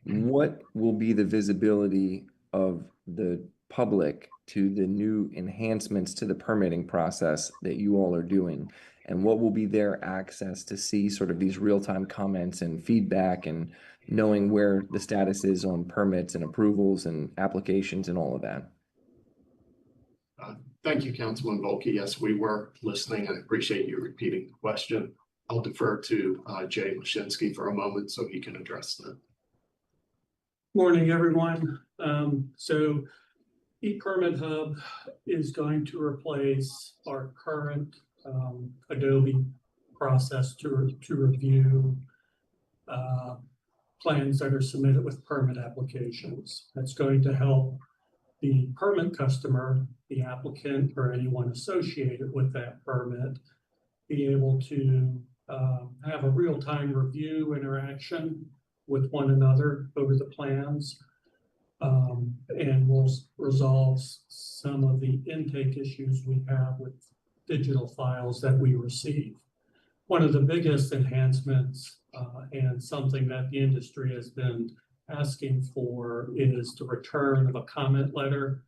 what will be the visibility of the public to the new enhancements to the permitting process that you all are doing? And what will be their access to see sort of these real-time comments and feedback and knowing where the status is on permits and approvals and applications and all of that? Thank you, Councilman Volkey. Yes, we were listening. I appreciate you repeating the question. I'll defer to Jay Lashinsky for a moment so he can address that. Morning, everyone. So ePermit Hub is going to replace our current Adobe process to review plans that are submitted with permit applications. That's going to help the permit customer, the applicant, or anyone associated with that permit be able to have a real-time review interaction with one another over the plans, and will resolve some of the intake issues we have with digital files that we receive. One of the biggest enhancements and something that the industry has been asking for is the return of a comment letter.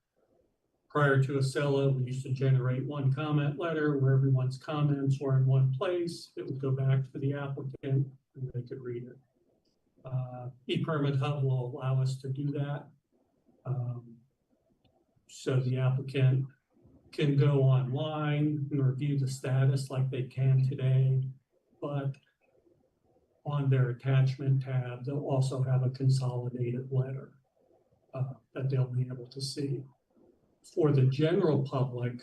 Prior to Acela, we used to generate one comment letter where everyone's comments were in one place. It would go back to the applicant and they could read it. ePermit Hub will allow us to do that. So the applicant can go online and review the status like they can today, but on their attachment tab, they'll also have a consolidated letter that they'll be able to see. For the general public,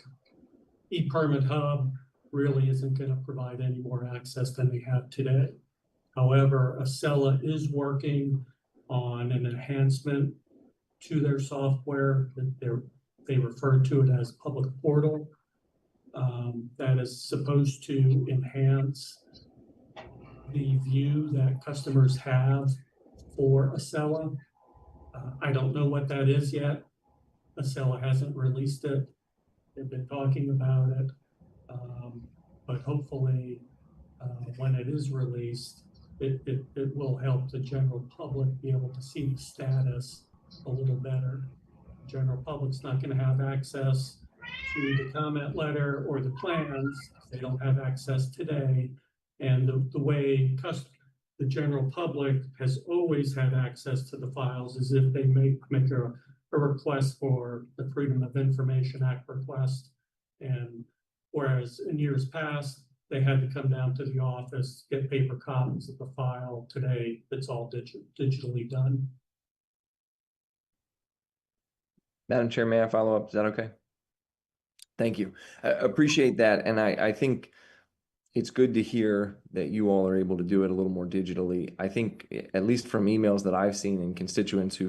ePermit Hub really isn't going to provide any more access than they have today. However, Acela is working on an enhancement to their software. They refer to it as public portal. That is supposed to enhance the view that customers have for Acela. I don't know what that is yet. Acela hasn't released it. They've been talking about it, but hopefully when it is released, it will help the general public be able to see the status a little better. The general public's not going to have access to the comment letter or the plans. They don't have access today. And the way the general public has always had access to the files is if they make a request for the Freedom of Information Act request. And whereas in years past, they had to come down to the office, get paper copies of the file. Today, it's all digitally done. Madam Chair, may I follow up? Is that okay? Thank you. I appreciate that. And I think it's good to hear that you all are able to do it a little more digitally. I think, at least from emails that I've seen and constituents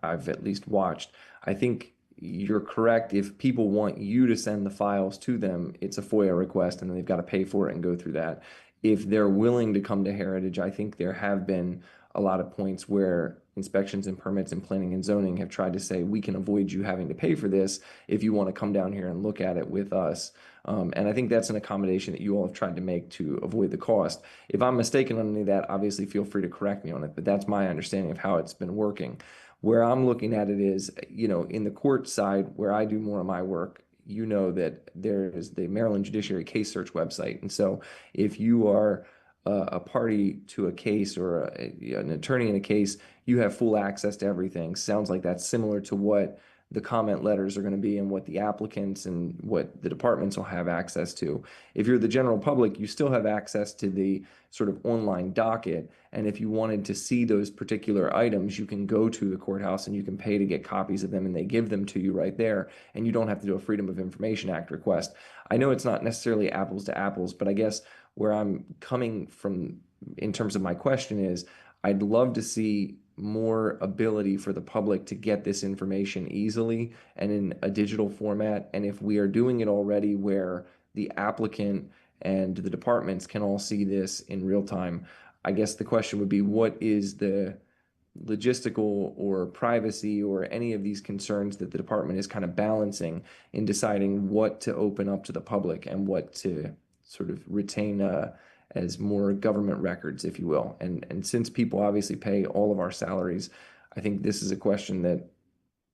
I've at least watched, I think you're correct. If people want you to send the files to them, it's a FOIA request and they've got to pay for it and go through that. If they're willing to come to Heritage, I think there have been a lot of points where inspections and permits and planning and zoning have tried to say, we can avoid you having to pay for this if you want to come down here and look at it with us. And I think that's an accommodation that you all have tried to make to avoid the cost. If I'm mistaken on any of that, obviously feel free to correct me on it, but that's my understanding of how it's been working. Where I'm looking at it is, in the court side, where I do more of my work, that there is the Maryland Judiciary Case Search website. And so if you are a party to a case or an attorney in a case, you have full access to everything. Sounds like that's similar to what the comment letters are going to be and what the applicants and what the departments will have access to. If you're the general public, you still have access to the sort of online docket. And if you wanted to see those particular items, you can go to the courthouse and you can pay to get copies of them and they give them to you right there. And you don't have to do a Freedom of Information Act request. I know it's not necessarily apples to apples, but I guess where I'm coming from in terms of my question is, I'd love to see more ability for the public to get this information easily and in a digital format. And if we are doing it already where the applicant and the departments can all see this in real time, I guess the question would be, what is the logistical or privacy or any of these concerns that the department is kind of balancing in deciding what to open up to the public and what to sort of retain as more government records, if you will. And since people obviously pay all of our salaries, I think this is a question that,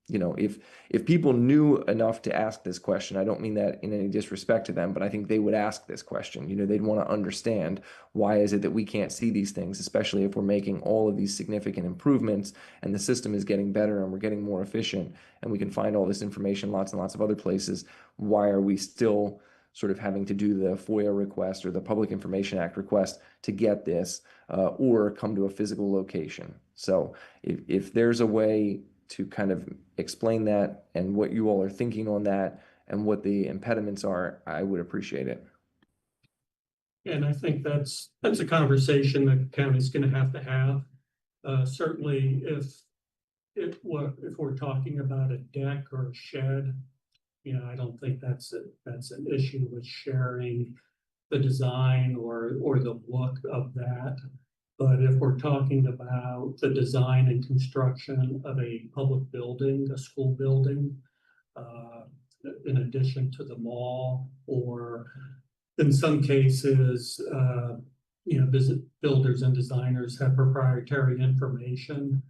if people knew enough to ask this question, I don't mean that in any disrespect to them, but I think they would ask this question. They'd want to understand, why is it that we can't see these things, especially if we're making all of these significant improvements and the system is getting better and we're getting more efficient and we can find all this information lots and lots of other places. Why are we still sort of having to do the FOIA request or the Public Information Act request to get this, or come to a physical location? So if there's a way to kind of explain that and what you all are thinking on that and what the impediments are, I would appreciate it. And I think that's a conversation that the county's going to have. Certainly, if we're talking about a deck or a shed, I don't think that's an issue with sharing the design or the look of that. But if we're talking about the design and construction of a public building, a school building, in addition to the mall, or in some cases, builders and designers have proprietary information.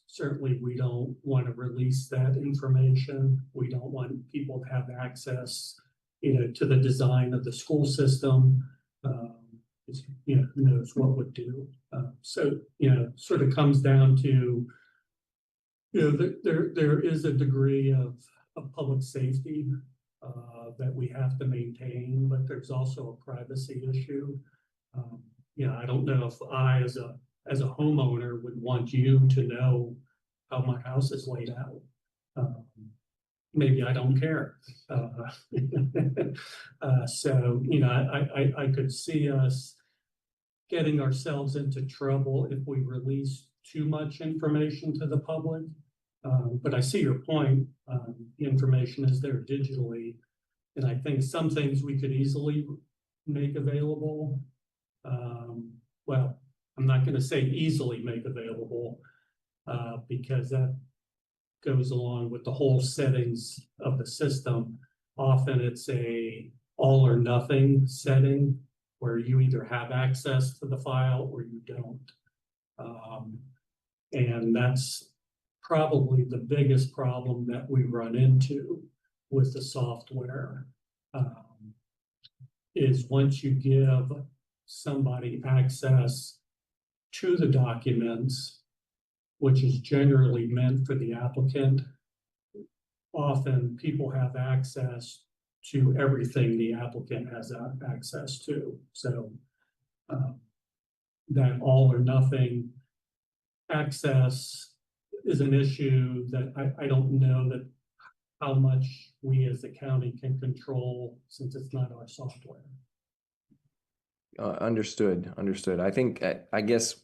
Certainly we don't want to release that information. We don't want people to have access, to the design of the school system. Who knows what would do. So, sort of comes down to, there is a degree of public safety that we have to maintain, but there's also a privacy issue. I don't know if I, as a homeowner, would want you to know how my house is laid out. Maybe I don't care. So, I could see us getting ourselves into trouble if we release too much information to the public. But I see your point. The information is there digitally. And I think some things we could easily make available. Well, I'm not going to say easily make available because that goes along with the whole settings of the system. Often it's a all or nothing setting where you either have access to the file or you don't. And that's probably the biggest problem that we run into with the software is once you give somebody access to the documents, which is generally meant for the applicant, often people have access to everything the applicant has access to. So that all or nothing access is an issue that I don't know that how much we as the county can control since it's not our software. Understood. I think, I guess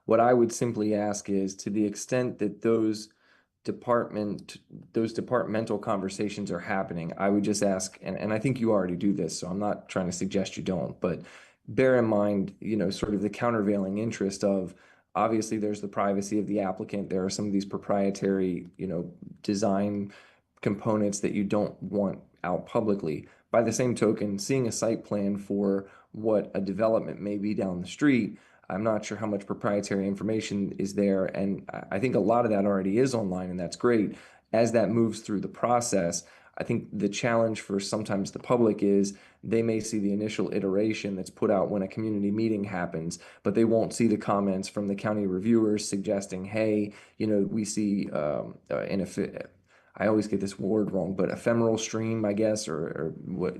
what I would simply ask is to the extent that those departmental conversations are happening, I would just ask, and I think you already do this, so I'm not trying to suggest you don't, but bear in mind, sort of the countervailing interest of, obviously there's the privacy of the applicant. There are some of these proprietary, design components that you don't want out publicly. By the same token, seeing a site plan for what a development may be down the street, I'm not sure how much proprietary information is there. And I think a lot of that already is online, and that's great. As that moves through the process, I think the challenge for sometimes the public is they may see the initial iteration that's put out when a community meeting happens, but they won't see the comments from the county reviewers suggesting, hey, we see I always get this word wrong, but ephemeral stream, I guess, or what,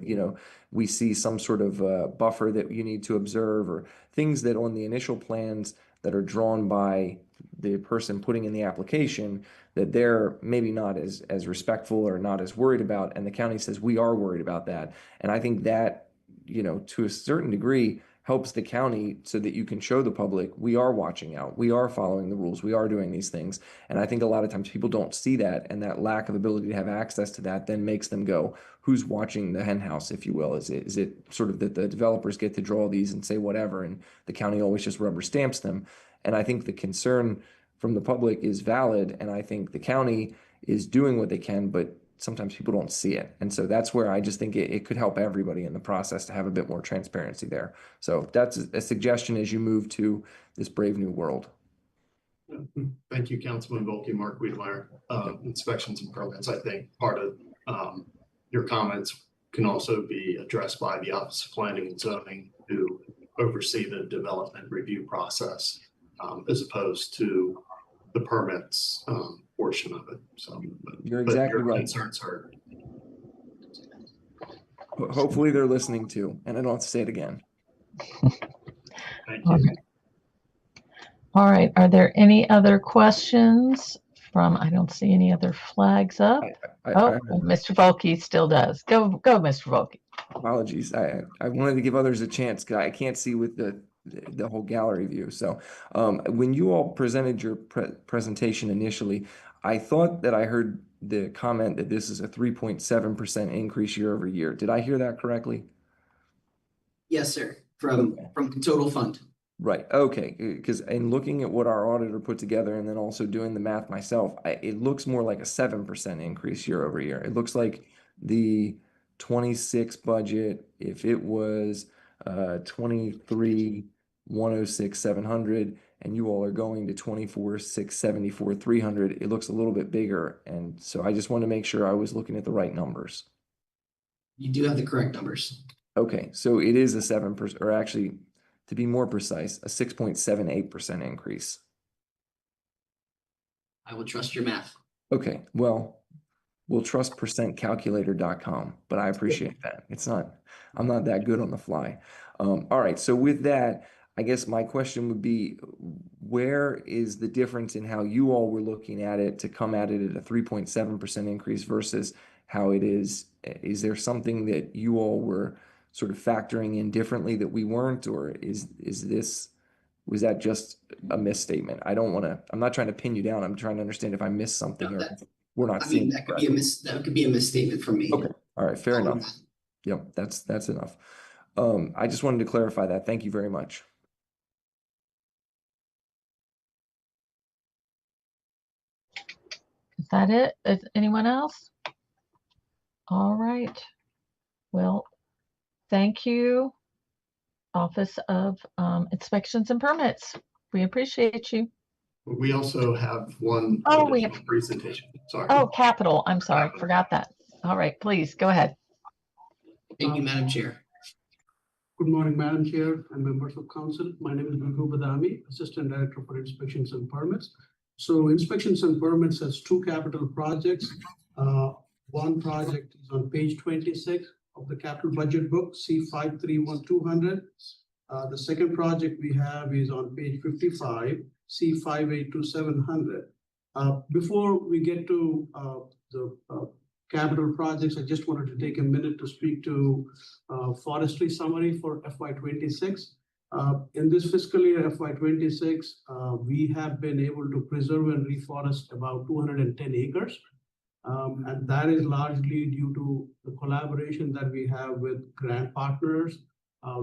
we see some sort of buffer that you need to observe, or things that on the initial plans that are drawn by the person putting in the application that they're maybe not as respectful or not as worried about. And the county says, we are worried about that. And I think that, to a certain degree, helps the county so that you can show the public, we are watching out, we are following the rules, we are doing these things. And I think a lot of times people don't see that, and that lack of ability to have access to that then makes them go, who's watching the hen house, if you will? Is it sort of that the developers get to draw these and say whatever, and the county always just rubber stamps them? And I think the concern from the public is valid, and I think the county is doing what they can, but sometimes people don't see it. And so that's where I just think it could help everybody in the process to have a bit more transparency there. So that's a suggestion as you move to this brave new world. Thank you, Councilman Volke, Mark Wiedemeyer. Inspections and permits, I think part of your comments can also be addressed by the Office of Planning and Zoning, who oversee the development review process, as opposed to the permits portion of it. So you're exactly right. Concerns heard. Hopefully they're listening too, and I don't have to say it again. Thank you. All right. Are there any other questions from? I don't see any other flags up. Mr. Volke still does. Go, Mr. Volke. Apologies. I wanted to give others a chance because I can't see with the whole gallery view. So when you all presented your presentation initially, I thought that I heard the comment that this is a 3.7% increase year over year. Did I hear that correctly? Yes, sir. From total fund. Right. Okay. Because in looking at what our auditor put together and then also doing the math myself, it looks more like a 7% increase year over year. It looks like the 26 budget, if it was 23 106 700 and you all are going to 24 674 300, it looks a little bit bigger. And so I just want to make sure I was looking at the right numbers. You do have the correct numbers. Okay. So it is a 7%, or actually, to be more precise, a 6.78% increase. I will trust your math. Okay, well, we'll trust percentcalculator.com, but I appreciate that. I'm not that good on the fly. All right, so with that, I guess my question would be, where is the difference in how you all were looking at it to come at it at a 3.7% increase versus how it is? Is there something that you all were sort of factoring in differently that we weren't, or is this Was that just a misstatement? I'm not trying to pin you down. I'm trying to understand if I missed something No, or if we're not I seeing. mean, that could be a misstatement from me. Okay, all right, fair enough. Yep, that's enough. I just wanted to clarify that. Thank you very much. Is that it? Is anyone else? All right. Well, thank you, Office of Inspections and Permits. We appreciate you. We also have one Oh, we additional have presentation. Sorry. Oh, capital. I'm sorry, forgot that. All right, please go ahead. Thank you, Madam Chair. Good morning, Madam Chair and members of council. My name is Raghu Badami, Assistant Director for Inspections and Permits. So Inspections and Permits has two capital projects. One project is on page 26 of the capital budget book, C531200. The second project we have is on page 55, C582700. Before we get to the capital projects, I just wanted to take a minute to speak to forestry summary for FY26. In this fiscal year, FY26, we have been able to preserve and reforest about 210 acres. And that is largely due to the collaboration that we have with grant partners.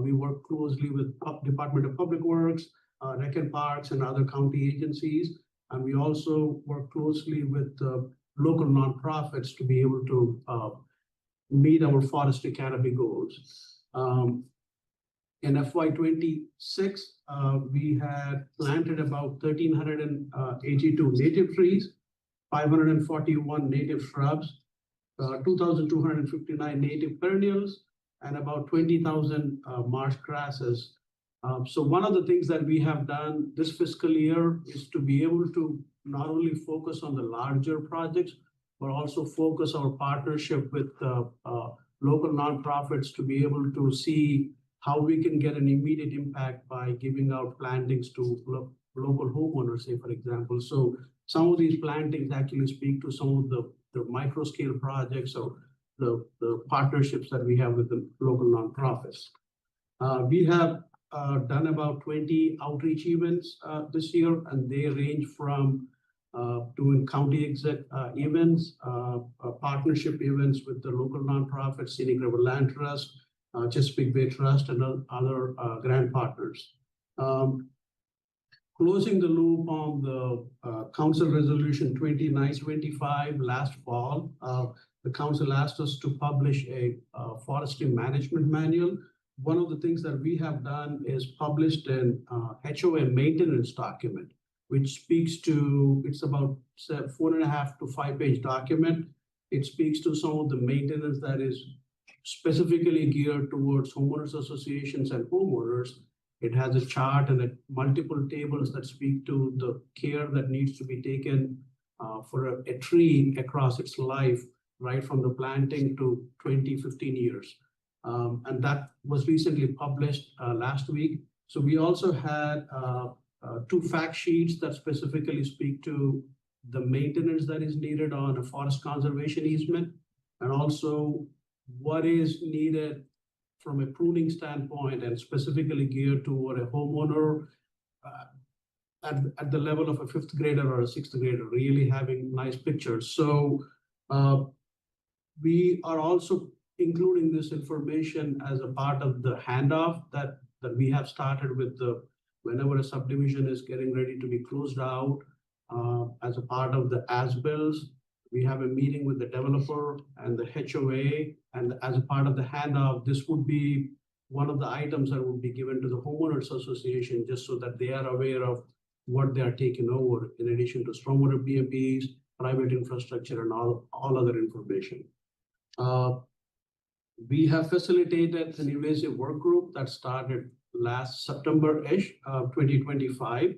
We work closely with Department of Public Works, Rec and Parks, and other county agencies. And we also work closely with local nonprofits to be able to meet our forestry canopy goals. In FY26, we had planted about 1,382 native trees, 541 native shrubs, 2,259 native perennials, and about 20,000 marsh grasses. So one of the things that we have done this fiscal year is to be able to not only focus on the larger projects, but also focus our partnership with local nonprofits to be able to see how we can get an immediate impact by giving out plantings to local homeowners, say, for example. So some of these plantings actually speak to some of the micro scale projects or the partnerships that we have with the local nonprofits. We have done about 20 outreach events this year, and they range from doing county exec events, partnership events with the local nonprofits, Scenic River Land Trust, Chesapeake Bay Trust, and other grant partners. Closing the loop on the Council Resolution 2925 last fall, the Council asked us to publish a forestry management manual. One of the things that we have done is published an HOA maintenance document, which speaks to, it's about 4.5 to 5 page document. It speaks to some of the maintenance that is specifically geared towards homeowners associations and homeowners. It has a chart and multiple tables that speak to the care that needs to be taken for a tree across its life, right from the planting to 15 years. And that was recently published last week. So we also had 2 fact sheets that specifically speak to the maintenance that is needed on a forest conservation easement, and also what is needed from a pruning standpoint and specifically geared toward a homeowner at the level of a 5th grader or a 6th grader, really having nice pictures. So we are also including this information as a part of the handoff that we have started with whenever a subdivision is getting ready to be closed out, as a part of the as-bills. We have a meeting with the developer and the HOA, and as a part of the handoff, this would be one of the items that would be given to the homeowners association, just so that they are aware of what they are taking over, in addition to stormwater BMPs, private infrastructure, and all other information. We have facilitated an invasive work group that started last September-ish of 2025,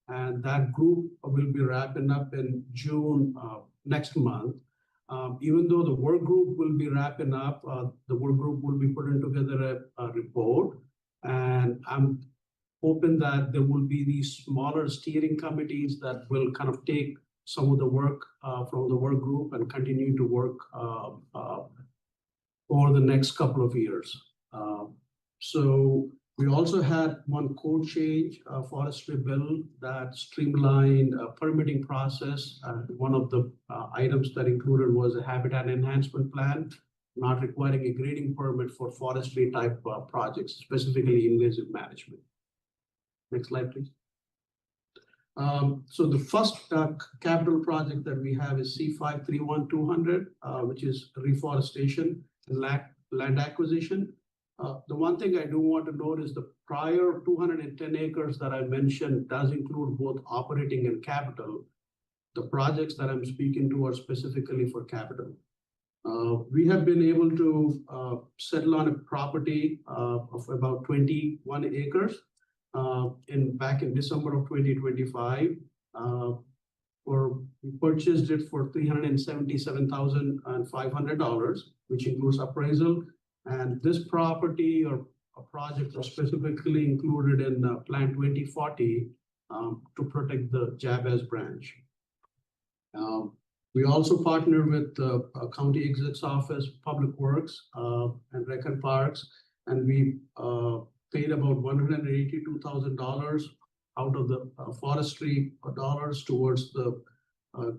and that group will be wrapping up in June next month. Even though the work group will be wrapping up, the work group will be putting together a report, and I'm hoping that there will be these smaller steering committees that will kind of take some of the work from the work group and continue to work over the next couple of years. So We also had one code change, forestry bill that streamlined permitting process. One of the items that included was a habitat enhancement plan, not requiring a grading permit for forestry type projects, specifically invasive management. Next slide, please. So the first capital project that we have is C531200, which is reforestation and land acquisition. The one thing I do want to note is the prior 210 acres that I mentioned does include both operating and capital. The projects that I'm speaking to are specifically for capital. We have been able to settle on a property of about 21 acres back in December of 2025. We purchased it for $377,500, which includes appraisal. And this property or a project was specifically included in Plan 2040 to protect the Jabez branch. We also partnered with the County Exec's Office, Public Works, and Rec and Parks, and we paid about $182,000 out of the forestry dollars towards the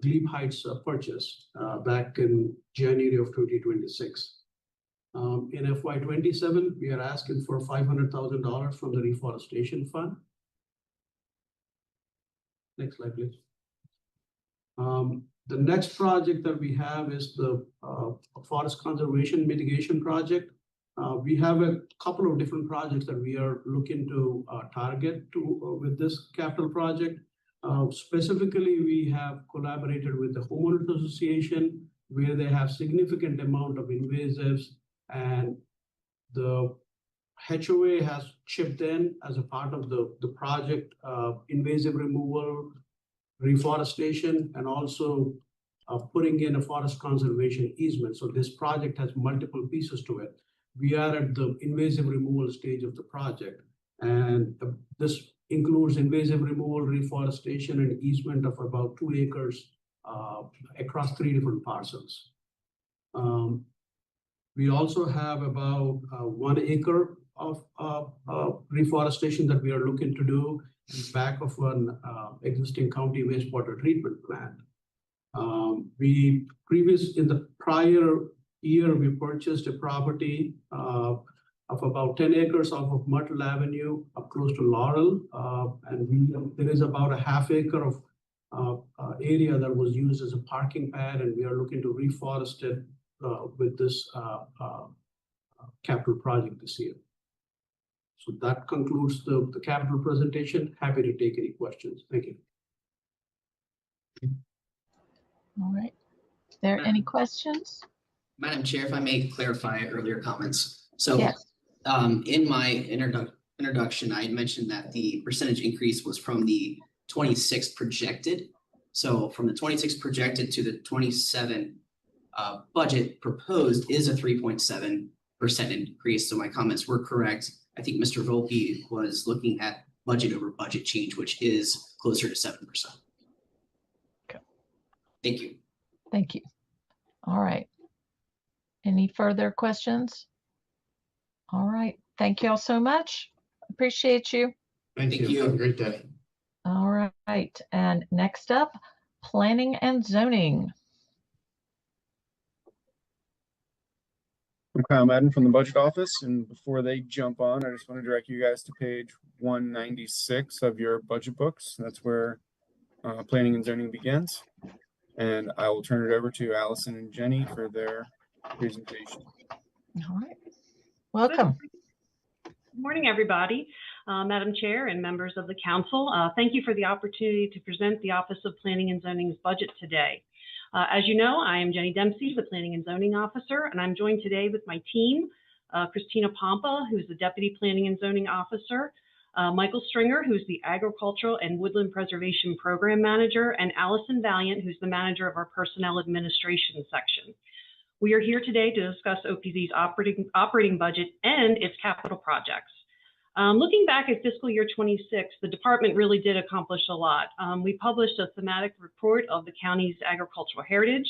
Glebe Heights purchase back in January of 2026. In FY27, we are asking for $500,000 from the reforestation fund. Next slide, please. The next project that we have is the forest conservation mitigation project. We have a couple of different projects that we are looking to target with this capital project. Specifically, we have collaborated with the Homeowners Association, where they have significant amount of invasives, and the HOA has chipped in as a part of the project, invasive removal, reforestation, and also putting in a forest conservation easement. So this project has multiple pieces to it. We are at the invasive removal stage of the project, and this includes invasive removal, reforestation, and easement of about 2 acres across 3 different parcels. We also have about 1 acre of reforestation that we are looking to do in back of an existing county wastewater treatment plant. In the prior year, we purchased a property of about 10 acres off of Myrtle Avenue up close to Laurel. And there is about a half acre of area that was used as a parking pad, and we are looking to reforest it with this capital project this year. So that concludes the capital presentation. Happy to take any questions. Thank you. All right. Is there any questions? Madam Chair, if I may clarify earlier comments. So yes. In my introduction, I had mentioned that the percentage increase was from the 26 projected. So from the 26 projected to the 27 budget proposed is a 3.7% increase. So my comments were correct. I think Mr. Volpe was looking at budget over budget change, which is closer to 7%. Okay. Thank you. Thank you. All right. Any further questions? All right. Thank you all so much. Appreciate you. Thank you. Have a great day. All right. And next up, planning and zoning. I'm Kyle Madden from the budget office, and before they jump on, I just want to direct you guys to page 196 of your budget books. That's where planning and zoning begins. And I will turn it over to Allison and Jenny for their presentation. All right. Welcome. Good morning, everybody. Madam Chair and members of the council, thank you for the opportunity to present the Office of Planning and Zoning's budget today. As you know, I am Jenny Dempsey, the Planning and Zoning Officer, and I'm joined today with my team, Christina Pompa, who's the Deputy Planning and Zoning Officer, Michael Stringer, who's the Agricultural and Woodland Preservation Program Manager, and Allison Valiant, who's the Manager of our Personnel Administration section. We are here today to discuss OPZ's operating budget and its capital projects. Looking back at fiscal year 26, the department really did accomplish a lot. We published a thematic report of the county's agricultural heritage.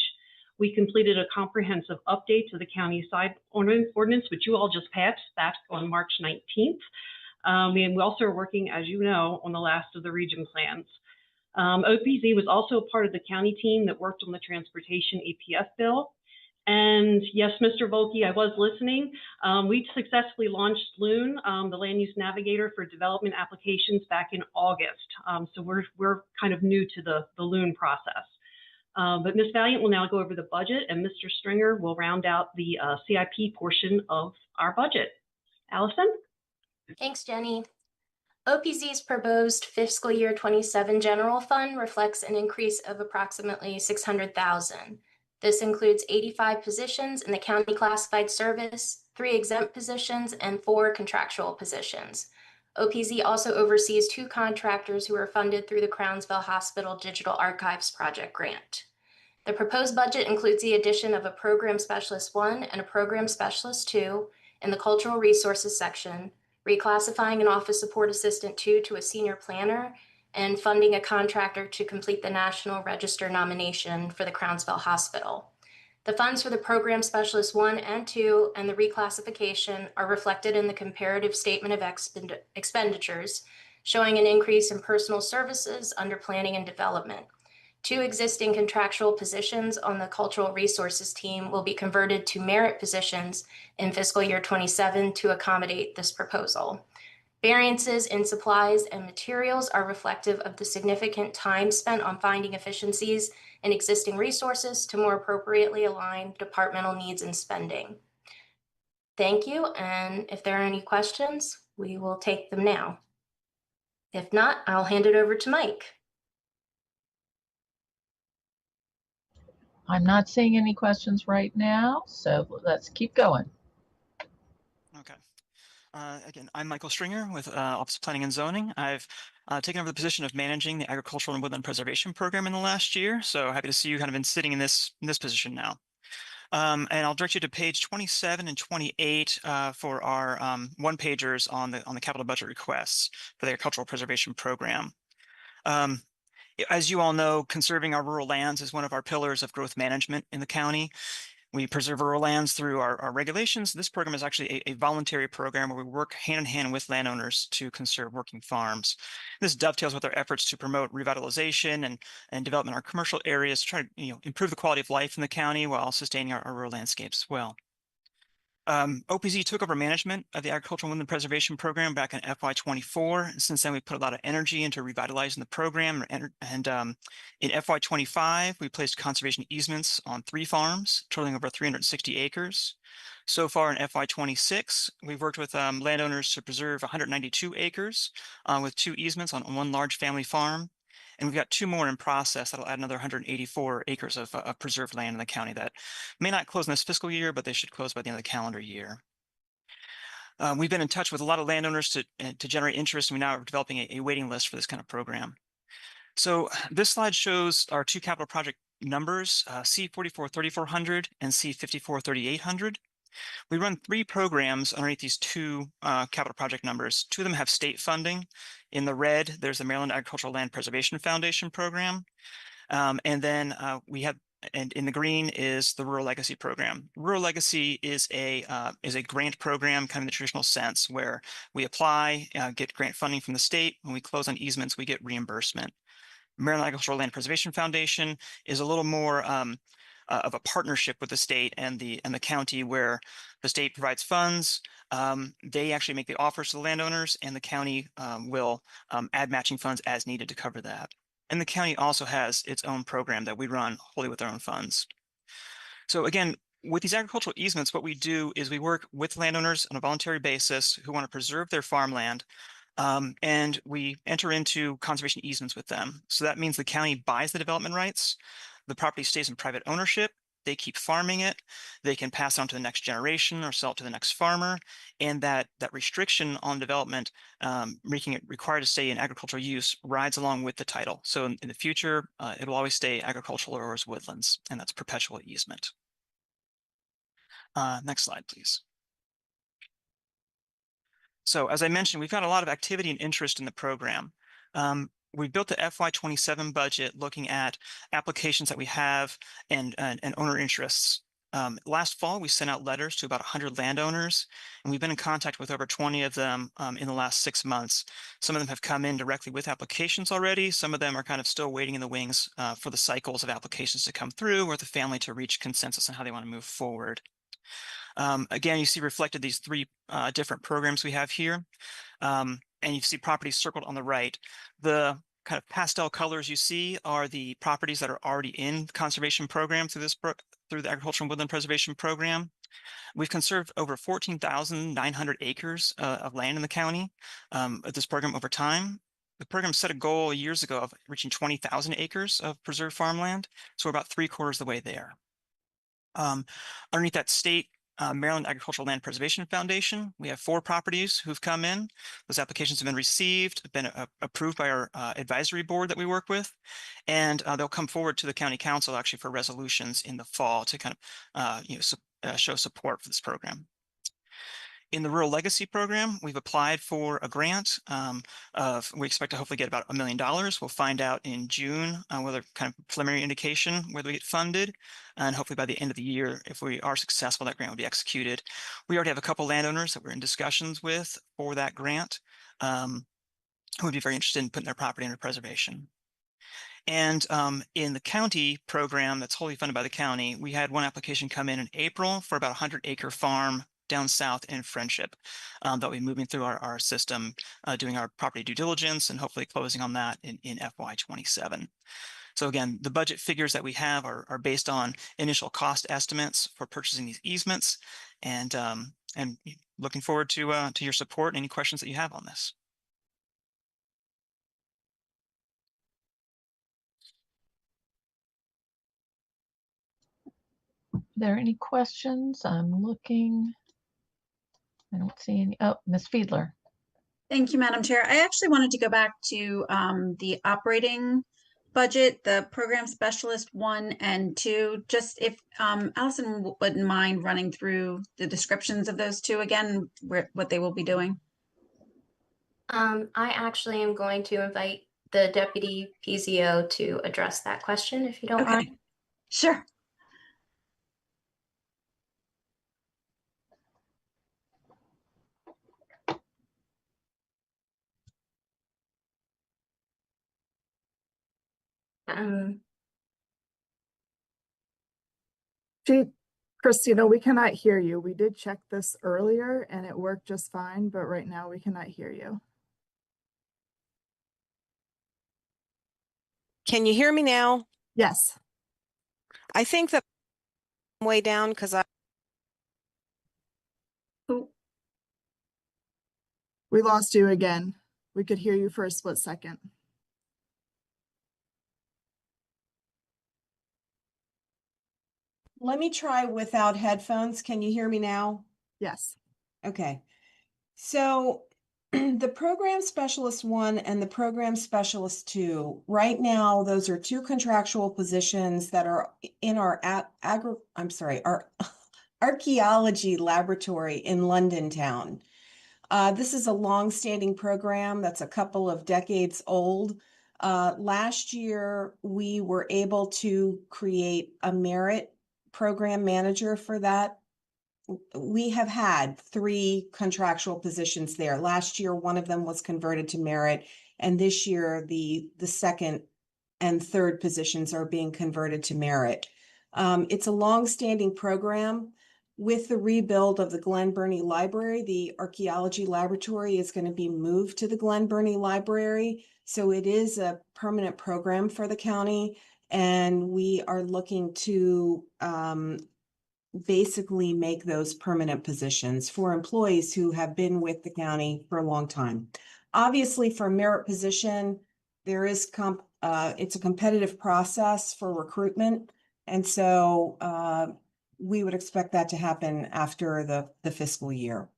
We completed a comprehensive update to the county side ordinance, which you all just passed back on March 19th. And we also are working, as you know, on the last of the region plans. OPZ was also a part of the county team that worked on the transportation APF bill. And yes, Mr. Volke, I was listening. We successfully launched Loon, the Land Use Navigator for development applications, back in August. So we're kind of new to the Loon process. But Ms. Valiant will now go over the budget, and Mr. Stringer will round out the CIP portion of our budget. Allison? Thanks, Jenny. OPZ's proposed fiscal year 27 general fund reflects an increase of approximately $600,000. This includes 85 positions in the county classified service, 3 exempt positions, and 4 contractual positions. OPZ also oversees 2 contractors who are funded through the Crownsville Hospital Digital Archives Project grant. The proposed budget includes the addition of a Program Specialist 1 and a Program Specialist 2 in the Cultural Resources section, reclassifying an Office Support Assistant 2 to a Senior Planner, and funding a contractor to complete the National Register nomination for the Crownsville Hospital. The funds for the Program Specialist 1 and 2 and the reclassification are reflected in the comparative statement of expenditures, showing an increase in personal services under planning and development. 2 existing contractual positions on the Cultural Resources team will be converted to merit positions in fiscal year 27 to accommodate this proposal. Variances in supplies and materials are reflective of the significant time spent on finding efficiencies in existing resources to more appropriately align departmental needs and spending. Thank you, and if there are any questions, we will take them now. If not, I'll hand it over to Mike. I'm not seeing any questions right now, so let's keep going. Okay. Again, I'm Michael Stringer with Office of Planning and Zoning. I've taken over the position of managing the Agricultural and Woodland Preservation Program in the last year, so happy to see you kind of been sitting in this position now. And I'll direct you to page 27 and 28 for our one-pagers on the capital budget requests for the Agricultural Preservation Program. As you all know, conserving our rural lands is one of our pillars of growth management in the county. We preserve rural lands through our regulations. This program is actually a voluntary program where we work hand in hand with landowners to conserve working farms. This dovetails with our efforts to promote revitalization and development in our commercial areas to try to improve the quality of life in the county while sustaining our rural landscapes as well. OPZ took over management of the Agricultural and Woodland Preservation Program back in FY24. Since then, we put a lot of energy into revitalizing the program. And in FY25, we placed conservation easements on 3 farms, totaling over 360 acres. So far in FY26, we've worked with landowners to preserve 192 acres with 2 easements on 1 large family farm. And we've got 2 more in process that'll add another 184 acres of preserved land in the county that may not close in this fiscal year, but they should close by the end of the calendar year. We've been in touch with a lot of landowners to generate interest, and we now are developing a waiting list for this kind of program. So this slide shows our 2 capital project numbers, C44-3400 and C54-3800. We run 3 programs underneath these 2 capital project numbers. 2 of them have state funding. In the red, there's the Maryland Agricultural Land Preservation Foundation program. And then we have, and in the green is the Rural Legacy program. Rural Legacy is a grant program, kind of in the traditional sense, where we apply, get grant funding from the state. When we close on easements, we get reimbursement. Maryland Agricultural Land Preservation Foundation is a little more of a partnership with the state and the county, where the state provides funds. They actually make the offers to the landowners, and the county will add matching funds as needed to cover that. And the county also has its own program that we run wholly with our own funds. So again, with these agricultural easements, what we do is we work with landowners on a voluntary basis who want to preserve their farmland. And we enter into conservation easements with them. So that means the county buys the development rights. The property stays in private ownership. They keep farming it. They can pass on to the next generation or sell it to the next farmer. And that restriction on development, making it required to stay in agricultural use, rides along with the title. So in the future, it'll always stay agricultural or as woodlands, and that's perpetual easement. Next slide, please. So as I mentioned, we've got a lot of activity and interest in the program. We built the FY27 budget looking at applications that we have and owner interests. Last fall, we sent out letters to about 100 landowners, and we've been in contact with over 20 of them in the last 6 months. Some of them have come in directly with applications already. Some of them are kind of still waiting in the wings for the cycles of applications to come through or the family to reach consensus on how they want to move forward. Again, you see reflected these 3 different programs we have here, and you see properties circled on the right. The kind of pastel colors you see are the properties that are already in the conservation program through the Agricultural and Woodland Preservation Program. We've conserved over 14,900 acres of land in the county of this program over time. The program set a goal years ago of reaching 20,000 acres of preserved farmland, so we're about 3/4 of the way there. Underneath that state Maryland Agricultural Land Preservation Foundation, we have 4 properties who've come in. Those applications have been received, been approved by our advisory board that we work with, and they'll come forward to the county council actually for resolutions in the fall to kind of show support for this program. In the Rural Legacy Program, we've applied for a grant we expect to hopefully get about $1 million. We'll find out in June whether kind of preliminary indication whether we get funded, and hopefully by the end of the year, if we are successful, that grant will be executed. We already have a couple landowners that we're in discussions with for that grant who would be very interested in putting their property under preservation. And in the county program that's wholly funded by the county, we had one application come in April for about a 100-acre farm down south in Friendship that we'll be moving through our system, doing our property due diligence and hopefully closing on that in FY27. So again, the budget figures that we have are based on initial cost estimates for purchasing these easements, and looking forward to your support and any questions that you have on this. Are there any questions? I'm looking. I don't see any. Oh, Ms. Fiedler. Thank you, Madam Chair. I actually wanted to go back to the operating budget, the program specialist 1 and 2. Just if Allison wouldn't mind running through the descriptions of those 2 again, what they will be doing. I actually am going to invite the deputy PZO to address that question, if you don't mind. Sure. Christina, we cannot hear you. We did check this earlier and it worked just fine, but right now we cannot hear you. Can you hear me now? Yes. I think that I'm way down because We lost you again. We could hear you for a split second. Let me try without headphones. Can you hear me now? Yes. Okay. So the program specialist 1 and the program specialist 2, right now, those are 2 contractual positions that are in our our archaeology laboratory in London town. This is a long-standing program that's a couple of decades old. Last year, we were able to create a merit program manager for that. We have had 3 contractual positions there. Last year, one of them was converted to merit, and this year the second and third positions are being converted to merit. It's a long-standing program. With the rebuild of the Glen Burnie Library, the archaeology laboratory is going to be moved to the Glen Burnie Library. So it is a permanent program for the county, and we are looking to basically make those permanent positions for employees who have been with the county for a long time. Obviously, for a merit position, there is it's a competitive process for recruitment, and so we would expect that to happen after the fiscal year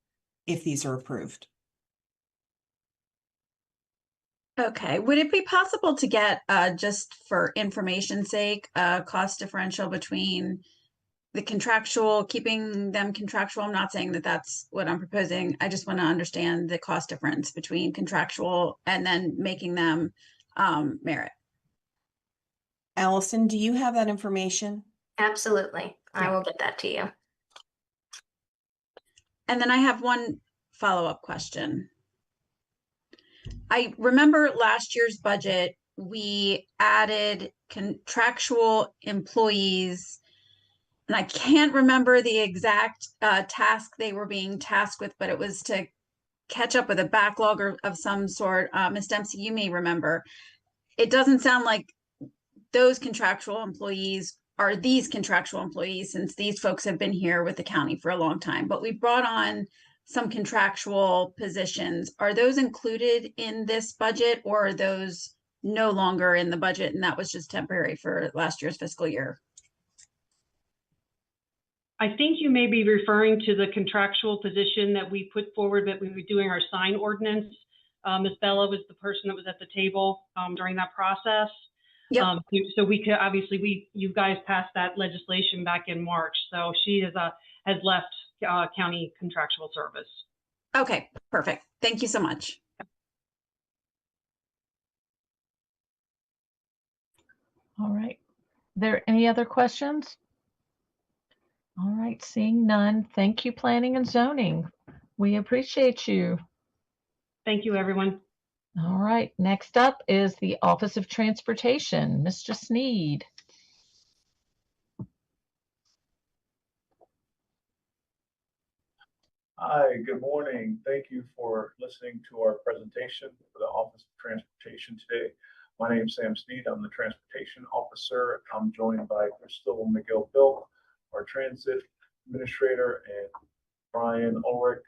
if these are approved. Okay, would it be possible to get, just for information's sake, a cost differential between the contractual, keeping them contractual? I'm not saying that that's what I'm proposing. I just want to understand the cost difference between contractual and then making them merit. Allison, do you have that information? Absolutely. I will get that to you. And then I have one follow-up question. I remember last year's budget, we added contractual employees, and I can't remember the exact task they were being tasked with, but it was to catch up with a backlog of some sort. Ms. Dempsey, you may remember. It doesn't sound like those contractual employees are these contractual employees, since these folks have been here with the county for a long time, but we brought on some contractual positions. Are those included in this budget, or are those no longer in the budget and that was just temporary for last year's fiscal year? I think you may be referring to the contractual position that we put forward that we were doing our sign ordinance. Ms. Bella was the person that was at the table during that process. Yep. So we could, obviously, you guys passed that legislation back in March. So she has left county contractual service. Okay, perfect. Thank you so much. All right. There any other questions? All right, seeing none. Thank you, Planning and Zoning. We appreciate you. Thank you, everyone. All right, next up is the Office of Transportation, Mr. Sneed. Hi, good morning. Thank you for listening to our presentation for the Office of Transportation today. My name is Sam Sneed. I'm the Transportation Officer. I'm joined by Crystal McGill-Bilk, our Transit Administrator, and Brian Ulrich,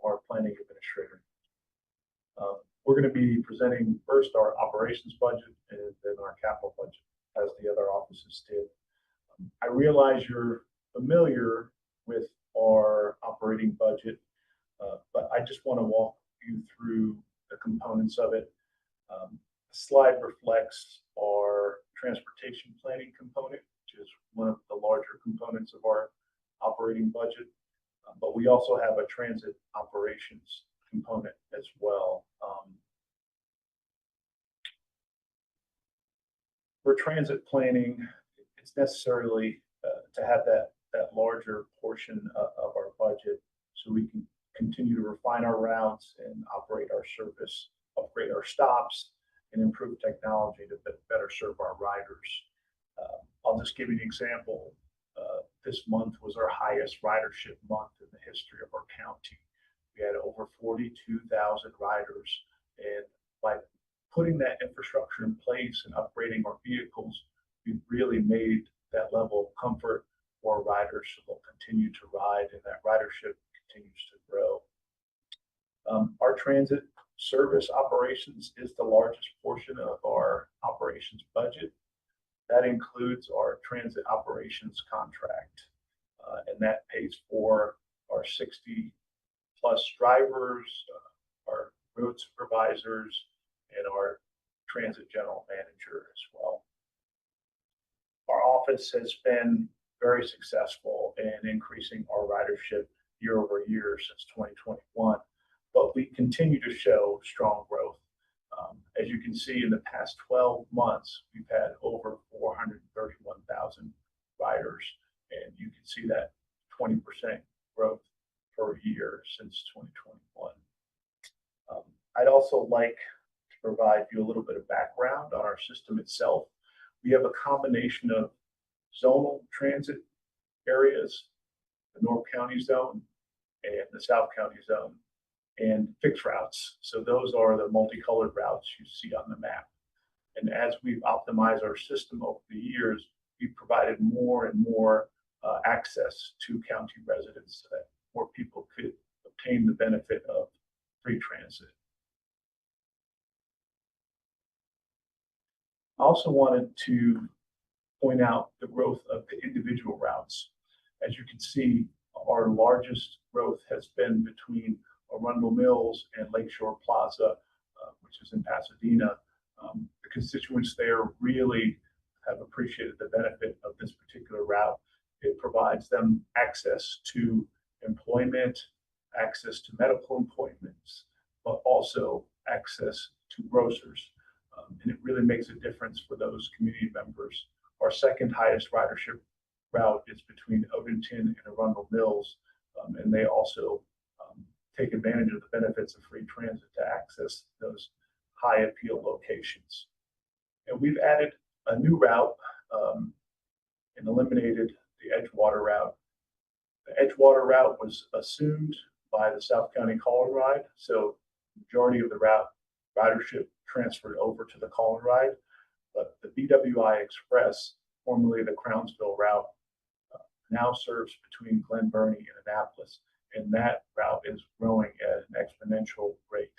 our Planning Administrator. We're going to be presenting first our operations budget and then our capital budget, as the other offices did. I realize you're familiar with our operating budget, but I just want to walk you through the components of it. The slide reflects our transportation planning component, which is one of the larger components of our operating budget, but we also have a transit operations component as well. For transit planning, it's necessarily to have that larger portion of our budget so we can continue to refine our routes and operate our service, upgrade our stops, and improve technology to better serve our riders. I'll just give you an example. This month was our highest ridership month in the history of our county. We had over 42,000 riders, and by putting that infrastructure in place and upgrading our vehicles, we've really made that level of comfort for riders, so they'll continue to ride and that ridership continues to grow. Our transit service operations is the largest portion of our operations budget. That includes our transit operations contract, and that pays for our 60 plus drivers, our road supervisors, and our transit general manager as well. Our office has been very successful in increasing our ridership year over year since 2021, but we continue to show strong growth. As you can see, in the past 12 months, we've had over 431,000 riders, and you can see that 20% growth per year since 2021. I'd also like to provide you a little bit of background on our system itself. We have a combination of zonal transit areas, the North County zone and the South County zone, and fixed routes. So those are the multicolored routes you see on the map. And as we've optimized our system over the years, we've provided more and more access to county residents so that more people could obtain the benefit of free transit. I also wanted to point out the growth of the individual routes. As you can see, our largest growth has been between Arundel Mills and Lakeshore Plaza, which is in Pasadena. The constituents there really have appreciated the benefit of this particular route. It provides them access to employment, access to medical appointments, but also access to grocers. And it really makes a difference for those community members. Our second highest ridership route is between Odenton and Arundel Mills, and they also take advantage of the benefits of free transit to access those high appeal locations. And we've added a new route and eliminated the Edgewater route. The Edgewater route was assumed by the South County Call and Ride, so the majority of the ridership transferred over to the Call and Ride, but the BWI Express, formerly the Crownsville route, now serves between Glen Burnie and Annapolis, and that route is growing at an exponential rate.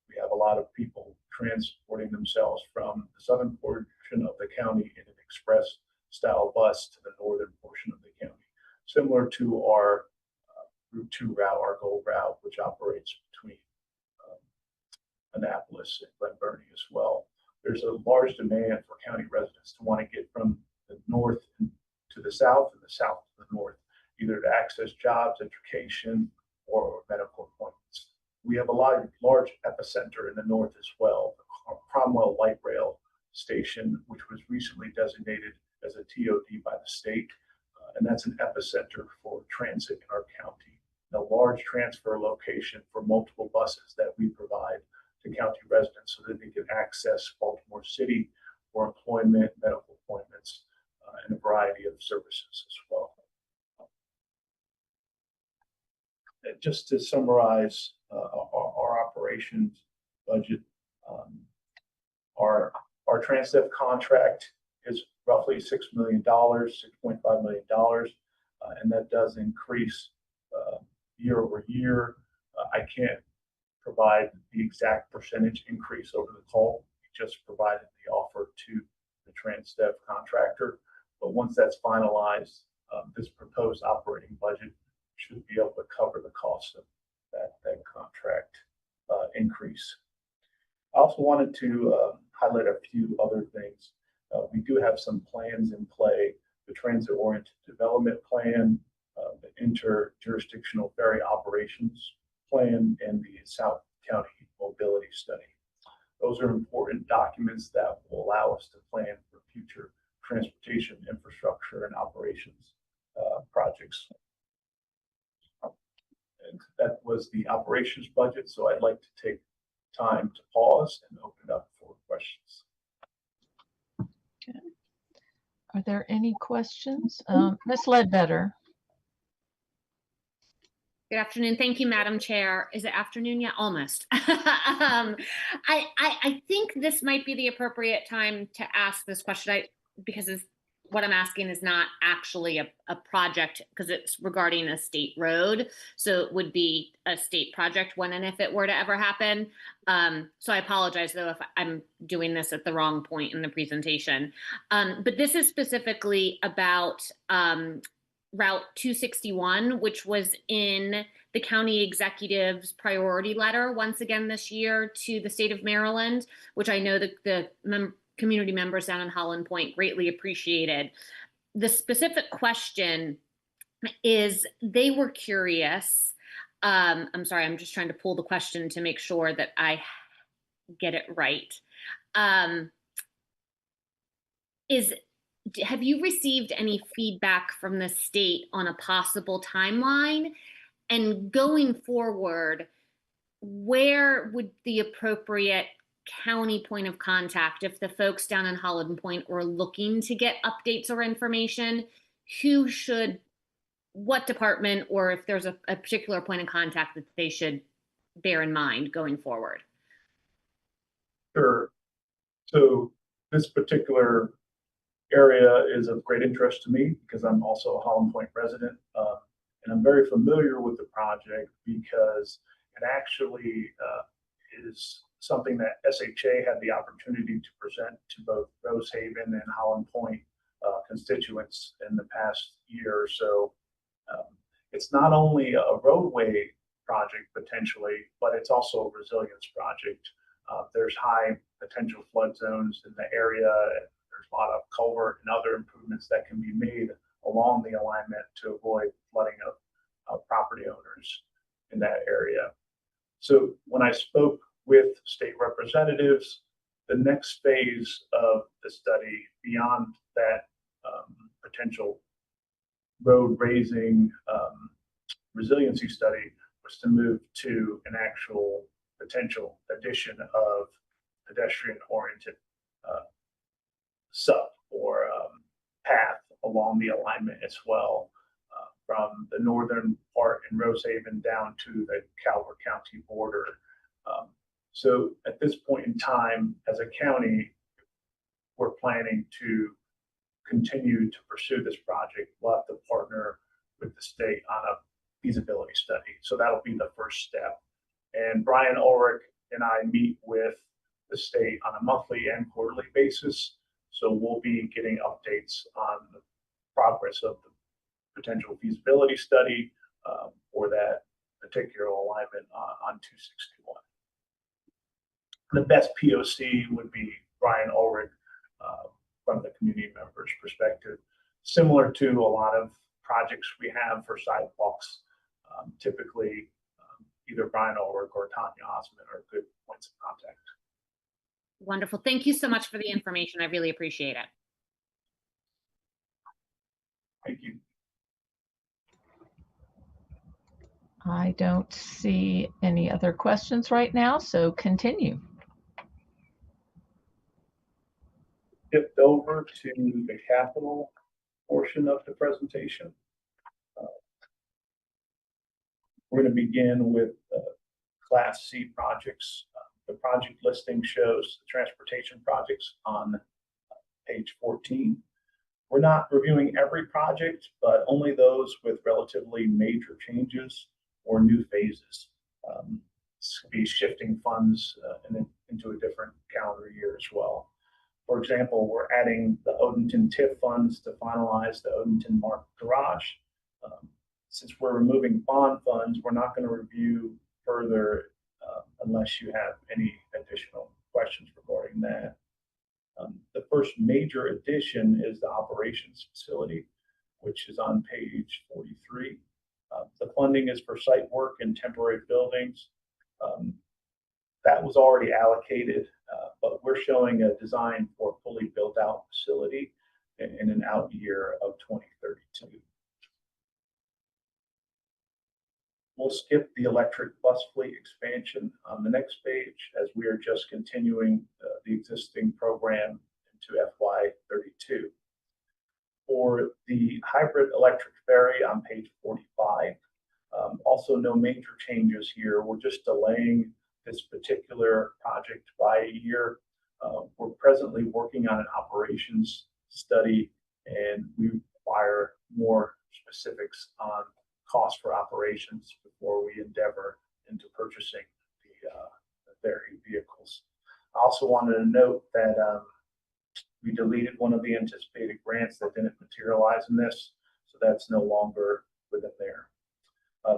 We have a lot of people transporting themselves from the southern portion of the county in an express style bus to the northern portion of the county, similar to our Route 2 route, our Gold route, which operates between Annapolis and Glen Burnie as well. There's a large demand for county residents to want to get from the north to the south and the south to the north, either to access jobs, education, or medical appointments. We have a large epicenter in the north as well, the Cromwell Light Rail Station, which was recently designated as a TOD by the state, and that's an epicenter for transit in our county, a large transfer location for multiple buses that we provide to county residents so that they can access Baltimore City for employment, medical appointments, and a variety of services as well. And just to summarize our operations budget, our Transdev contract is roughly $6 million, $6.5 million, and that does increase year over year. I can't provide the exact percentage increase over the call. We just provided the offer to the Transdev contractor, but once that's finalized, this proposed operating budget should be able to cover the cost of that contract increase. I also wanted to highlight a few other things. We do have some plans in play: the transit-oriented development plan, the interjurisdictional ferry operations plan, and the South County mobility study. Those are important documents that will allow us to plan for future transportation infrastructure and operations projects. And that was the operations budget, so I'd like to take time to pause and open up for questions. Okay. Are there any questions? Ms. Ledbetter. Good afternoon. Thank you, Madam Chair. Is it afternoon yet? Almost. I think this might be the appropriate time to ask this question because what I'm asking is not actually a project, because it's regarding a state road. So it would be a state project when and if it were to ever happen. So I apologize, though, if I'm doing this at the wrong point in the presentation. But this is specifically about Route 261, which was in the county executive's priority letter once again this year to the state of Maryland, which I know that the community members down in Holland Point greatly appreciated. The specific question is, they were curious. I'm sorry, I'm just trying to pull the question to make sure that I get it right. Have you received any feedback from the state on a possible timeline? And going forward, where would the appropriate county point of contact, if the folks down in Holland Point were looking to get updates or information, what department, or if there's a particular point of contact that they should bear in mind going forward? Sure. So this particular area is of great interest to me because I'm also a Holland Point resident, and I'm very familiar with the project because it actually is something that SHA had the opportunity to present to both Rosehaven and Holland Point constituents in the past year or so. It's not only a roadway project potentially, but it's also a resilience project. There's high potential flood zones in the area. There's a lot of culvert and other improvements that can be made along the alignment to avoid flooding of property owners in that area. So when I spoke with state representatives, the next phase of the study beyond that potential road raising resiliency study was to move to an actual potential addition of pedestrian-oriented sub or path along the alignment as well, from the northern part in Rosehaven down to the Calvert County border. So at this point in time, as a county, we're planning to continue to pursue this project. We'll have to partner with the state on a feasibility study. So that'll be the first step. And Brian Ulrich and I meet with the state on a monthly and quarterly basis. So we'll be getting updates on the progress of the potential feasibility study for that particular alignment on 261. The best POC would be Brian Ulrich from the community members' perspective, similar to a lot of projects we have for sidewalks. Typically, either Brian Ulrich or Tanya Osman are good points of contact. Wonderful. Thank you so much for the information. I really appreciate it. Thank you. I don't see any other questions right now, so continue. Shift over to the capital portion of the presentation. We're going to begin with Class C projects. The project listing shows the transportation projects on page 14. We're not reviewing every project, but only those with relatively major changes or new phases. This could be shifting funds into a different calendar year as well. For example, we're adding the Odenton TIF funds to finalize the Odenton Mark Garage. Since we're removing bond funds, we're not going to review further unless you have any additional questions regarding that. The first major addition is the operations facility, which is on page 43. The funding is for site work and temporary buildings. That was already allocated, but we're showing a design for a fully built out facility in an out year of 2032. We'll skip the electric bus fleet expansion on the next page, as we are just continuing the existing program into FY32. For the hybrid electric ferry on page 45, also no major changes here. We're just delaying this particular project by a year. We're presently working on an operations study, and we require more specifics on cost for operations before we endeavor into purchasing the ferry vehicles. I also wanted to note that we deleted one of the anticipated grants that didn't materialize in this, so that's no longer within there.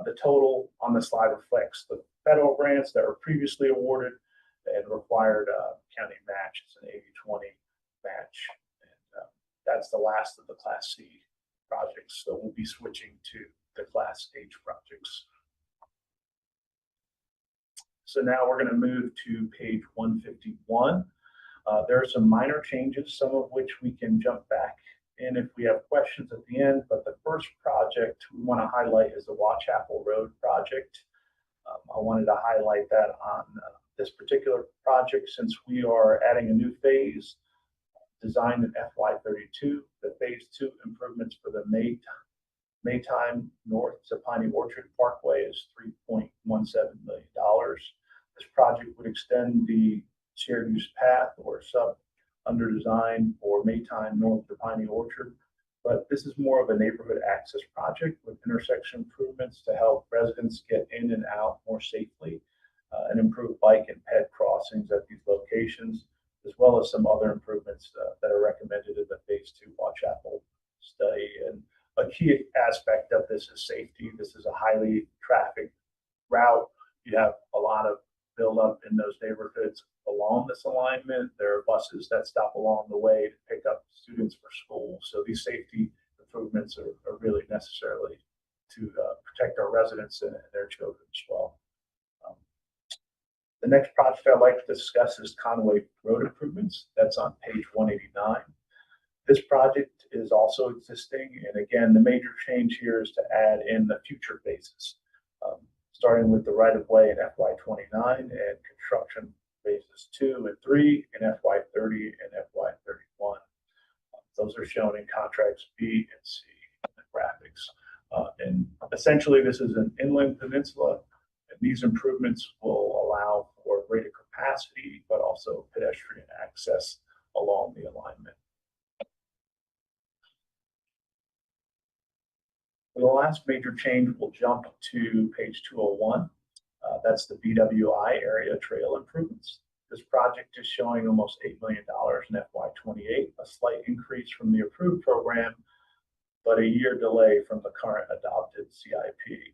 The total on the slide reflects the federal grants that were previously awarded and required county match. It's an 80-20 match. And that's the last of the Class C projects. So we'll be switching to the Class H projects. So now we're going to move to page 151. There are some minor changes, some of which we can jump back in if we have questions at the end. But the first project we want to highlight is the Watchapel Road project. I wanted to highlight that on this particular project since we are adding a new phase designed in FY32. The phase 2 improvements for the Maytime North to Piney Orchard Parkway is $3.17 million. This project would extend the shared use path or sub under design for Maytime North to Piney Orchard, but this is more of a neighborhood access project with intersection improvements to help residents get in and out more safely and improve bike and ped crossings at these locations, as well as some other improvements that are recommended in the phase 2 Watchapel study. And a key aspect of this is safety. This is a highly trafficked route. You have a lot of buildup in those neighborhoods along this alignment. There are buses that stop along the way to pick up students for school. So these safety improvements are really necessarily to protect our residents and their children as well. The next project I'd like to discuss is Conway Road improvements. That's on page 189. This project is also existing, and again, the major change here is to add in the future phases, starting with the right-of-way in FY29 and construction phases 2 and 3 in FY30 and FY31. Those are shown in contracts B and C in the graphics. And essentially, this is an inland peninsula, and these improvements will allow for greater capacity, but also pedestrian access along the alignment. For the last major change, we'll jump to page 201. That's the BWI area trail improvements. This project is showing almost $8 million in FY28, a slight increase from the approved program, but a year delay from the current adopted CIP.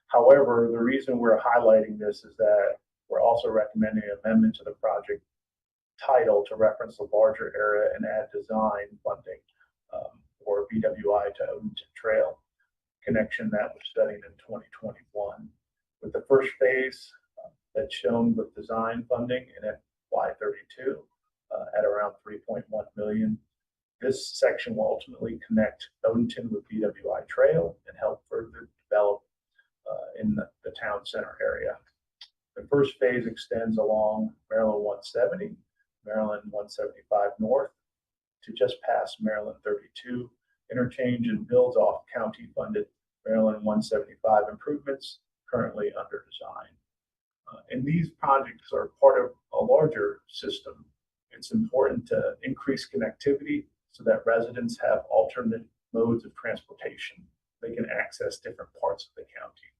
However, the reason we're highlighting this is that we're also recommending an amendment to the project title to reference the larger area and add design funding for BWI to Arundel Trail connection that was studied in 2021. With the first phase that's shown with design funding in FY32 at around 3.1 million. This section will ultimately connect Odenton with BWI Trail and help further develop in the town center area. The first phase extends along Maryland 170, Maryland 175 North to just past Maryland 32 interchange and builds off county-funded Maryland 175 improvements currently under design. And these projects are part of a larger system. It's important to increase connectivity so that residents have alternate modes of transportation. They can access different parts of the county.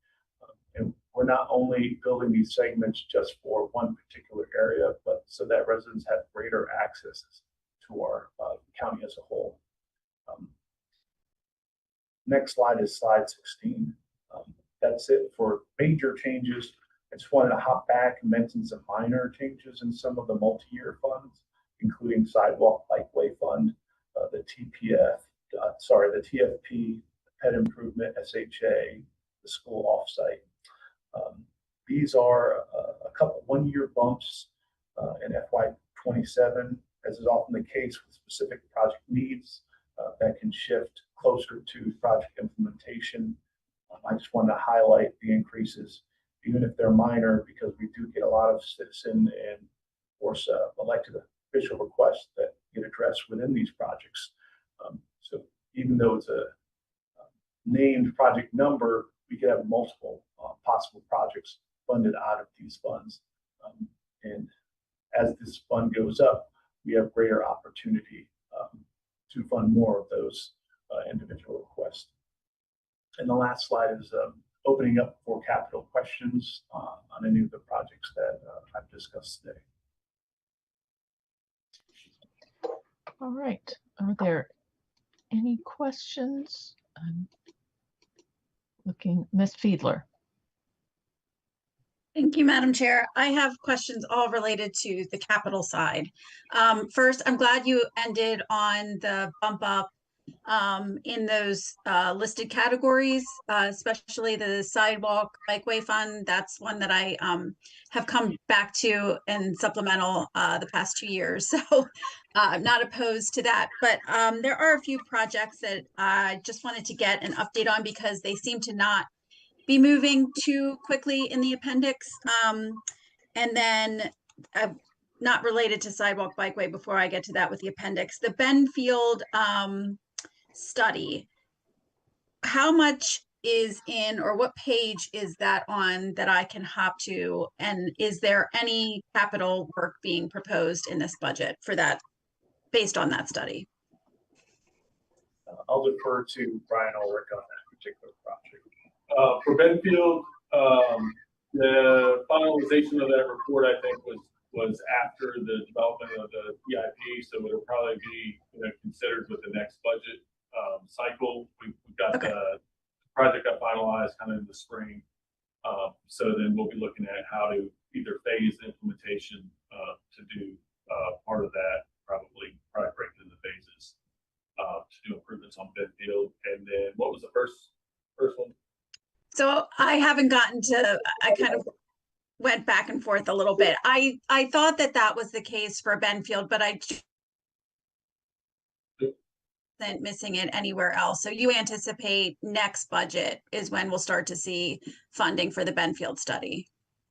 And we're not only building these segments just for one particular area, but so that residents have greater access to our county as a whole. Next slide is slide 16. That's it for major changes. I just wanted to hop back and mention some minor changes in some of the multi-year funds, including Sidewalk Bikeway Fund, the TFP, the Pet Improvement, SHA, the school offsite. These are a couple one-year bumps in FY27, as is often the case with specific project needs that can shift closer to project implementation. I just wanted to highlight the increases, even if they're minor, because we do get a lot of citizen and, of course, elected official requests that get addressed within these projects. So even though it's a named project number, we could have multiple possible projects funded out of these funds. And as this fund goes up, we have greater opportunity to fund more of those individual requests. And the last slide is opening up for capital questions on any of the projects that I've discussed today. All right. Are there any questions? I'm looking, Ms. Fiedler. Thank you, Madam Chair. I have questions all related to the capital side. First, I'm glad you ended on the bump up in those listed categories, especially the Sidewalk Bikeway Fund. That's one that I have come back to in supplemental the past 2 years. So I'm not opposed to that. But there are a few projects that I just wanted to get an update on because they seem to not be moving too quickly in the appendix. And then not related to Sidewalk Bikeway before I get to that with the appendix, the Benfield study, how much is in, or what page is that on that I can hop to? And is there any capital work being proposed in this budget for that, based on that study? I'll defer to Brian Ulrich on that particular project. For Benfield, the finalization of that report, I think, was after the development of the EIP, so it'll probably be considered with the next budget cycle. We've got the project got finalized kind of in the spring, so then we'll be looking at how to either phase the implementation to do part of that, probably break into phases to do improvements on Benfield. And then what was the first one? So I haven't gotten to, I kind of went back and forth a little bit. I thought that was the case for Benfield, but missing it anywhere else. So you anticipate next budget is when we'll start to see funding for the Benfield study,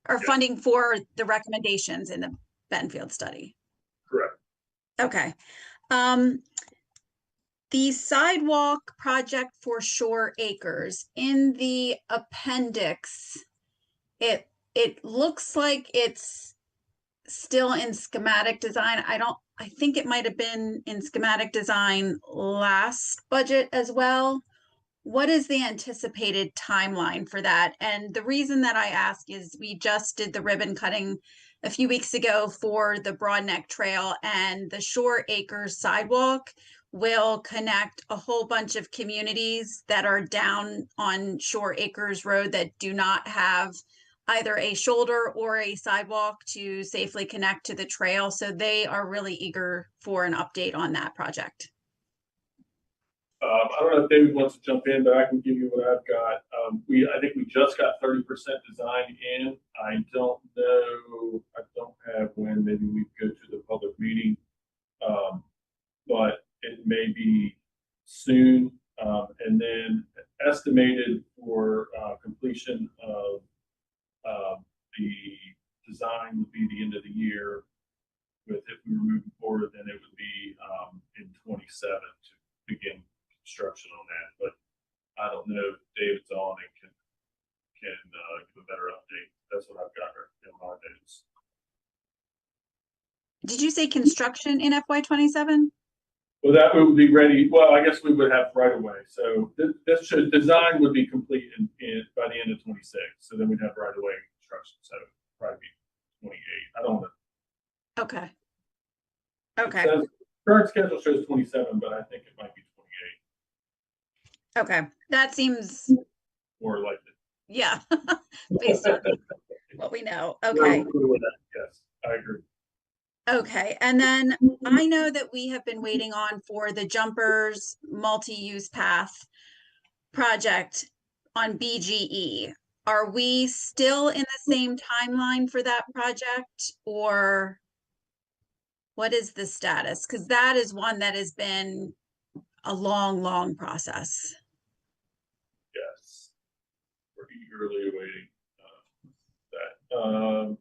or funding for the recommendations in the Benfield study. Correct. Okay. The sidewalk project for Shore Acres, in the appendix, it looks like it's still in schematic design. I think it might have been in schematic design last budget as well. What is the anticipated timeline for that? And the reason that I ask is we just did the ribbon cutting a few weeks ago for the Broadneck Trail, and the Shore Acres sidewalk will connect a whole bunch of communities that are down on Shore Acres Road that do not have either a shoulder or a sidewalk to safely connect to the trail. So they are really eager for an update on that project. I don't know if David wants to jump in, but I can give you what I've got. I think we just got 30% design in. I don't know. I don't have when. Maybe we go to the public meeting, but it may be soon. And then estimated for completion of the design would be the end of the year. With if we were moving forward, then it would be in 27 to begin construction on that. But I don't know if David's on and can give a better update. That's what I've got in my notes. Did you say construction in FY27? Well, that would be ready. Well, I guess we would have right away. So this design would be complete by the end of 26. So then we'd have right away construction. So probably be 28. I don't know. Okay. Okay. Current schedule shows 27, but I think it might be 28. Okay. That seems more likely. Yeah. Based on what we know. Okay. Yes, I agree. Okay, and then I know that we have been waiting on for the Jumpers multi-use path project on BGE. Are we still in the same timeline for that project, or what is the status? Because that is one that has been a long, long process. Yes, we're eagerly awaiting that.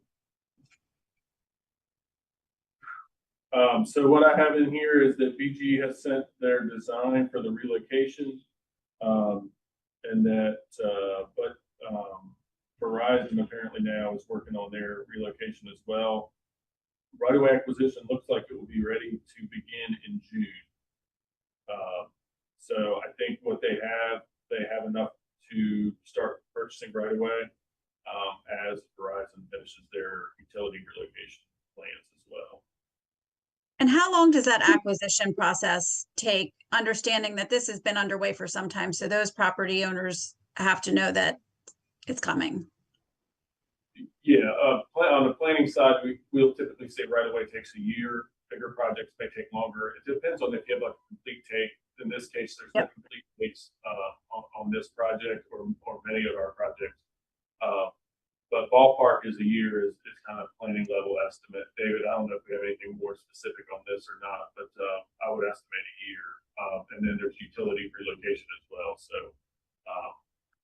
So what I have in here is that BG has sent their design for the relocation, and that, Verizon apparently now is working on their relocation as well. Right-of-way acquisition looks like it will be ready to begin in June. So I think what they have enough to start purchasing right-of-way as Verizon finishes their utility relocation plans as well. And how long does that acquisition process take, understanding that this has been underway for some time? So those property owners have to know that it's coming. Yeah, on the planning side, we'll typically say right away takes a year. Bigger projects may take longer. It depends on if you have a complete take. In this case, there's no complete takes on this project or many of our projects. But ballpark is a year is kind of planning level estimate. David, I don't know if we have anything more specific on this or not, but I would estimate a year. And then there's utility relocation as well. So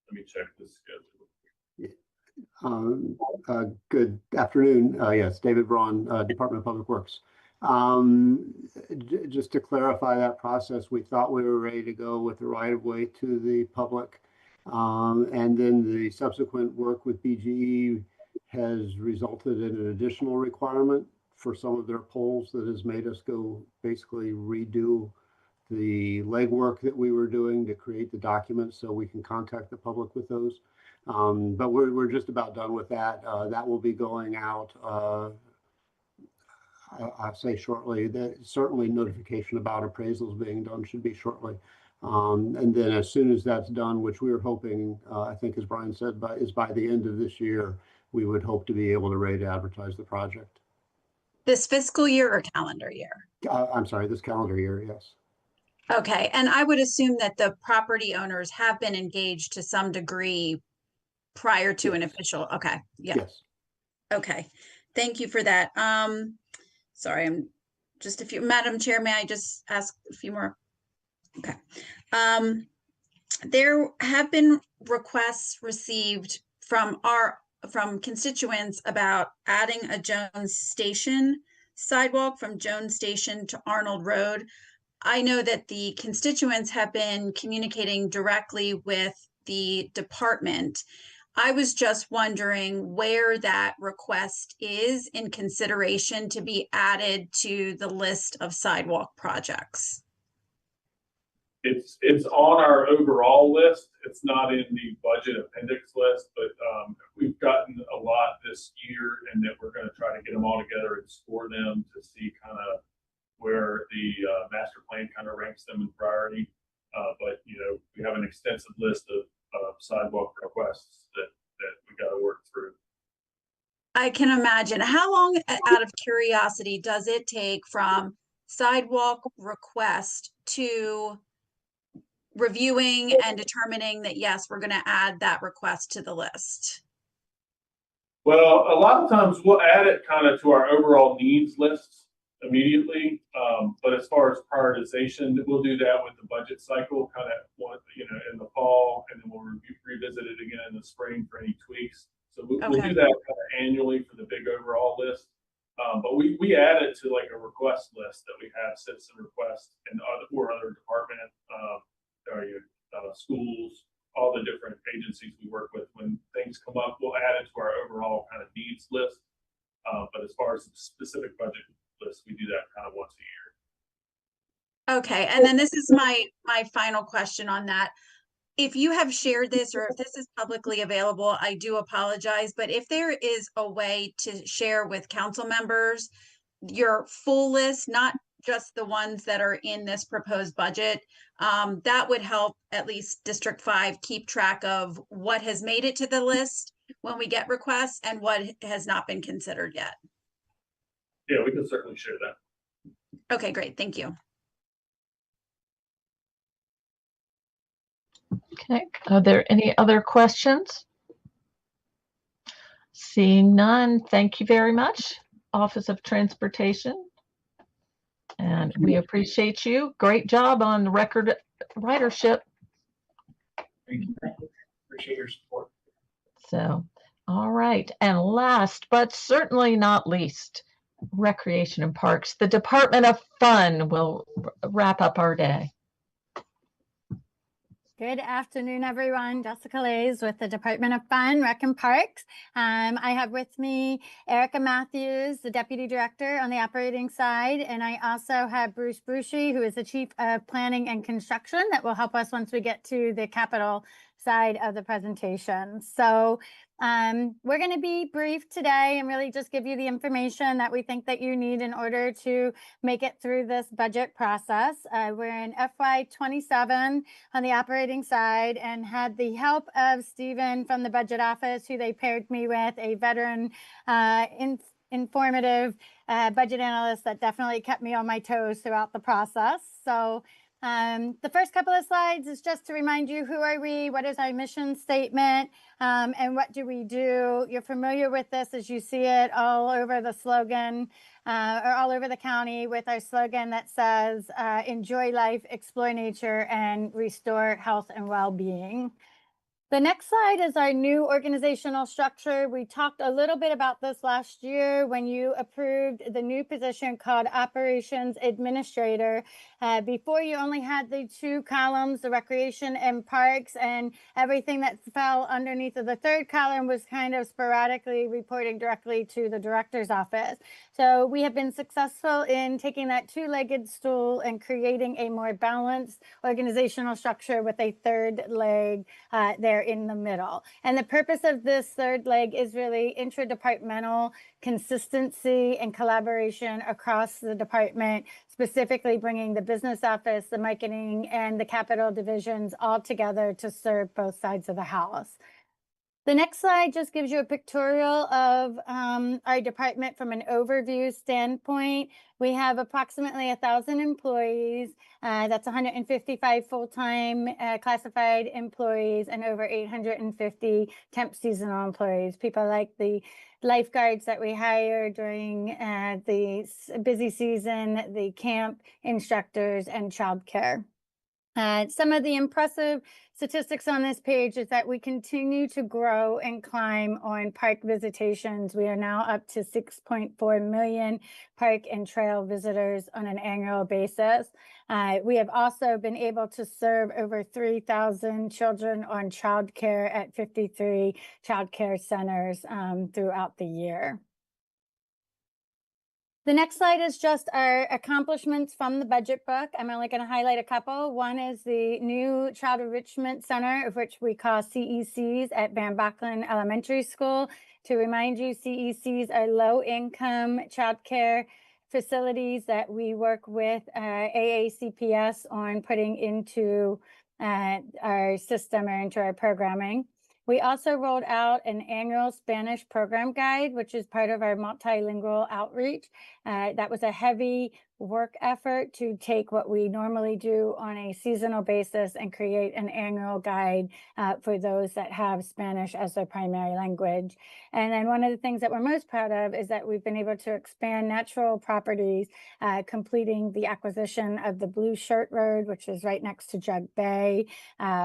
let me check the schedule. Good afternoon. Yes, David Braun, Department of Public Works. Just to clarify that process, we thought we were ready to go with the right-of-way to the public. And then the subsequent work with BGE has resulted in an additional requirement for some of their poles that has made us go basically redo the legwork that we were doing to create the documents so we can contact the public with those. But we're just about done with that. That will be going out, I'll say shortly. That certainly notification about appraisals being done should be shortly. And then as soon as that's done, which we're hoping, I think as Brian said, is by the end of this year, we would hope to be able to ready to advertise the project. This fiscal year or calendar year? I'm sorry, this calendar year, yes. Okay, and I would assume that the property owners have been engaged to some degree prior to an official, okay, yeah. Yes. Okay, thank you for that. Sorry, I'm just Madam Chair, may I just ask a few more Okay. There have been requests received from constituents about adding a Jones Station sidewalk from Jones Station to Arnold Road. I know that the constituents have been communicating directly with the department. I was just wondering where that request is in consideration to be added to the list of sidewalk projects. It's on our overall list. It's not in the budget appendix list, but we've gotten a lot this year, and that we're going to try to get them all together and score them to see kind of where the master plan kind of ranks them in priority. But you know, we have an extensive list of sidewalk requests that we got to work through. I can imagine. How long, out of curiosity, does it take from sidewalk request to reviewing and determining that, yes, we're going to add that request to the list? Well, a lot of times we'll add it kind of to our overall needs list immediately. But as far as prioritization, we'll do that with the budget cycle, kind of, you know, in the fall, and then we'll revisit it again in the spring for any tweaks. So we'll do that kind of annually for the big overall list. But we add it to like a request list that we have, citizen requests and other department, schools, all the different agencies we work with. When things come up, we'll add it to our overall kind of needs list. But as far as the specific budget list, we do that kind of once a year. Okay, and then this is my final question on that. If you have shared this or if this is publicly available, I do apologize, but if there is a way to share with council members your full list, not just the ones that are in this proposed budget, that would help at least District 5 keep track of what has made it to the list when we get requests and what has not been considered yet. Yeah, we can certainly share that. Okay, great. Thank you. Okay, are there any other questions? Seeing none, thank you very much, Office of Transportation. And we appreciate you. Great job on record ridership. Thank you. Appreciate your support. So, all right. And last, but certainly not least, Recreation and Parks. The Department of Fun will wrap up our day. Good afternoon, everyone. Jessica Lays with the Department of Fun, Rec and Parks. I have with me Erica Matthews, the Deputy Director on the operating side, and I also have Bruce Brucey, who is the Chief of Planning and Construction, that will help us once we get to the capital side of the presentation. So we're going to be brief today and really just give you the information that we think that you need in order to make it through this budget process. We're in FY27 on the operating side and had the help of Stephen from the budget office, who they paired me with, a veteran informative budget analyst that definitely kept me on my toes throughout the process. So the first couple of slides is just to remind you, who are we, what is our mission statement, and what do we do? You're familiar with this as you see it all over the slogan, or all over the county, with our slogan that says, enjoy life, explore nature, and restore health and well-being. The next slide is our new organizational structure. We talked a little bit about this last year when you approved the new position called Operations Administrator. Before, you only had the two columns, the Recreation and Parks, and everything that fell underneath of the third column was kind of sporadically reporting directly to the director's office. So we have been successful in taking that two-legged stool and creating a more balanced organizational structure with a third leg there in the middle. And the purpose of this third leg is really intradepartmental consistency and collaboration across the department, specifically bringing the business office, the marketing, and the capital divisions all together to serve both sides of the house. The next slide just gives you a pictorial of our department from an overview standpoint. We have approximately 1,000 employees. That's 155 full-time classified employees and over 850 temp seasonal employees. People like the lifeguards that we hire during the busy season, the camp instructors, and childcare. Some of the impressive statistics on this page is that we continue to grow and climb on park visitations. We are now up to 6.4 million park and trail visitors on an annual basis. We have also been able to serve over 3,000 children on childcare at 53 childcare centers throughout the year. The next slide is just our accomplishments from the budget book. I'm only going to highlight a couple. One is the new Child Enrichment Center, of which we call CECs at Van Bachlen Elementary School. To remind you, CECs are low-income childcare facilities that we work with AACPS on putting into our system or into our programming. We also rolled out an annual Spanish program guide, which is part of our multilingual outreach. That was a heavy work effort to take what we normally do on a seasonal basis and create an annual guide for those that have Spanish as their primary language. And then one of the things that we're most proud of is that we've been able to expand natural properties, completing the acquisition of the Blue Shirt Road, which is right next to Jug Bay,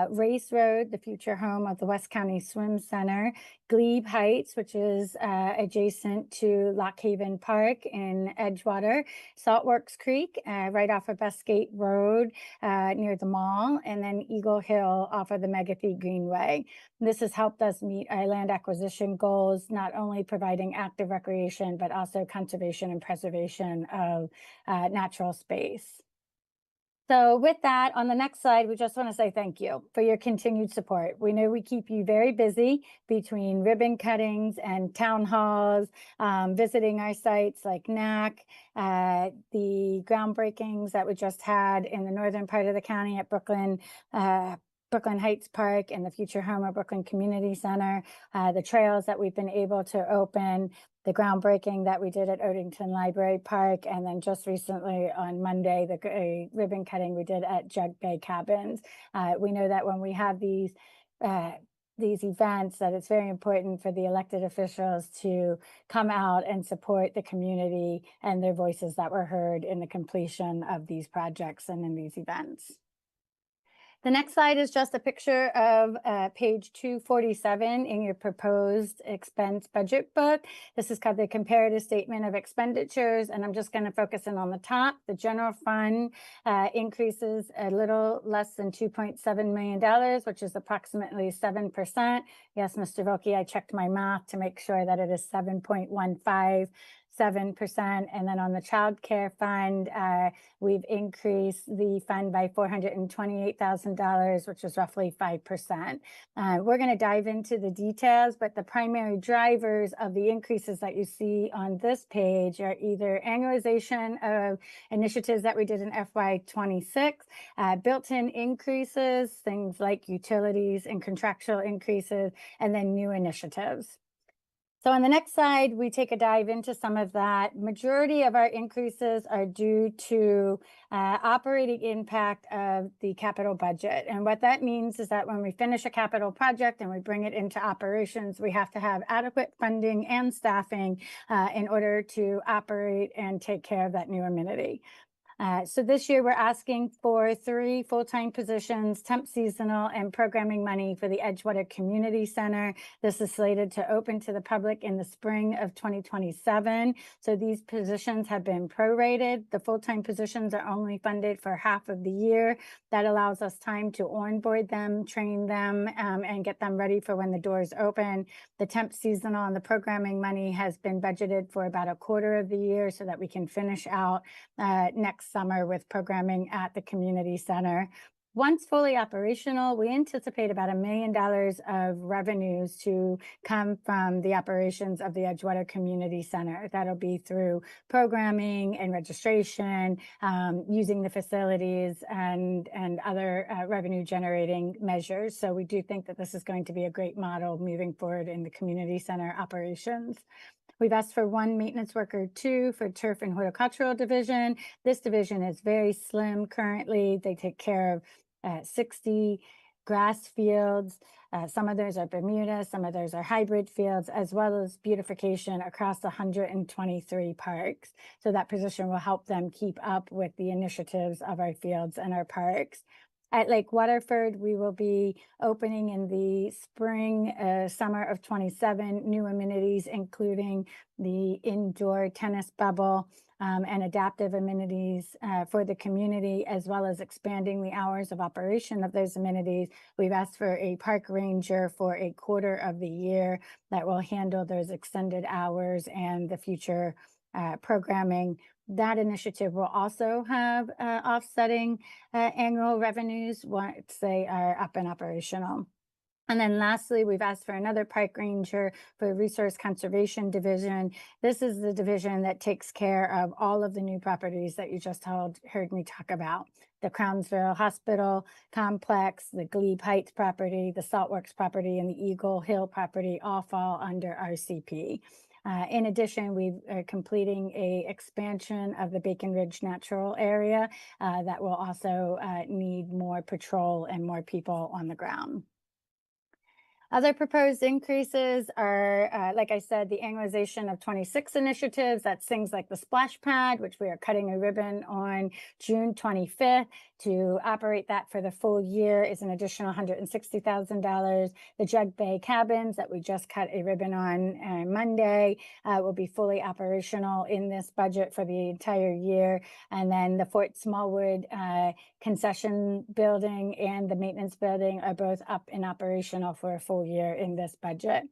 Race Road, the future home of the West County Swim Center, Glebe Heights, which is adjacent to Lock Haven Park in Edgewater, Saltworks Creek, right off of Bestgate Road near the mall, and then Eagle Hill off of the Megathie Greenway. This has helped us meet our land acquisition goals, not only providing active recreation, but also conservation and preservation of natural space. So with that, on the next slide, we just want to say thank you for your continued support. We know we keep you very busy between ribbon cuttings and town halls, visiting our sites like NAC, the groundbreakings that we just had in the northern part of the county at Brooklyn Heights Park and the future home of Brooklyn Community Center, the trails that we've been able to open, the groundbreaking that we did at Odington Library Park, and then just recently on Monday, the ribbon cutting we did at Jug Bay Cabins. We know that when we have these events, that it's very important for the elected officials to come out and support the community and their voices that were heard in the completion of these projects and in these events. The next slide is just a picture of page 247 in your proposed expense budget book. This is called the comparative statement of expenditures, and I'm just going to focus in on the top. The general fund increases a little less than $2.7 million, which is approximately 7%. Yes, Mr. Volke, I checked my math to make sure that it is 7.15%. And then on the child care fund, we've increased the fund by $428,000, which is roughly 5%. We're going to dive into the details, but the primary drivers of the increases that you see on this page are either annualization of initiatives that we did in FY26, built-in increases, things like utilities and contractual increases, and then new initiatives. So on the next slide, we take a dive into some of that. Majority of our increases are due to operating impact of the capital budget. And what that means is that when we finish a capital project and we bring it into operations, we have to have adequate funding and staffing in order to operate and take care of that new amenity. So this year we're asking for 3 full-time positions, temp seasonal and programming money for the Edgewater Community Center. This is slated to open to the public in the spring of 2027. So these positions have been prorated. The full-time positions are only funded for half of the year. That allows us time to onboard them, train them, and get them ready for when the doors open. The temp seasonal and the programming money has been budgeted for about a quarter of the year so that we can finish out next summer with programming at the community center. Once fully operational, we anticipate about $1 million of revenues to come from the operations of the Edgewater Community Center. That'll be through programming and registration, using the facilities and other revenue generating measures. So we do think that this is going to be a great model moving forward in the community center operations. We've asked for 1 maintenance worker, 2 for turf and horticultural division. This division is very slim currently. They take care of 60 grass fields. Some of those are Bermuda, some of those are hybrid fields, as well as beautification across 123 parks. So that position will help them keep up with the initiatives of our fields and our parks. At Lake Waterford, we will be opening in the spring, summer of 27, new amenities, including the indoor tennis bubble and adaptive amenities for the community, as well as expanding the hours of operation of those amenities. We've asked for a park ranger for a quarter of the year that will handle those extended hours and the future programming. That initiative will also have offsetting annual revenues once they are up and operational. And then lastly, we've asked for another park ranger for Resource Conservation Division. This is the division that takes care of all of the new properties that you just heard me talk about. The Crownsville Hospital Complex, the Glebe Heights property, the Saltworks property, and the Eagle Hill property all fall under RCP. In addition, we are completing a expansion of the Bacon Ridge Natural Area that will also need more patrol and more people on the ground. Other proposed increases are, like I said, the annualization of 26 initiatives. That's things like the splash pad, which we are cutting a ribbon on June 25th. To operate that for the full year is an additional $160,000. The Jug Bay cabins that we just cut a ribbon on Monday will be fully operational in this budget for the entire year. And then the Fort Smallwood concession building and the maintenance building are both up and operational for a full year in this budget.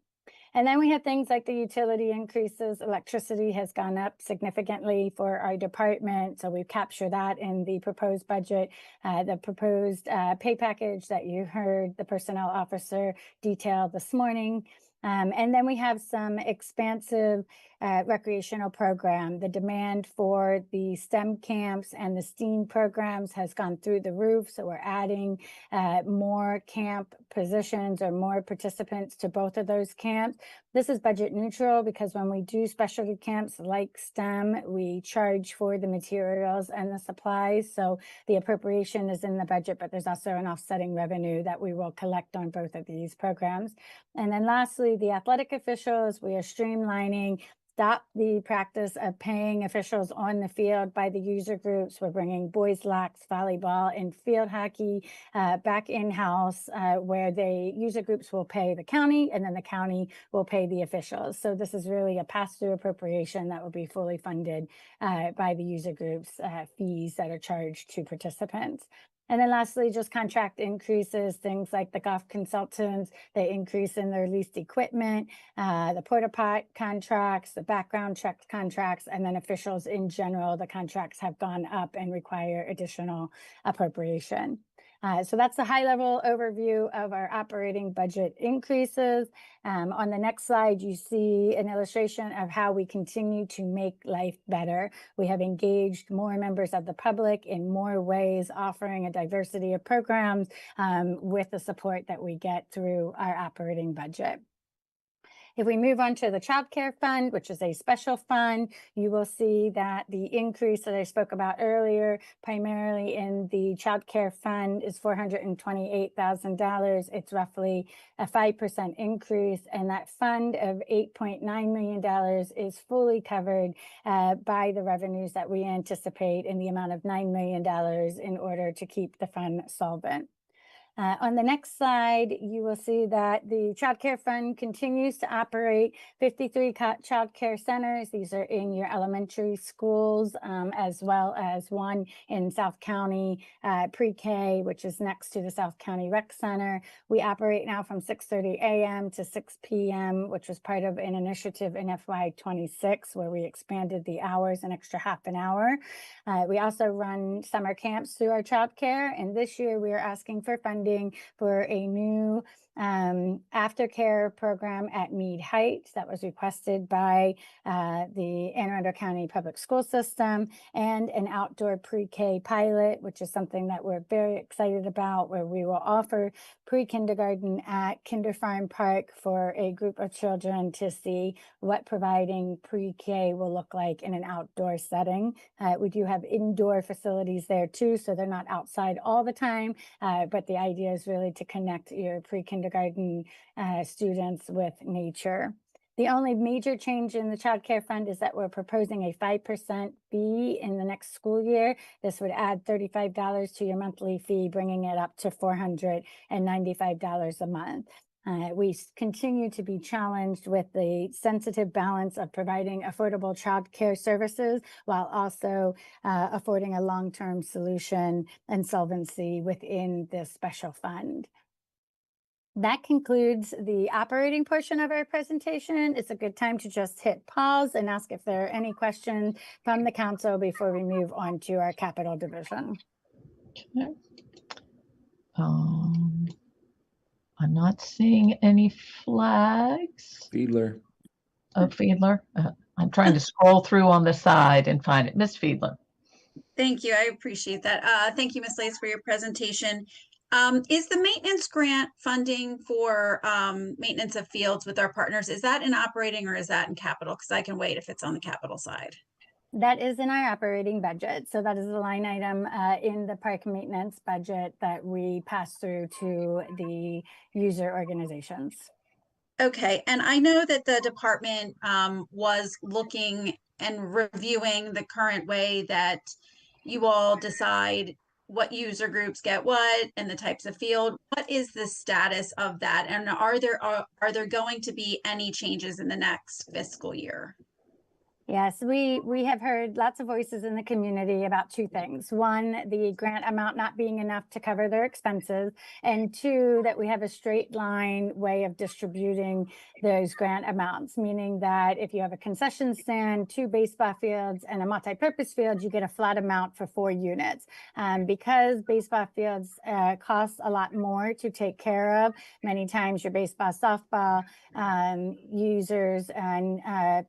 And then we have things like the utility increases. Electricity has gone up significantly for our department, so we've captured that in the proposed budget. The proposed pay package that you heard the personnel officer detail this morning. And then we have some expansive recreational program. The demand for the STEM camps and the STEAM programs has gone through the roof. So we're adding more camp positions or more participants to both of those camps. This is budget neutral because when we do specialty camps like STEM, we charge for the materials and the supplies. So the appropriation is in the budget, but there's also an offsetting revenue that we will collect on both of these programs. And then lastly, the athletic officials, we are streamlining. Stop the practice of paying officials on the field by the user groups. We're bringing boys lacrosse, volleyball, and field hockey back in-house where the user groups will pay the county and then the county will pay the officials. So this is really a pass-through appropriation that will be fully funded by the user groups' fees that are charged to participants. And then lastly, just contract increases, things like the golf consultants, the increase in their leased equipment, the porta pot contracts, the background check contracts, and then officials in general, the contracts have gone up and require additional appropriation. So that's the high-level overview of our operating budget increases. On the next slide, you see an illustration of how we continue to make life better. We have engaged more members of the public in more ways, offering a diversity of programs with the support that we get through our operating budget. If we move on to the Child Care Fund, which is a special fund, you will see that the increase that I spoke about earlier, primarily in the Child Care Fund, is $428,000. It's roughly a 5% increase, and that fund of $8.9 million is fully covered by the revenues that we anticipate in the amount of $9 million in order to keep the fund solvent. On the next slide, you will see that the Child Care Fund continues to operate 53 child care centers. These are in your elementary schools, as well as one in South County pre-K, which is next to the South County Rec Center. We operate now from 6:30 a.m. to 6 p.m., which was part of an initiative in FY26 where we expanded the hours an extra half an hour. We also run summer camps through our child care, and this year we are asking for funding for a new aftercare program at Mead Heights that was requested by the Anne Arundel County Public School System, and an outdoor pre-K pilot, which is something that we're very excited about, where we will offer pre-kindergarten at Kinder Farm Park for a group of children to see what providing pre-K will look like in an outdoor setting. We do have indoor facilities there too, so they're not outside all the time, but the idea is really to connect your pre-kindergarten students with nature. The only major change in the child care fund is that we're proposing a 5% fee in the next school year. This would add $35 to your monthly fee, bringing it up to $495 a month. We continue to be challenged with the sensitive balance of providing affordable child care services while also affording a long-term solution and solvency within this special fund. That concludes the operating portion of our presentation. It's a good time to just hit pause and ask if there are any questions from the council before we move on to our capital division. Okay. I'm not seeing any flags. Fiedler. Oh, Fiedler. I'm trying to scroll through on the side and find it. Miss Fiedler. Thank you. I appreciate that. Thank you, Ms. Lace, for your presentation. Is the maintenance grant funding for maintenance of fields with our partners, is that in operating or is that in capital? Because I can wait if it's on the capital side. That is in our operating budget. So that is a line item in the park maintenance budget that we pass through to the user organizations. Okay, and I know that the department was looking and reviewing the current way that you all decide what user groups get what and the types of field. What is the status of that? And are there going to be any changes in the next fiscal year? Yes, we have heard lots of voices in the community about two things. One, the grant amount not being enough to cover their expenses, and two, that we have a straight line way of distributing those grant amounts, meaning that if you have a concession stand, 2 baseball fields, and a multi-purpose field, you get a flat amount for 4 units. Because baseball fields cost a lot more to take care of, many times your baseball, softball users and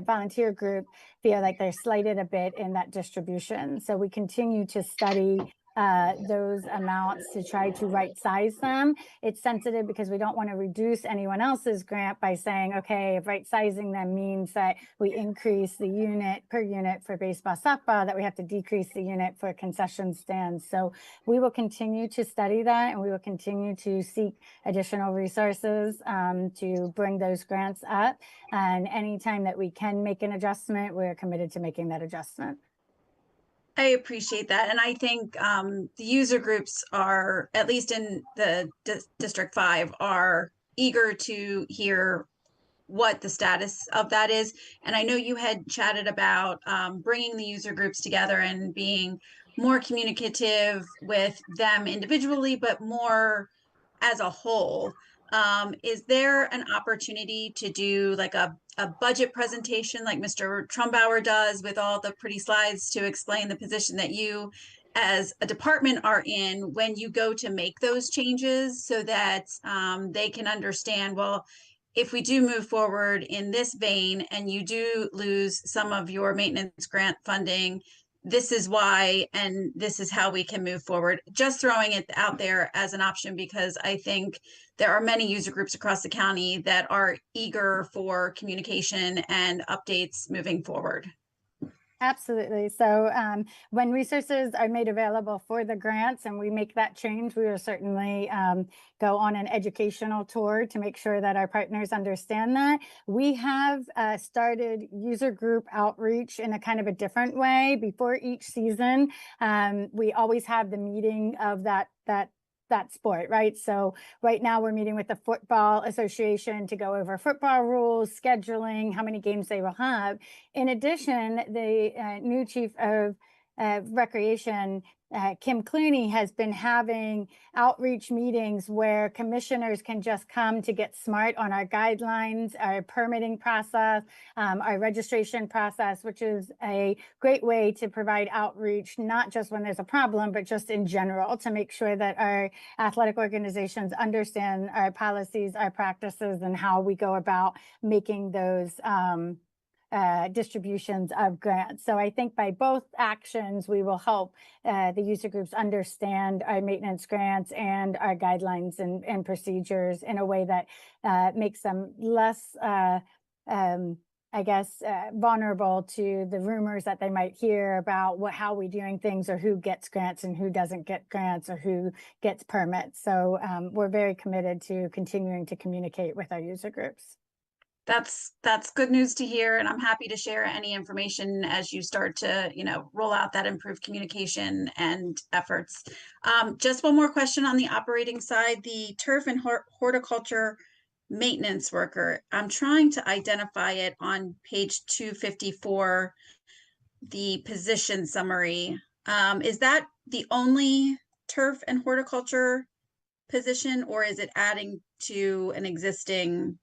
volunteer group feel like they're slighted a bit in that distribution. So we continue to study those amounts to try to right size them. It's sensitive because we don't want to reduce anyone else's grant by saying, okay, if right sizing them means that we increase the unit per unit for baseball, softball, that we have to decrease the unit for concession stands. So we will continue to study that, and we will continue to seek additional resources to bring those grants up. And anytime that we can make an adjustment, we're committed to making that adjustment. I appreciate that. And I think the user groups are, at least in the District 5, are eager to hear what the status of that is. And I know you had chatted about bringing the user groups together and being more communicative with them individually, but more as a whole. Is there an opportunity to do like a budget presentation like Mr. Trumbauer does with all the pretty slides to explain the position that you as a department are in when you go to make those changes, so that they can understand, well, if we do move forward in this vein and you do lose some of your maintenance grant funding, this is why, and this is how we can move forward. Just throwing it out there as an option, because I think there are many user groups across the county that are eager for communication and updates moving forward. Absolutely. So when resources are made available for the grants and we make that change, we will certainly go on an educational tour to make sure that our partners understand that. We have started user group outreach in a kind of a different way. Before each season, we always have the meeting of that sport, right? So right now we're meeting with the Football Association to go over football rules, scheduling, how many games they will have. In addition, the new chief of recreation, Kim Clooney, has been having outreach meetings where commissioners can just come to get smart on our guidelines, our permitting process, our registration process, which is a great way to provide outreach, not just when there's a problem, but just in general, to make sure that our athletic organizations understand our policies, our practices, and how we go about making those distributions of grants. So I think by both actions, we will help the user groups understand our maintenance grants and our guidelines and procedures in a way that makes them less, vulnerable to the rumors that they might hear about how we're doing things, or who gets grants and who doesn't get grants, or who gets permits. So we're very committed to continuing to communicate with our user groups. That's good news to hear, and I'm happy to share any information as you start to, roll out that improved communication and efforts. Just one more question on the operating side, the turf and horticulture maintenance worker. I'm trying to identify it on page 254, the position summary. Is that the only turf and horticulture position, or is it adding to an existing?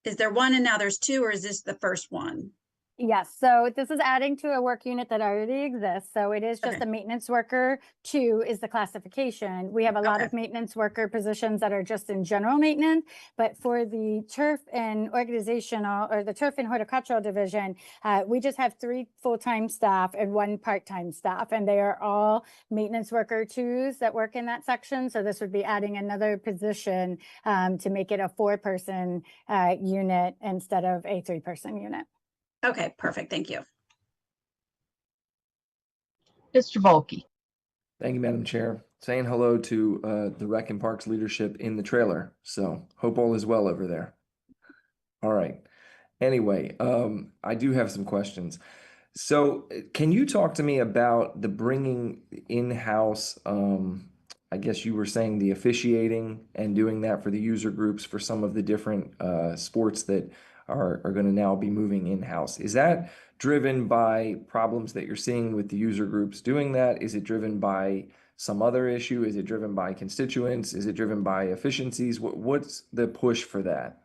Is there one and now there's two, or is this the first one? Yes, so this is adding to a work unit that already exists. So it is just Okay. a maintenance worker. 2 is the classification. We have a lot Okay. of maintenance worker positions that are just in general maintenance, but for the turf and organizational, or the turf and horticultural division, we just have 3 full-time staff and 1 part-time staff, and they are all maintenance worker 2s that work in that section. So this would be adding another position to make it a 4-person unit instead of a 3-person unit. Okay, perfect. Thank you. Mr. Volkey. Thank you, Madam Chair. Saying hello to the Rec and Parks leadership in the trailer. So hope all is well over there. All right. Anyway, I do have some questions. So can you talk to me about the bringing in-house, I guess you were saying the officiating and doing that for the user groups for some of the different sports that are going to now be moving in-house. Is that driven by problems that you're seeing with the user groups doing that? Is it driven by some other issue? Is it driven by constituents? Is it driven by efficiencies? What's the push for that?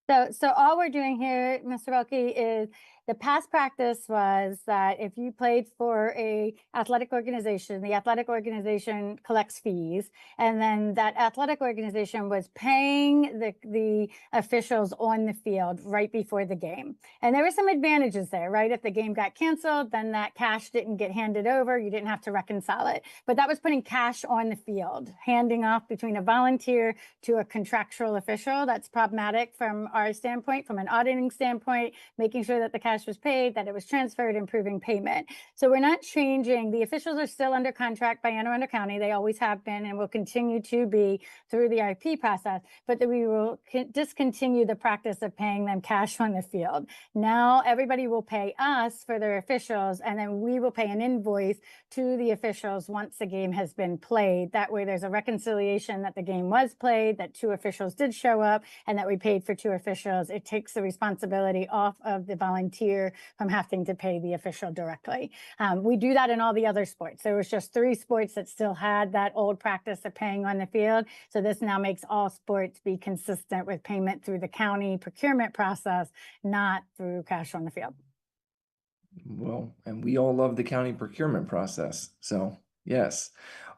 So all we're doing here, Mr. Belkey, is the past practice was that if you played for a athletic organization, the athletic organization collects fees, and then that athletic organization was paying the officials on the field right before the game. And there were some advantages there, right? If the game got canceled, then that cash didn't get handed over. You didn't have to reconcile it. But that was putting cash on the field, handing off between a volunteer to a contractual official. That's problematic from our standpoint, from an auditing standpoint, making sure that the cash was paid, that it was transferred, improving payment. So we're not changing. The officials are still under contract by Anne Arundel County. They always have been and will continue to be through the IP process, but that we will discontinue the practice of paying them cash on the field. Now everybody will pay us for their officials, and then we will pay an invoice to the officials once the game has been played. That way there's a reconciliation that the game was played, that 2 officials did show up, and that we paid for 2 officials. It takes the responsibility off of the volunteer from having to pay the official directly. We do that in all the other sports. There was just 3 sports that still had that old practice of paying on the field. So this now makes all sports be consistent with payment through the county procurement process, not through cash on the field. Well, and we all love the county procurement process. So yes.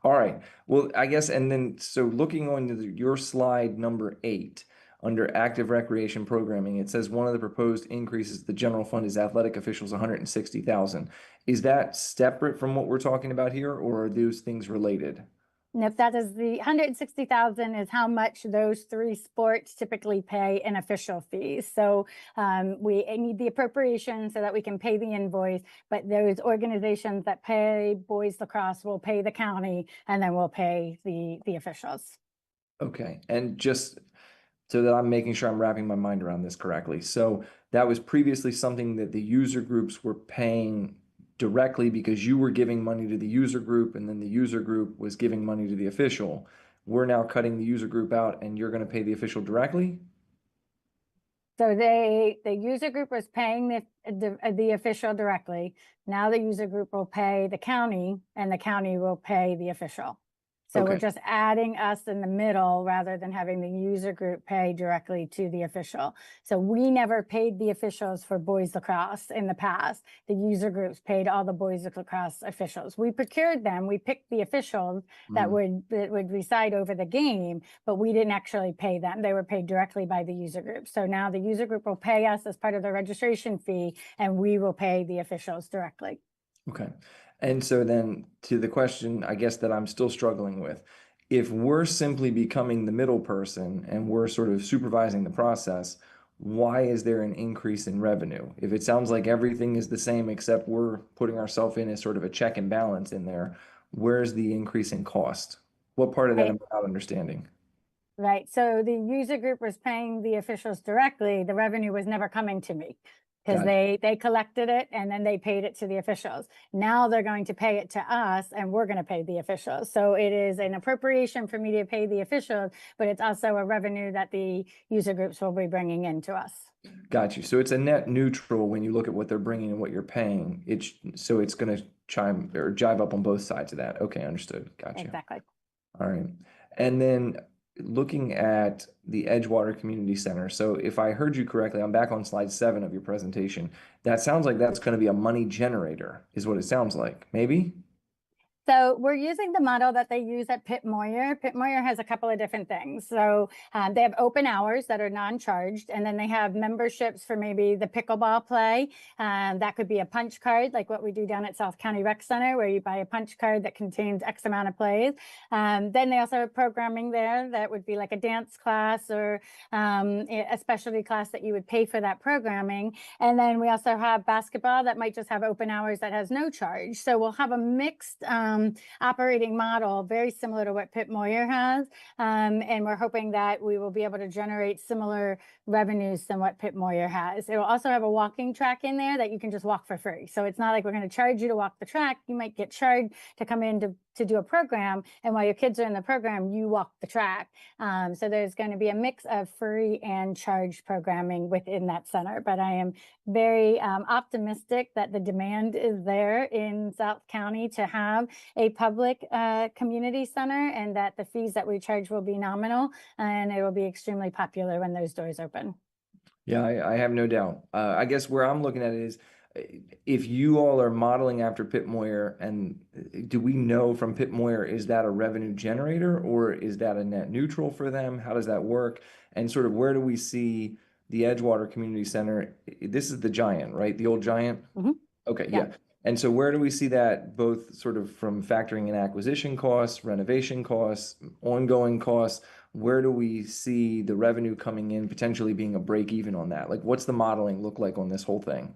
All right. Well, I guess, and then, so looking on your slide number 8, under active recreation programming, it says one of the proposed increases to the general fund is athletic officials, 160,000. Is that separate from what we're talking about here, or are those things related? And if that is the 160,000 is how much those 3 sports typically pay in official fees. So we need the appropriation so that we can pay the invoice, but those organizations that pay boys lacrosse will pay the county, and then we'll pay the officials. Okay. And just so that I'm making sure I'm wrapping my mind around this correctly. So that was previously something that the user groups were paying directly because you were giving money to the user group, and then the user group was giving money to the official. We're now cutting the user group out, and you're going to pay the official directly? So the user group was paying the official directly. Now the user group will pay the county, and the county will pay the official. So we're Okay. just adding us in the middle rather than having the user group pay directly to the official. So we never paid the officials for boys lacrosse in the past. The user groups paid all the boys lacrosse officials. We procured them. We picked the officials that would reside over the game, but we didn't actually pay them. They were paid directly by the user group. So now the user group will pay us as part of the registration fee, and we will pay the officials directly. Okay. And so then to the question, I guess, that I'm still struggling with, if we're simply becoming the middle person and we're sort of supervising the process, why is there an increase in revenue? If it sounds like everything is the same except we're putting ourselves in as sort of a check and balance in there, where's the increase in cost? What part of that am I not understanding? Right. So the user group was paying the officials directly. The revenue was never coming to me because Gotcha. they collected it and then they paid it to the officials. Now they're going to pay it to us and we're going to pay the officials. So it is an appropriation for me to pay the officials, but it's also a revenue that the user groups will be bringing in to us. Got you. So it's a net neutral when you look at what they're bringing and what you're paying. So it's going to chime or jive up on both sides of that. Okay, understood. Got you. Exactly. All right. And then looking at the Edgewater Community Center. So if I heard you correctly, I'm back on slide 7 of your presentation. That sounds like that's going to be a money generator, is what it sounds like. Maybe? So we're using the model that they use at Pitt Moyer. Pitt Moyer has a couple of different things. So they have open hours that are non-charged, and then they have memberships for maybe the pickleball play. That could be a punch card, like what we do down at South County Rec Center, where you buy a punch card that contains X amount of plays. Then they also have programming there that would be like a dance class or a specialty class that you would pay for that programming. And then we also have basketball that might just have open hours that has no charge. So we'll have a mixed operating model, very similar to what Pitt Moyer has. And we're hoping that we will be able to generate similar revenues than what Pitt Moyer has. It will also have a walking track in there that you can just walk for free. So it's not like we're going to charge you to walk the track. You might get charged to come in to do a program. And while your kids are in the program, you walk the track. So there's going to be a mix of free and charged programming within that center. But I am very optimistic that the demand is there in South County to have a public community center, and that the fees that we charge will be nominal, and it will be extremely popular when those doors open. Yeah, I have no doubt. I guess where I'm looking at it is, if you all are modeling after Pitt Moyer, and do we know from Pitt Moyer, is that a revenue generator or is that a net neutral for them? How does that work? And sort of where do we see the Edgewater Community Center? This is the Giant, right? The old Giant? Mm-hmm. Okay, yeah. And so where do we see that, both sort of from factoring in acquisition costs, renovation costs, ongoing costs? Where do we see the revenue coming in, potentially being a break even on that? Like, what's the modeling look like on this whole thing?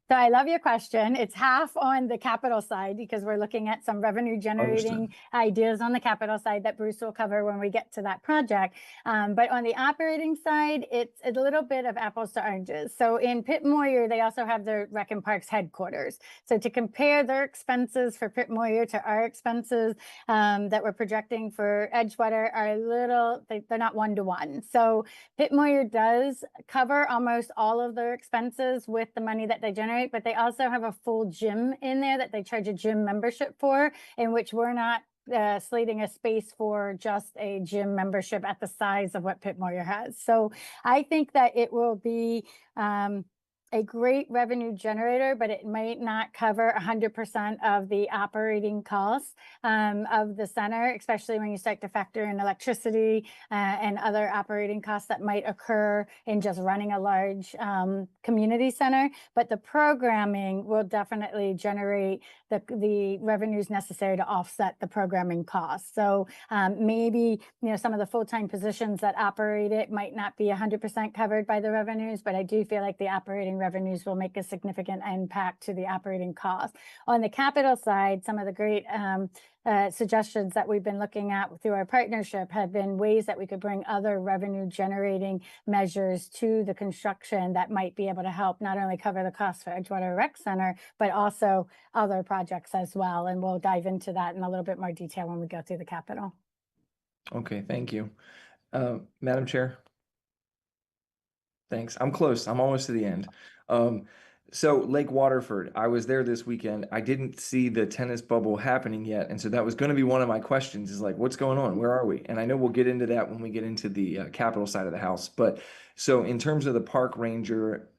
So I love your question. It's half on the capital side because we're looking at some revenue generating ideas on the capital side that Bruce will cover when we get to that project. But on the operating side, it's a little bit of apples to oranges. So in Pitt Moyer, they also have their Rec and Parks headquarters. So to compare their expenses for Pitt Moyer to our expenses that we're projecting for Edgewater are a little, they're not one-to-one. So Pitt Moyer does cover almost all of their expenses with the money that they generate, but they also have a full gym in there that they charge a gym membership for, in which we're not slating a space for just a gym membership at the size of what Pitt Moyer has. So I think that it will be a great revenue generator, but it might not cover 100% of the operating costs of the center, especially when you start to factor in electricity and other operating costs that might occur in just running a large community center. But the programming will definitely generate the revenues necessary to offset the programming costs. So maybe, some of the full-time positions that operate it might not be 100% covered by the revenues, but I do feel like the operating revenues will make a significant impact to the operating costs. On the capital side, some of the great suggestions that we've been looking at through our partnership have been ways that we could bring other revenue generating measures to the construction that might be able to help not only cover the costs for Edgewater Rec Center, but also other projects as well. And we'll dive into that in a little bit more detail when we go through the capital. Okay, thank you. Madam Chair. Thanks. I'm close. I'm almost to the end. So Lake Waterford, I was there this weekend. I didn't see the tennis bubble happening yet. And so that was going to be one of my questions, is like, what's going on? Where are we? And I know we'll get into that when we get into the capital side of the house. But so in terms of the park ranger,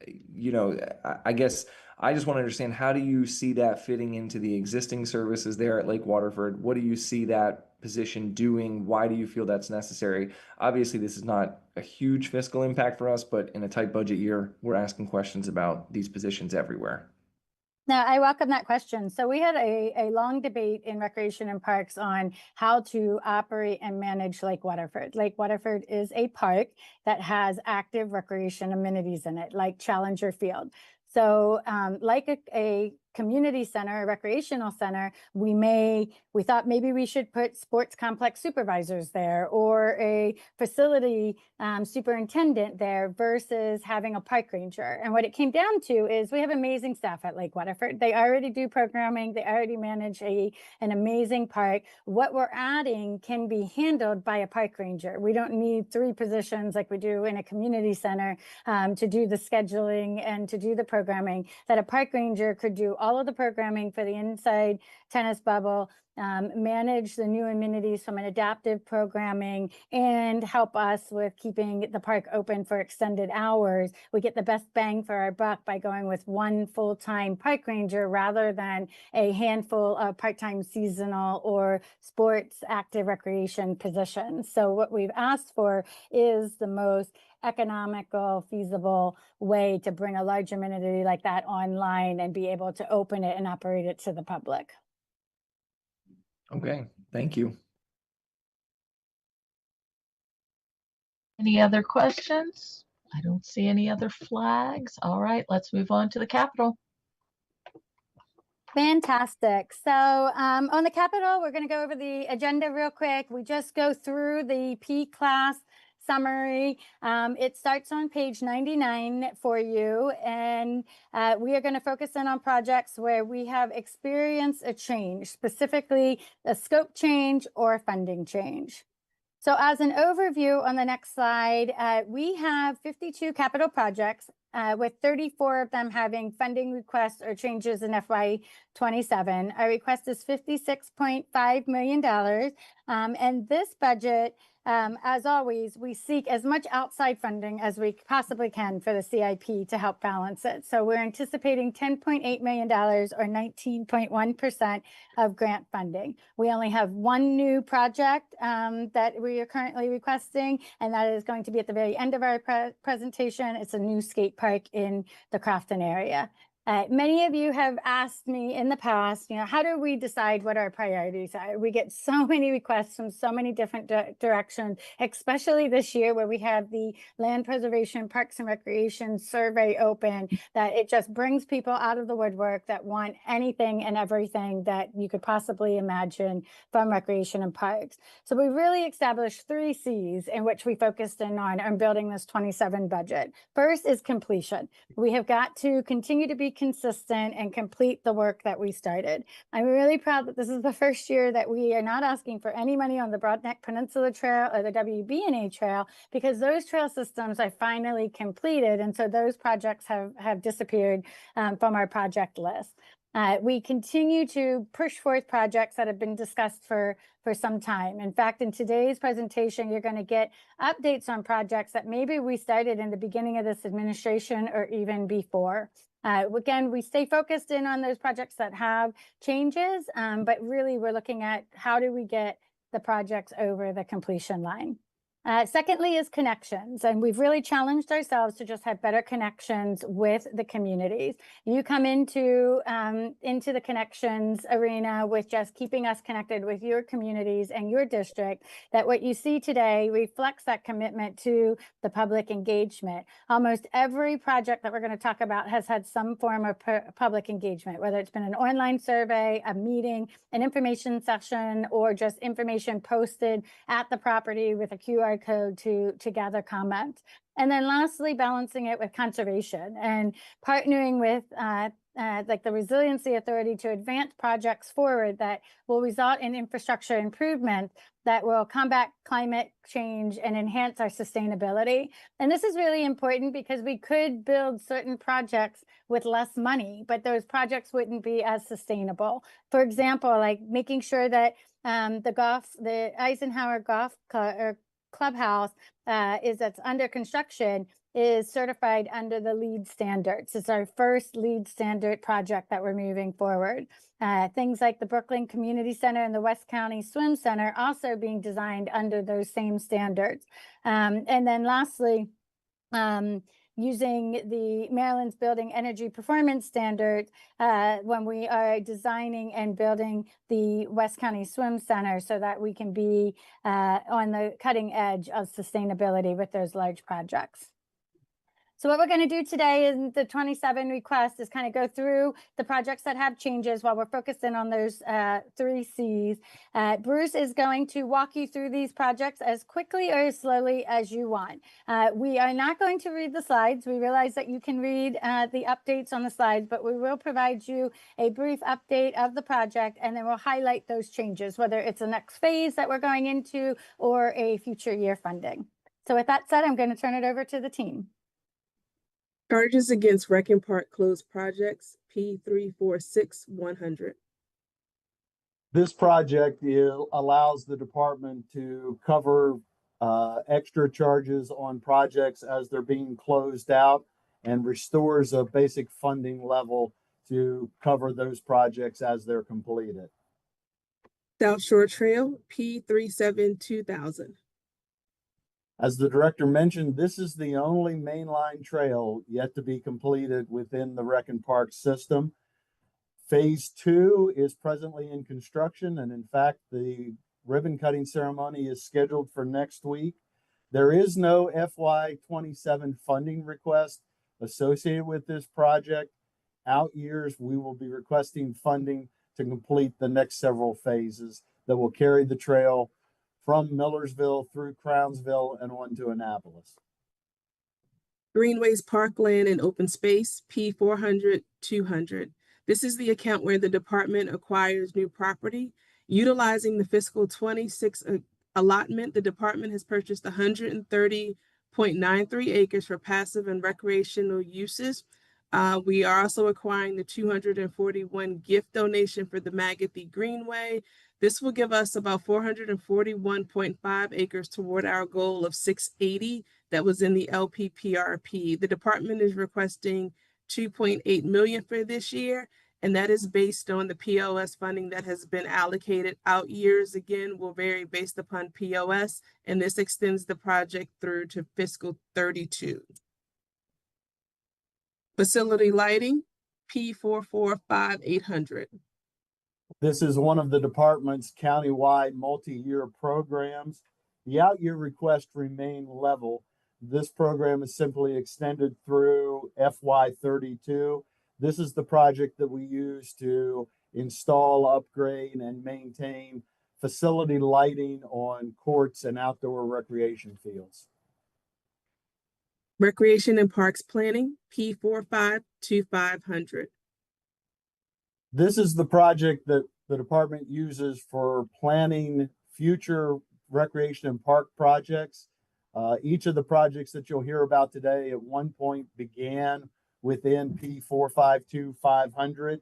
I guess I just want to understand, how do you see that fitting into the existing services there at Lake Waterford? What do you see that position doing? Why do you feel that's necessary? Obviously, this is not a huge fiscal impact for us, but in a tight budget year, we're asking questions about these positions everywhere. Now, I welcome that question. So we had a long debate in Recreation and Parks on how to operate and manage Lake Waterford. Lake Waterford is a park that has active recreation amenities in it, like Challenger Field. So like a community center, a recreational center, we thought maybe we should put sports complex supervisors there or a facility superintendent there versus having a park ranger. And what it came down to is we have amazing staff at Lake Waterford. They already do programming. They already manage an amazing park. What we're adding can be handled by a park ranger. We don't need 3 positions like we do in a community center to do the scheduling and to do the programming, that a park ranger could do all of the programming for the inside tennis bubble, manage the new amenities from an adaptive programming, and help us with keeping the park open for extended hours. We get the best bang for our buck by going with 1 full-time park ranger rather than a handful of part-time seasonal or sports active recreation positions. So what we've asked for is the most economical, feasible way to bring a large amenity like that online and be able to open it and operate it to the public. Okay, thank you. Any other questions? I don't see any other flags. All right, let's move on to the Capitol. Fantastic. So on the Capitol, we're going to go over the agenda real quick. We just go through the P-class summary. It starts on page 99 for you, and we are going to focus in on projects where we have experienced a change, specifically a scope change or funding change. So as an overview on the next slide, we have 52 capital projects with 34 of them having funding requests or changes in FY27. Our request is $56.5 million. And this budget, as always, we seek as much outside funding as we possibly can for the CIP to help balance it. So we're anticipating $10.8 million or 19.1% of grant funding. We only have 1 new project that we are currently requesting, and that is going to be at the very end of our presentation. It's a new skate park in the Crofton area. Many of you have asked me in the past, how do we decide what our priorities are? We get so many requests from so many different directions, especially this year where we have the Land Preservation, Parks and Recreation survey open, that it just brings people out of the woodwork that want anything and everything that you could possibly imagine from recreation and parks. So we really established 3 C's in which we focused in on building this 27 budget. First is completion. We have got to continue to be consistent and complete the work that we started. I'm really proud that this is the first year that we are not asking for any money on the Broadneck Peninsula Trail or the WB&A Trail, because those trail systems are finally completed. And so those projects have disappeared from our project list. We continue to push forth projects that have been discussed for some time. In fact, in today's presentation, you're going to get updates on projects that maybe we started in the beginning of this administration or even before. Again, we stay focused in on those projects that have changes, but really we're looking at how do we get the projects over the completion line. Secondly is connections, and we've really challenged ourselves to just have better connections with the communities. You come into the connections arena with just keeping us connected with your communities and your district, that what you see today reflects that commitment to the public engagement. Almost every project that we're going to talk about has had some form of public engagement, whether it's been an online survey, a meeting, an information session, or just information posted at the property with a QR code to gather comments. And then lastly, balancing it with conservation and partnering with like the Resiliency Authority to advance projects forward that will result in infrastructure improvement that will combat climate change and enhance our sustainability. And this is really important because we could build certain projects with less money, but those projects wouldn't be as sustainable. For example, like making sure that the Eisenhower Golf Clubhouse that's under construction is certified under the LEED standards. It's our first LEED standard project that we're moving forward. Things like the Brooklyn Community Center and the West County Swim Center also being designed under those same standards. And then lastly, using the Maryland's Building Energy Performance Standard when we are designing and building the West County Swim Center so that we can be on the cutting edge of sustainability with those large projects. So what we're going to do today in the 27 request is kind of go through the projects that have changes while we're focused in on those 3 C's. Bruce is going to walk you through these projects as quickly or as slowly as you want. We are not going to read the slides. We realize that you can read the updates on the slides, but we will provide you a brief update of the project, and then we'll highlight those changes, whether it's a next phase that we're going into or a future year funding. So with that said, I'm going to turn it over to the team. Charges against Rec and Park closed projects, P346100. This project allows the department to cover extra charges on projects as they're being closed out and restores a basic funding level to cover those projects as they're completed. South Shore Trail, P372,000. As the director mentioned, this is the only mainline trail yet to be completed within the Rec and Park system. Phase 2 is presently in construction, and in fact, the ribbon cutting ceremony is scheduled for next week. There is no FY27 funding request associated with this project. Out years, we will be requesting funding to complete the next several phases that will carry the trail from Millersville through Crownsville and on to Annapolis. Greenways, Parkland, and Open Space, P400-200. This is the account where the department acquires new property. Utilizing the fiscal 26 allotment, the department has purchased 130.93 acres for passive and recreational uses. We are also acquiring the 241 gift donation for the Magathy Greenway. This will give us about 441.5 acres toward our goal of 680 that was in the LPPRP. The department is requesting $2.8 million for this year, and that is based on the POS funding that has been allocated. Out years, again, will vary based upon POS, and this extends the project through to fiscal 32. Facility lighting, P445800. This is one of the department's countywide multi-year programs. The out-year requests remain level. This program is simply extended through FY32. This is the project that we use to install, upgrade, and maintain facility lighting on courts and outdoor recreation fields. Recreation and Parks Planning, P452500. This is the project that the department uses for planning future recreation and park projects. Each of the projects that you'll hear about today at one point began within P452500.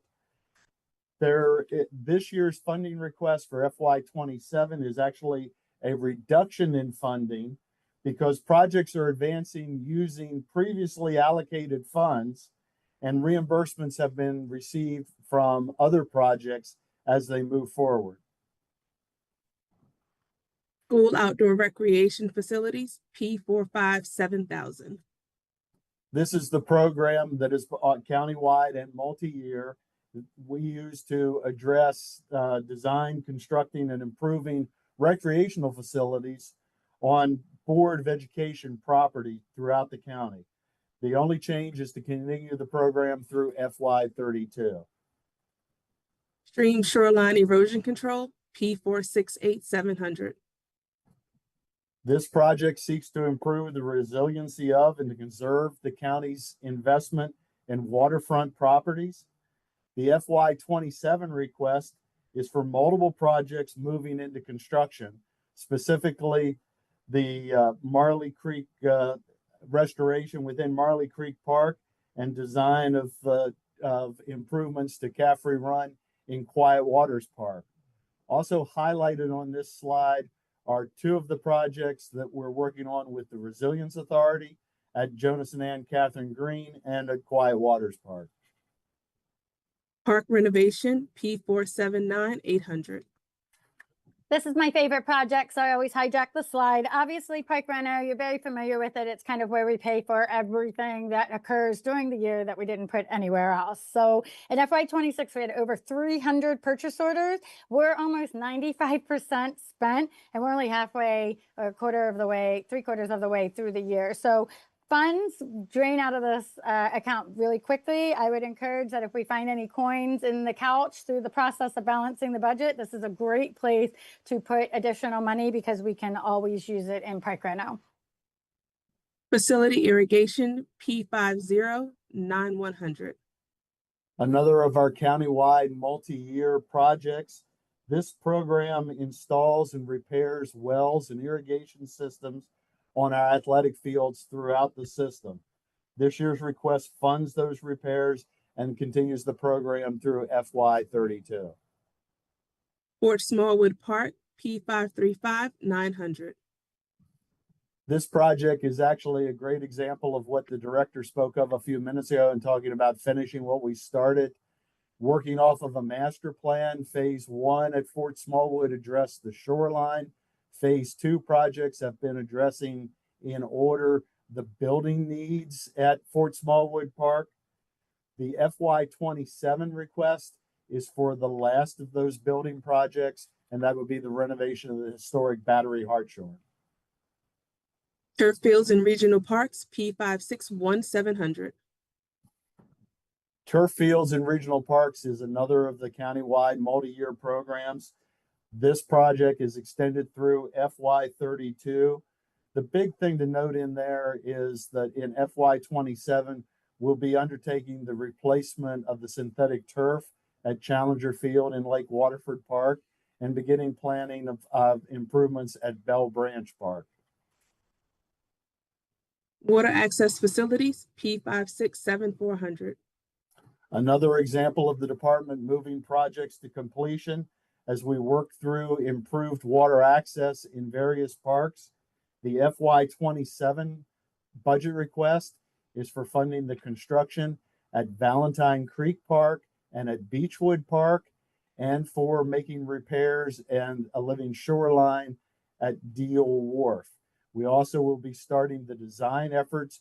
This year's funding request for FY27 is actually a reduction in funding because projects are advancing using previously allocated funds, and reimbursements have been received from other projects as they move forward. School outdoor recreation facilities, P457,000. This is the program that is countywide and multi-year. We use to address design, constructing, and improving recreational facilities on Board of Education property throughout the county. The only change is to continue the program through FY32. Stream shoreline erosion control, P468700. This project seeks to improve the resiliency of and to conserve the county's investment in waterfront properties. The FY27 request is for multiple projects moving into construction, specifically the Marley Creek restoration within Marley Creek Park and design of improvements to Caffrey Run in Quiet Waters Park. Also highlighted on this slide are 2 of the projects that we're working on with the Resilience Authority at Jonas and Ann Catherine Green and at Quiet Waters Park. Park renovation, P479800. This is my favorite project, so I always hijack the slide. Obviously, Park Reno, you're very familiar with it. It's kind of where we pay for everything that occurs during the year that we didn't put anywhere else. So in FY26, we had over 300 purchase orders. We're almost 95% spent, and we're only halfway or 3/4 of the way through the year. So funds drain out of this account really quickly. I would encourage that if we find any coins in the couch through the process of balancing the budget, this is a great place to put additional money because we can always use it in Pike Reno. Facility irrigation, P509100. Another of our countywide multi-year projects. This program installs and repairs wells and irrigation systems on our athletic fields throughout the system. This year's request funds those repairs and continues the program through FY32. Fort Smallwood Park, P535900. This project is actually a great example of what the director spoke of a few minutes ago in talking about finishing what we started. Working off of a master plan, phase 1 at Fort Smallwood addressed the shoreline. Phase 2 projects have been addressing in order the building needs at Fort Smallwood Park. The FY27 request is for the last of those building projects, and that would be the renovation of the historic Battery Hartshorn. Turf fields and regional parks, P561700. Turf fields and regional parks is another of the countywide multi-year programs. This project is extended through FY32. The big thing to note in there is that in FY27, we'll be undertaking the replacement of the synthetic turf at Challenger Field in Lake Waterford Park and beginning planning of improvements at Bell Branch Park. Water access facilities, P567400. Another example of the department moving projects to completion as we work through improved water access in various parks. The FY27 budget request is for funding the construction at Valentine Creek Park and at Beechwood Park, and for making repairs and a living shoreline at Deal Wharf. We also will be starting the design efforts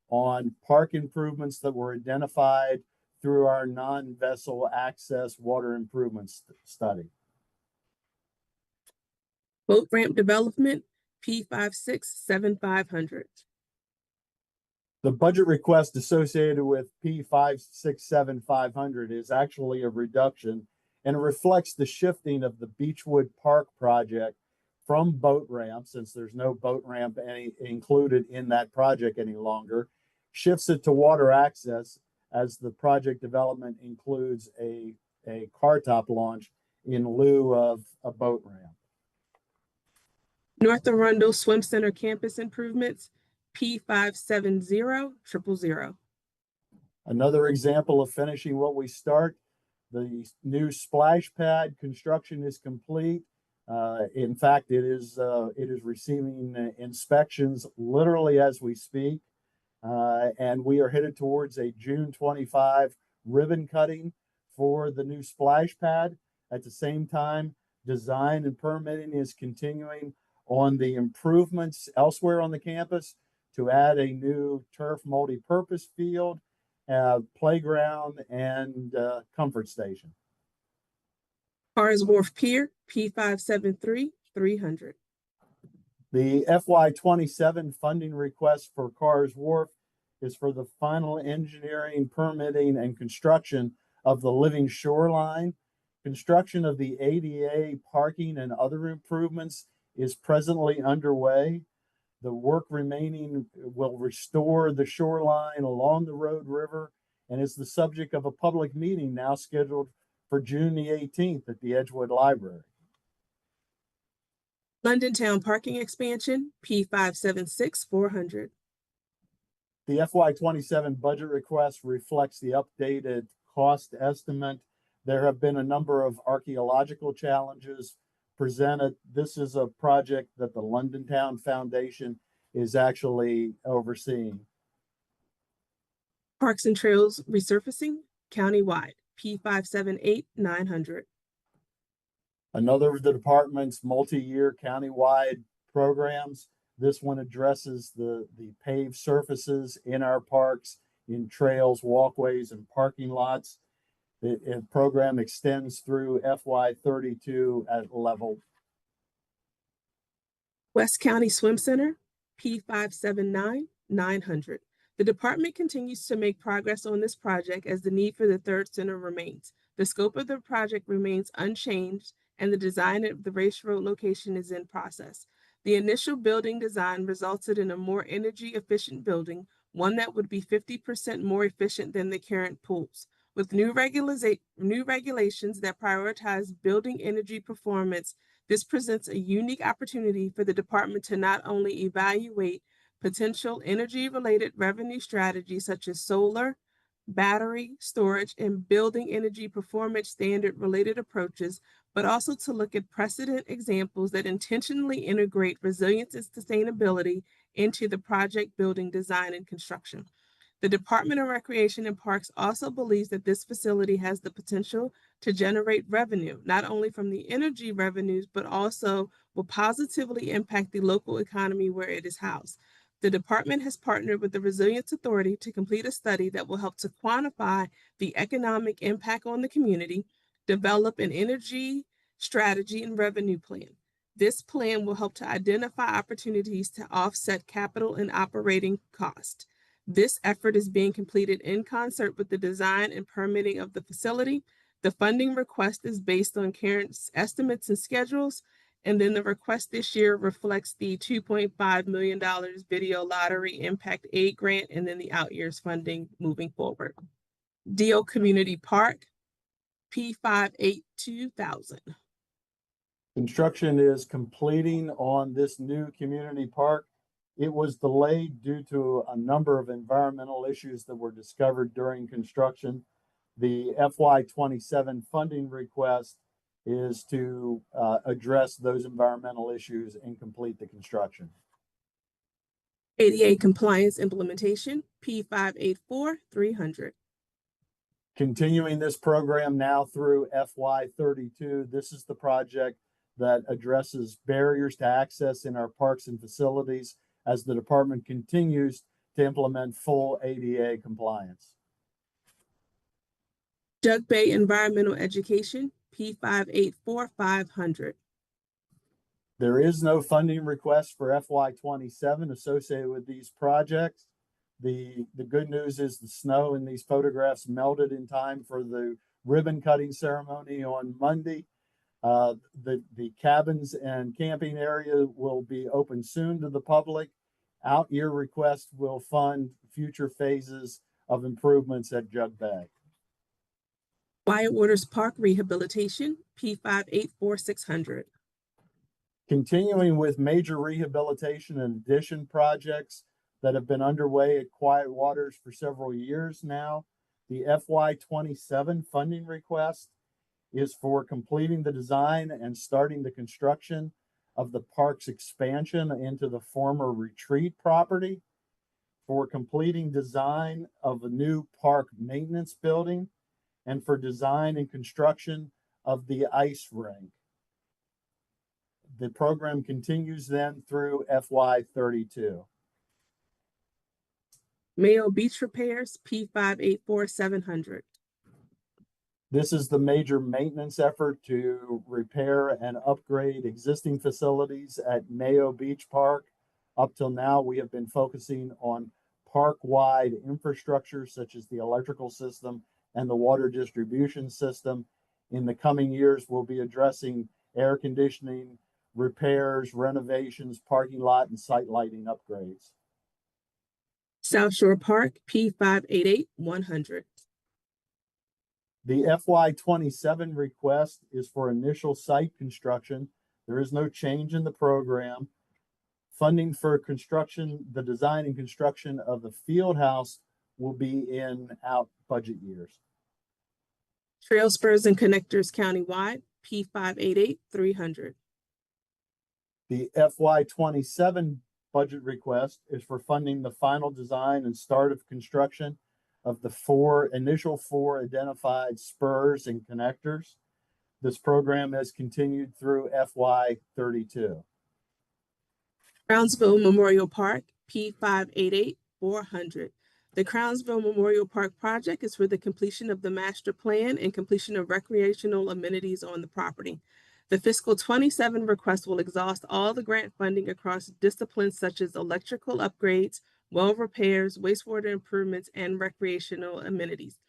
on park improvements that were identified through our non-vessel access water improvements study. Boat ramp development, P567500. The budget request associated with P567500 is actually a reduction, and it reflects the shifting of the Beechwood Park project from boat ramp, since there's no boat ramp included in that project any longer, shifts it to water access as the project development includes a car top launch in lieu of a boat ramp. North Arundel Swim Center campus improvements, P570000. Another example of finishing what we start, the new splash pad construction is complete. In fact, it is receiving inspections literally as we speak. And we are headed towards a June 25 ribbon cutting for the new splash pad. At the same time, design and permitting is continuing on the improvements elsewhere on the campus to add a new turf multi-purpose field, playground, and comfort station. Cars Wharf Pier, P573300. The FY27 funding request for Cars Wharf is for the final engineering, permitting, and construction of the living shoreline. Construction of the ADA parking and other improvements is presently underway. The work remaining will restore the shoreline along the Road River and is the subject of a public meeting now scheduled for June the 18th at the Edgewood Library. London Town parking expansion, P576400. The FY27 budget request reflects the updated cost estimate. There have been a number of archaeological challenges presented. This is a project that the London Town Foundation is actually overseeing. Parks and Trails resurfacing, countywide, P578900. Another of the department's multi-year countywide programs. This one addresses the paved surfaces in our parks, in trails, walkways, and parking lots. The program extends through FY32 at level. West County Swim Center, P579900. $1,900,000. The department continues to make progress on this project as the need for the third center remains. The scope of the project remains unchanged and the design of the Race Road location is in process. The initial building design resulted in a more energy efficient building, one that would be 50% more efficient than the current pools. With new regulations that prioritize building energy performance, this presents a unique opportunity for the department to not only evaluate potential energy-related revenue strategies such as solar, battery, storage, and building energy performance standard-related approaches, but also to look at precedent examples that intentionally integrate resilience and sustainability into the project building design and construction. The Department of Recreation and Parks also believes that this facility has the potential to generate revenue, not only from the energy revenues, but also will positively impact the local economy where it is housed. The department has partnered with the Resilience Authority to complete a study that will help to quantify the economic impact on the community, develop an energy strategy and revenue plan. This plan will help to identify opportunities to offset capital and operating costs. This effort is being completed in concert with the design and permitting of the facility. The funding request is based on current estimates and schedules, and then the request this year reflects the $2.5 million video lottery impact aid grant, and then the out years funding moving forward. Deal Community Park, P582,000. Construction is completing on this new community park. It was delayed due to a number of environmental issues that were discovered during construction. The FY27 funding request is to address those environmental issues and complete the construction. ADA Compliance Implementation, P584300. Continuing this program now through FY32, this is the project that addresses barriers to access in our parks and facilities as the department continues to implement full ADA compliance. Jug Bay Environmental Education, P584500. There is no funding request for FY27 associated with these projects. The good news is the snow in these photographs melted in time for the ribbon cutting ceremony on Monday. The cabins and camping area will be open soon to the public. Out year request will fund future phases of improvements at Jug Bay. Wyatt Waters Park Rehabilitation, P584600. Continuing with major rehabilitation and addition projects that have been underway at Quiet Waters for several years now, the FY27 funding request is for completing the design and starting the construction of the park's expansion into the former retreat property, for completing design of a new park maintenance building, and for design and construction of the ice rink. The program continues then through FY32. Mayo Beach Repairs, P584700. This is the major maintenance effort to repair and upgrade existing facilities at Mayo Beach Park. Up till now, we have been focusing on park-wide infrastructure such as the electrical system and the water distribution system. In the coming years, we'll be addressing air conditioning, repairs, renovations, parking lot, and site lighting upgrades. South Shore Park, P588100. The FY27 request is for initial site construction. There is no change in the program. Funding for construction, the design and construction of the field house will be in out budget years. Trail Spurs and Connectors Countywide, P588300. The FY27 budget request is for funding the final design and start of construction of the initial four identified spurs and connectors. This program has continued through FY32. Crownsville Memorial Park, P588400. The Crownsville Memorial Park project is for the completion of the master plan and completion of recreational amenities on the property. The fiscal 27 request will exhaust all the grant funding across disciplines such as electrical upgrades, well repairs, wastewater improvements, and recreational amenities.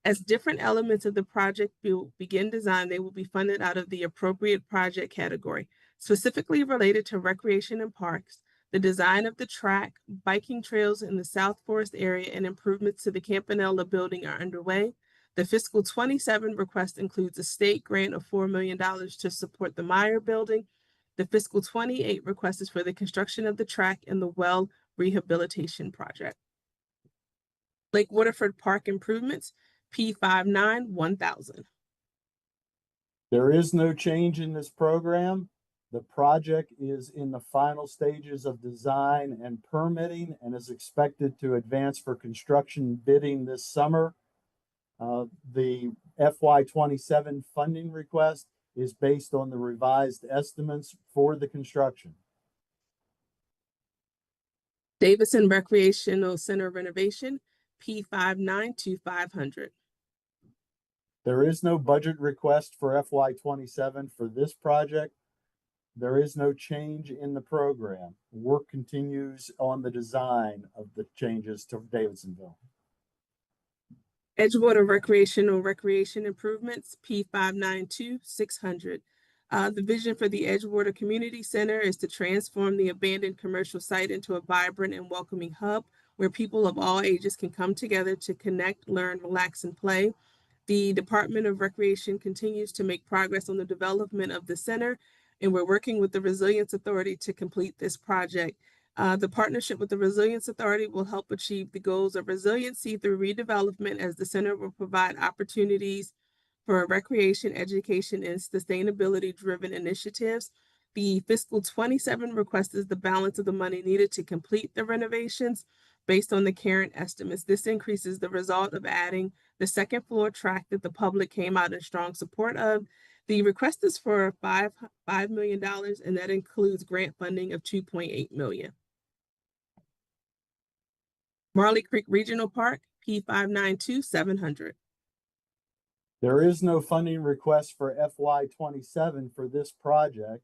As different elements of the project begin design, they will be funded out of the appropriate project category, specifically related to recreation and parks, the design of the track, biking trails in the South Forest area, and improvements to the Campanella building are underway. The fiscal 27 request includes a state grant of $4 million to support the Meyer building. The fiscal 28 request is for the construction of the track and the well rehabilitation project. Lake Waterford Park improvements, P59 1000. There is no change in this program. The project is in the final stages of design and permitting and is expected to advance for construction bidding this summer. The FY27 funding request is based on the revised estimates for the construction. Davison Recreational Center renovation, P592500. There is no budget request for FY27 for this project. There is no change in the program. Work continues on the design of the changes to Davidsonville. Edgewater recreation improvements, P592600. The vision for the Edgewater Community Center is to transform the abandoned commercial site into a vibrant and welcoming hub where people of all ages can come together to connect, learn, relax, and play. The Department of Recreation continues to make progress on the development of the center, and we're working with the Resilience Authority to complete this project. The partnership with the Resilience Authority will help achieve the goals of resiliency through redevelopment, as the center will provide opportunities for recreation, education, and sustainability-driven initiatives. The fiscal 27 request is the balance of the money needed to complete the renovations based on the current estimates. This increases the result of adding the second floor track that the public came out in strong support of. The request is for $5 million, and that includes grant funding of $2.8 million. Marley Creek Regional Park, P592700. There is no funding request for FY27 for this project.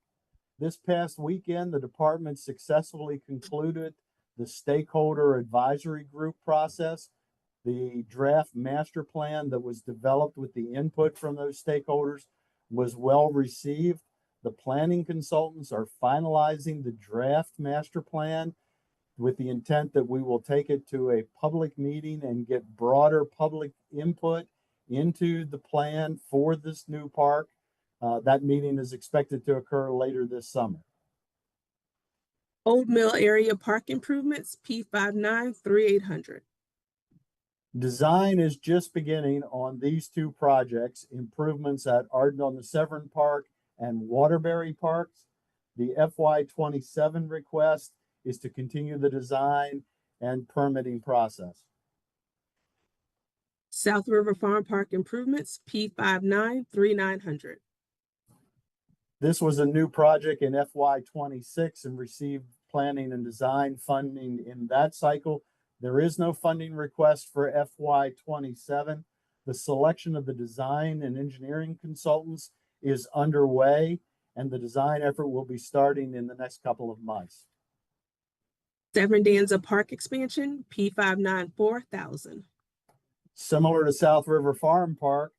This past weekend, the department successfully concluded the stakeholder advisory group process. The draft master plan that was developed with the input from those stakeholders was well received. The planning consultants are finalizing the draft master plan with the intent that we will take it to a public meeting and get broader public input into the plan for this new park. That meeting is expected to occur later this summer. Old Mill Area Park improvements, P593800. Design is just beginning on these two projects, improvements at Arundel on the Severn Park and Waterbury Parks. The FY27 request is to continue the design and permitting process. South River Farm Park improvements, P593900. This was a new project in FY26 and received planning and design funding in that cycle. There is no funding request for FY27. The selection of the design and engineering consultants is underway, and the design effort will be starting in the next couple of months. Severn Danza Park expansion, P594000. Similar to South River Farm Park,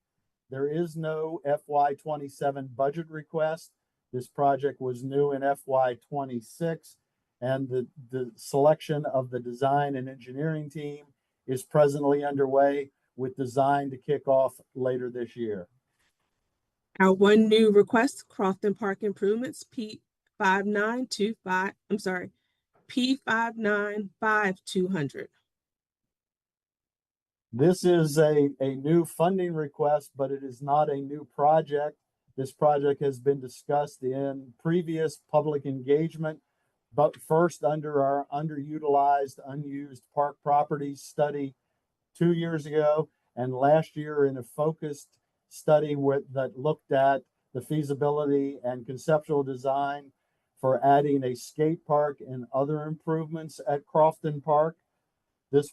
there is no FY27 budget request. This project was new in FY26, and the selection of the design and engineering team is presently underway with design to kick off later this year. Our one new request, Crofton Park improvements, P595200. This is a new funding request, but it is not a new project. This project has been discussed in previous public engagement, but first under our underutilized, unused park properties study 2 years ago, and last year in a focused study that looked at the feasibility and conceptual design for adding a skate park and other improvements at Crofton Park. This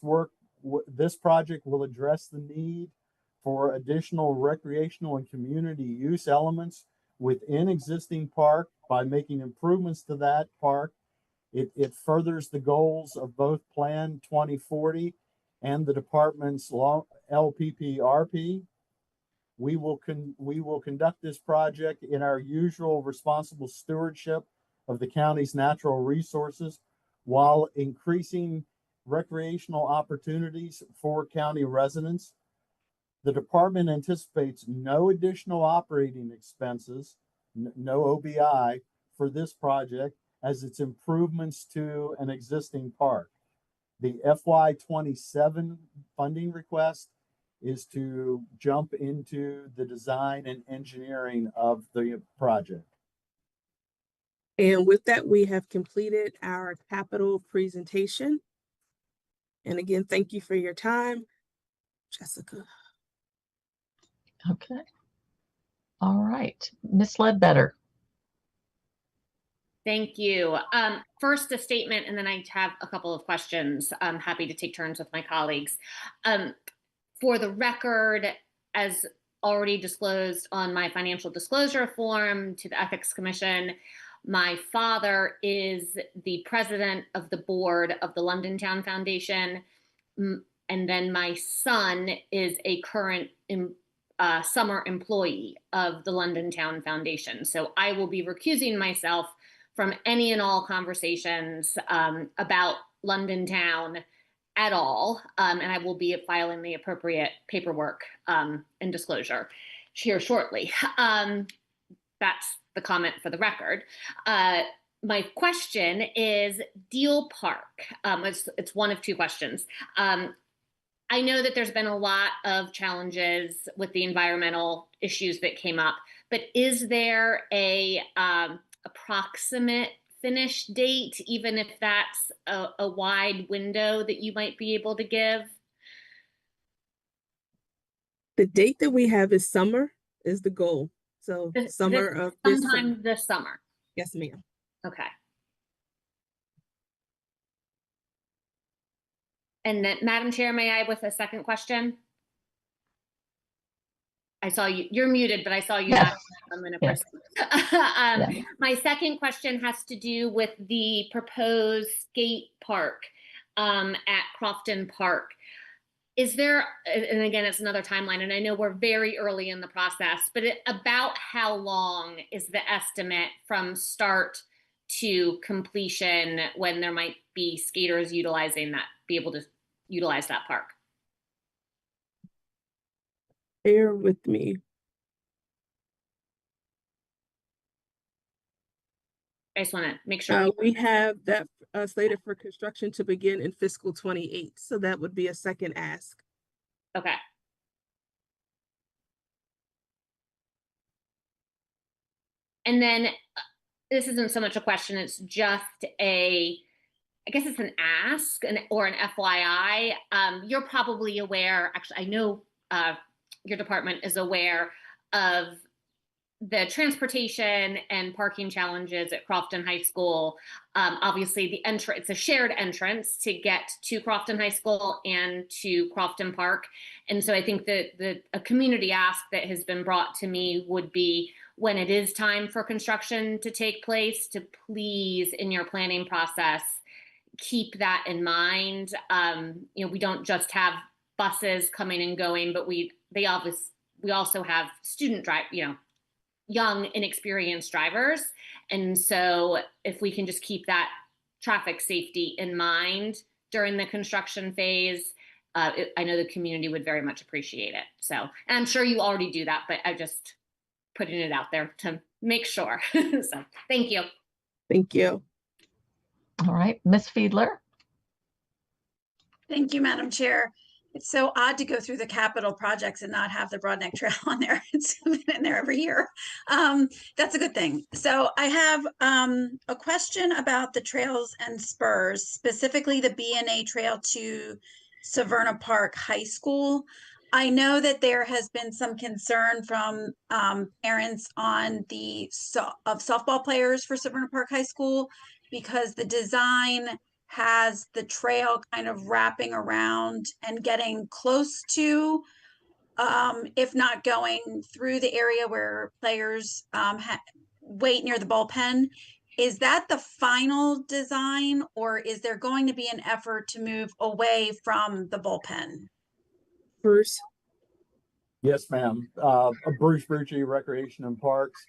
project will address the need for additional recreational and community use elements within existing park by making improvements to that park It furthers the goals of both Plan 2040 and the department's LPPRP. We will conduct this project in our usual responsible stewardship of the county's natural resources while increasing recreational opportunities for county residents. The department anticipates no additional operating expenses, no OBI, for this project as its improvements to an existing park. The FY27 funding request is to jump into the design and engineering of the project. And with that, we have completed our capital presentation. And again, thank you for your time, Jessica. Okay. All right, Ms. Ledbetter. Thank you. First, a statement, and then I have a couple of questions. I'm happy to take turns with my colleagues. For the record, as already disclosed on my financial disclosure form to the Ethics Commission, my father is the president of the board of the London Town Foundation, and then my son is a current summer employee of the London Town Foundation. So I will be recusing myself from any and all conversations about London Town at all, and I will be filing the appropriate paperwork and disclosure here shortly. That's the comment for the record. My question is Deal Park. It's one of two questions. I know that there's been a lot of challenges with the environmental issues that came up, but is there a approximate finish date, even if that's a wide window that you might be able to give? The date that we have is summer is the goal. So summer of this summer. Sometime this summer. Yes, ma'am. Okay. And then, Madam Chair, may I with a second question? I saw you, you're muted, but I saw you. Yes. I'm going to Yes. proceed. My second question has to do with the proposed skate park at Crofton Park. Is there, and again, it's another timeline, and I know we're very early in the process, but about how long is the estimate from start to completion when there might be skaters utilizing that, be able to utilize that park? Bear with me. I just want to make sure. We have that slated for construction to begin in fiscal 28. So that would be a second ask. Okay. And then this isn't so much a question, it's just I guess it's an ask or an FYI. You're probably aware, actually, I know your department is aware of the transportation and parking challenges at Crofton High School. Obviously, it's a shared entrance to get to Crofton High School and to Crofton Park. And so I think that a community ask that has been brought to me would be, when it is time for construction to take place, to please, in your planning process, keep that in mind. We don't just have buses coming and going, but we also have student young, inexperienced drivers. And so if we can just keep that traffic safety in mind during the construction phase, I know the community would very much appreciate it. So, and I'm sure you already do that, but I just putting it out there to make sure. So thank you. Thank you. All right, Ms. Fiedler. Thank you, Madam Chair. It's so odd to go through the capital projects and not have the Broadneck Trail on there. It's been in there every year. That's a good thing. So I have a question about the trails and spurs, specifically the B&A Trail to Severna Park High School. I know that there has been some concern from parents on of softball players for Severna Park High School, because the design has the trail kind of wrapping around and getting close to, if not going through the area where players wait near the bullpen. is that the final design, or is there going to be an effort to move away from the bullpen? Bruce? Yes, ma'am. Bruce Brucci, Recreation and Parks.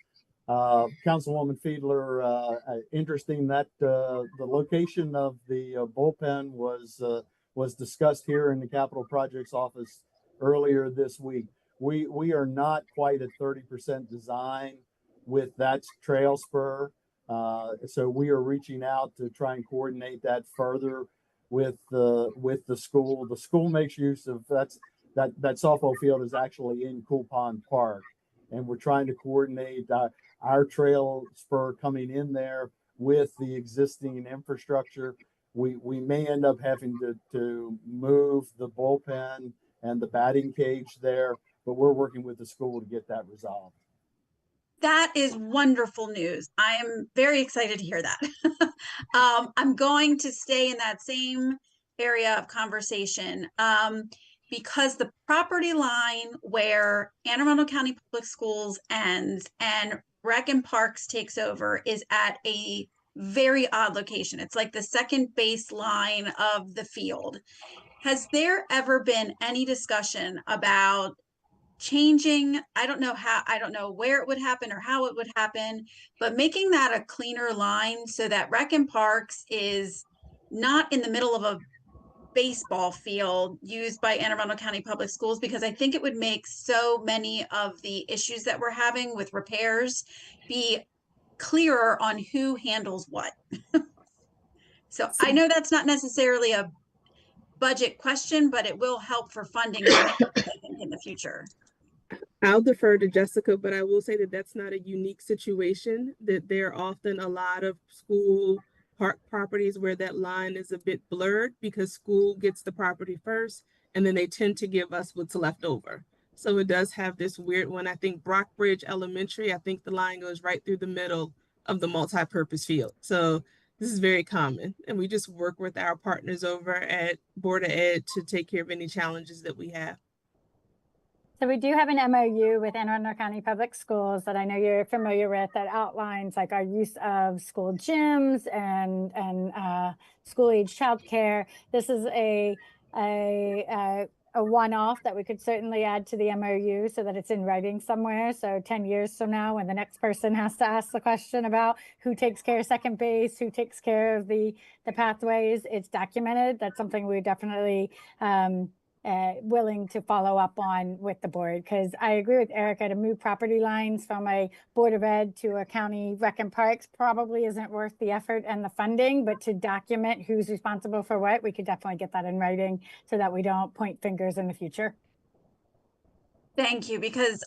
Councilwoman Fiedler, interesting that the location of the bullpen was discussed here in the Capital Projects Office earlier this week. We are not quite at 30% design with that trail spur. So we are reaching out to try and coordinate that further with the school. The school makes use of that softball field is actually in Cool Pond Park, and we're trying to coordinate our trail spur coming in there with the existing infrastructure. We may end up having to move the bullpen and the batting cage there, but we're working with the school to get that resolved. That is wonderful news. I am very excited to hear that. I'm going to stay in that same area of conversation because the property line where Anne Arundel County Public Schools ends and Rec and Parks takes over is at a very odd location. It's like the second baseline of the field. Has there ever been any discussion about changing? I don't know where it would happen or how it would happen, but making that a cleaner line so that Rec and Parks is not in the middle of a baseball field used by Anne Arundel County Public Schools, because I think it would make so many of the issues that we're having with repairs be clearer on who handles what. So I know that's not necessarily a budget question, but it will help for funding I think, in the future. I'll defer to Jessica, but I will say that that's not a unique situation, that there are often a lot of school park properties where that line is a bit blurred because school gets the property first, and then they tend to give us what's left over. So it does have this weird one. I think Brockbridge Elementary, I think the line goes right through the middle of the multi-purpose field. So this is very common, and we just work with our partners over at Board of Ed to take care of any challenges that we have. So we do have an MOU with Anne Arundel County Public Schools that I know you're familiar with that outlines like our use of school gyms and school-age childcare. This is a one-off that we could certainly add to the MOU so that it's in writing somewhere. So 10 years from now, when the next person has to ask the question about who takes care of second base, who takes care of the pathways, it's documented. That's something we definitely willing to follow up on with the board, because I agree with Erica, to move property lines from a Board of Ed to a county rec and parks probably isn't worth the effort and the funding, but to document who's responsible for what, we could definitely get that in writing so that we don't point fingers in the future. Thank you, because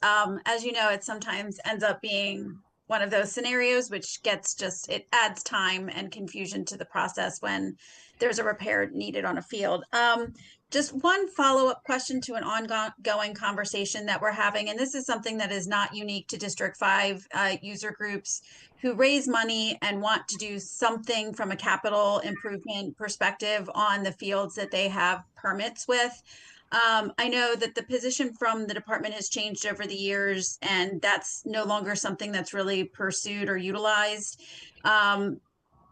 as you know, it sometimes ends up being one of those scenarios which gets it adds time and confusion to the process when there's a repair needed on a field. Just one follow-up question to an ongoing conversation that we're having, and this is something that is not unique to District 5 user groups who raise money and want to do something from a capital improvement perspective on the fields that they have permits with. I know that the position from the department has changed over the years, and that's no longer something that's really pursued or utilized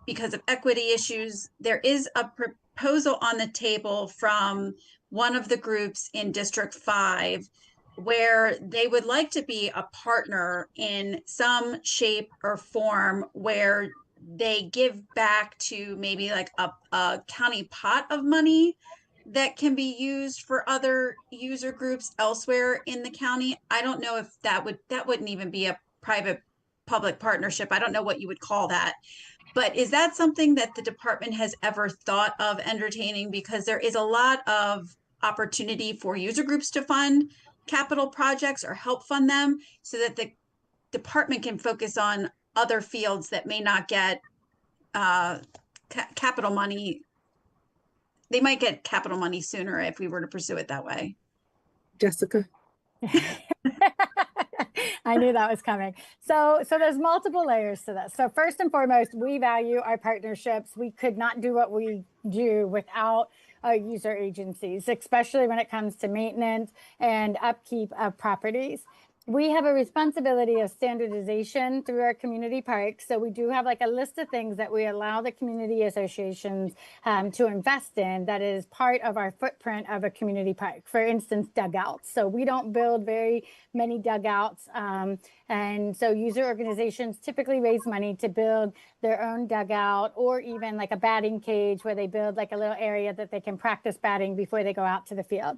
because of equity issues. There is a proposal on the table from one of the groups in District 5 where they would like to be a partner in some shape or form, where they give back to maybe like a county pot of money that can be used for other user groups elsewhere in the county. I don't know if that wouldn't even be a private public partnership. I don't know what you would call that. But is that something that the department has ever thought of entertaining? Because there is a lot of opportunity for user groups to fund capital projects or help fund them so that the department can focus on other fields that may not get capital money. They might get capital money sooner if we were to pursue it that way. Jessica. I knew that was coming. So there's multiple layers to this. So first and foremost, we value our partnerships. We could not do what we do without user agencies, especially when it comes to maintenance and upkeep of properties. we have a responsibility of standardization through our community parks. So we do have like a list of things that we allow the community associations to invest in that is part of our footprint of a community park. For instance, dugouts. So we don't build very many dugouts. And so user organizations typically raise money to build their own dugout, or even like a batting cage where they build like a little area that they can practice batting before they go out to the field.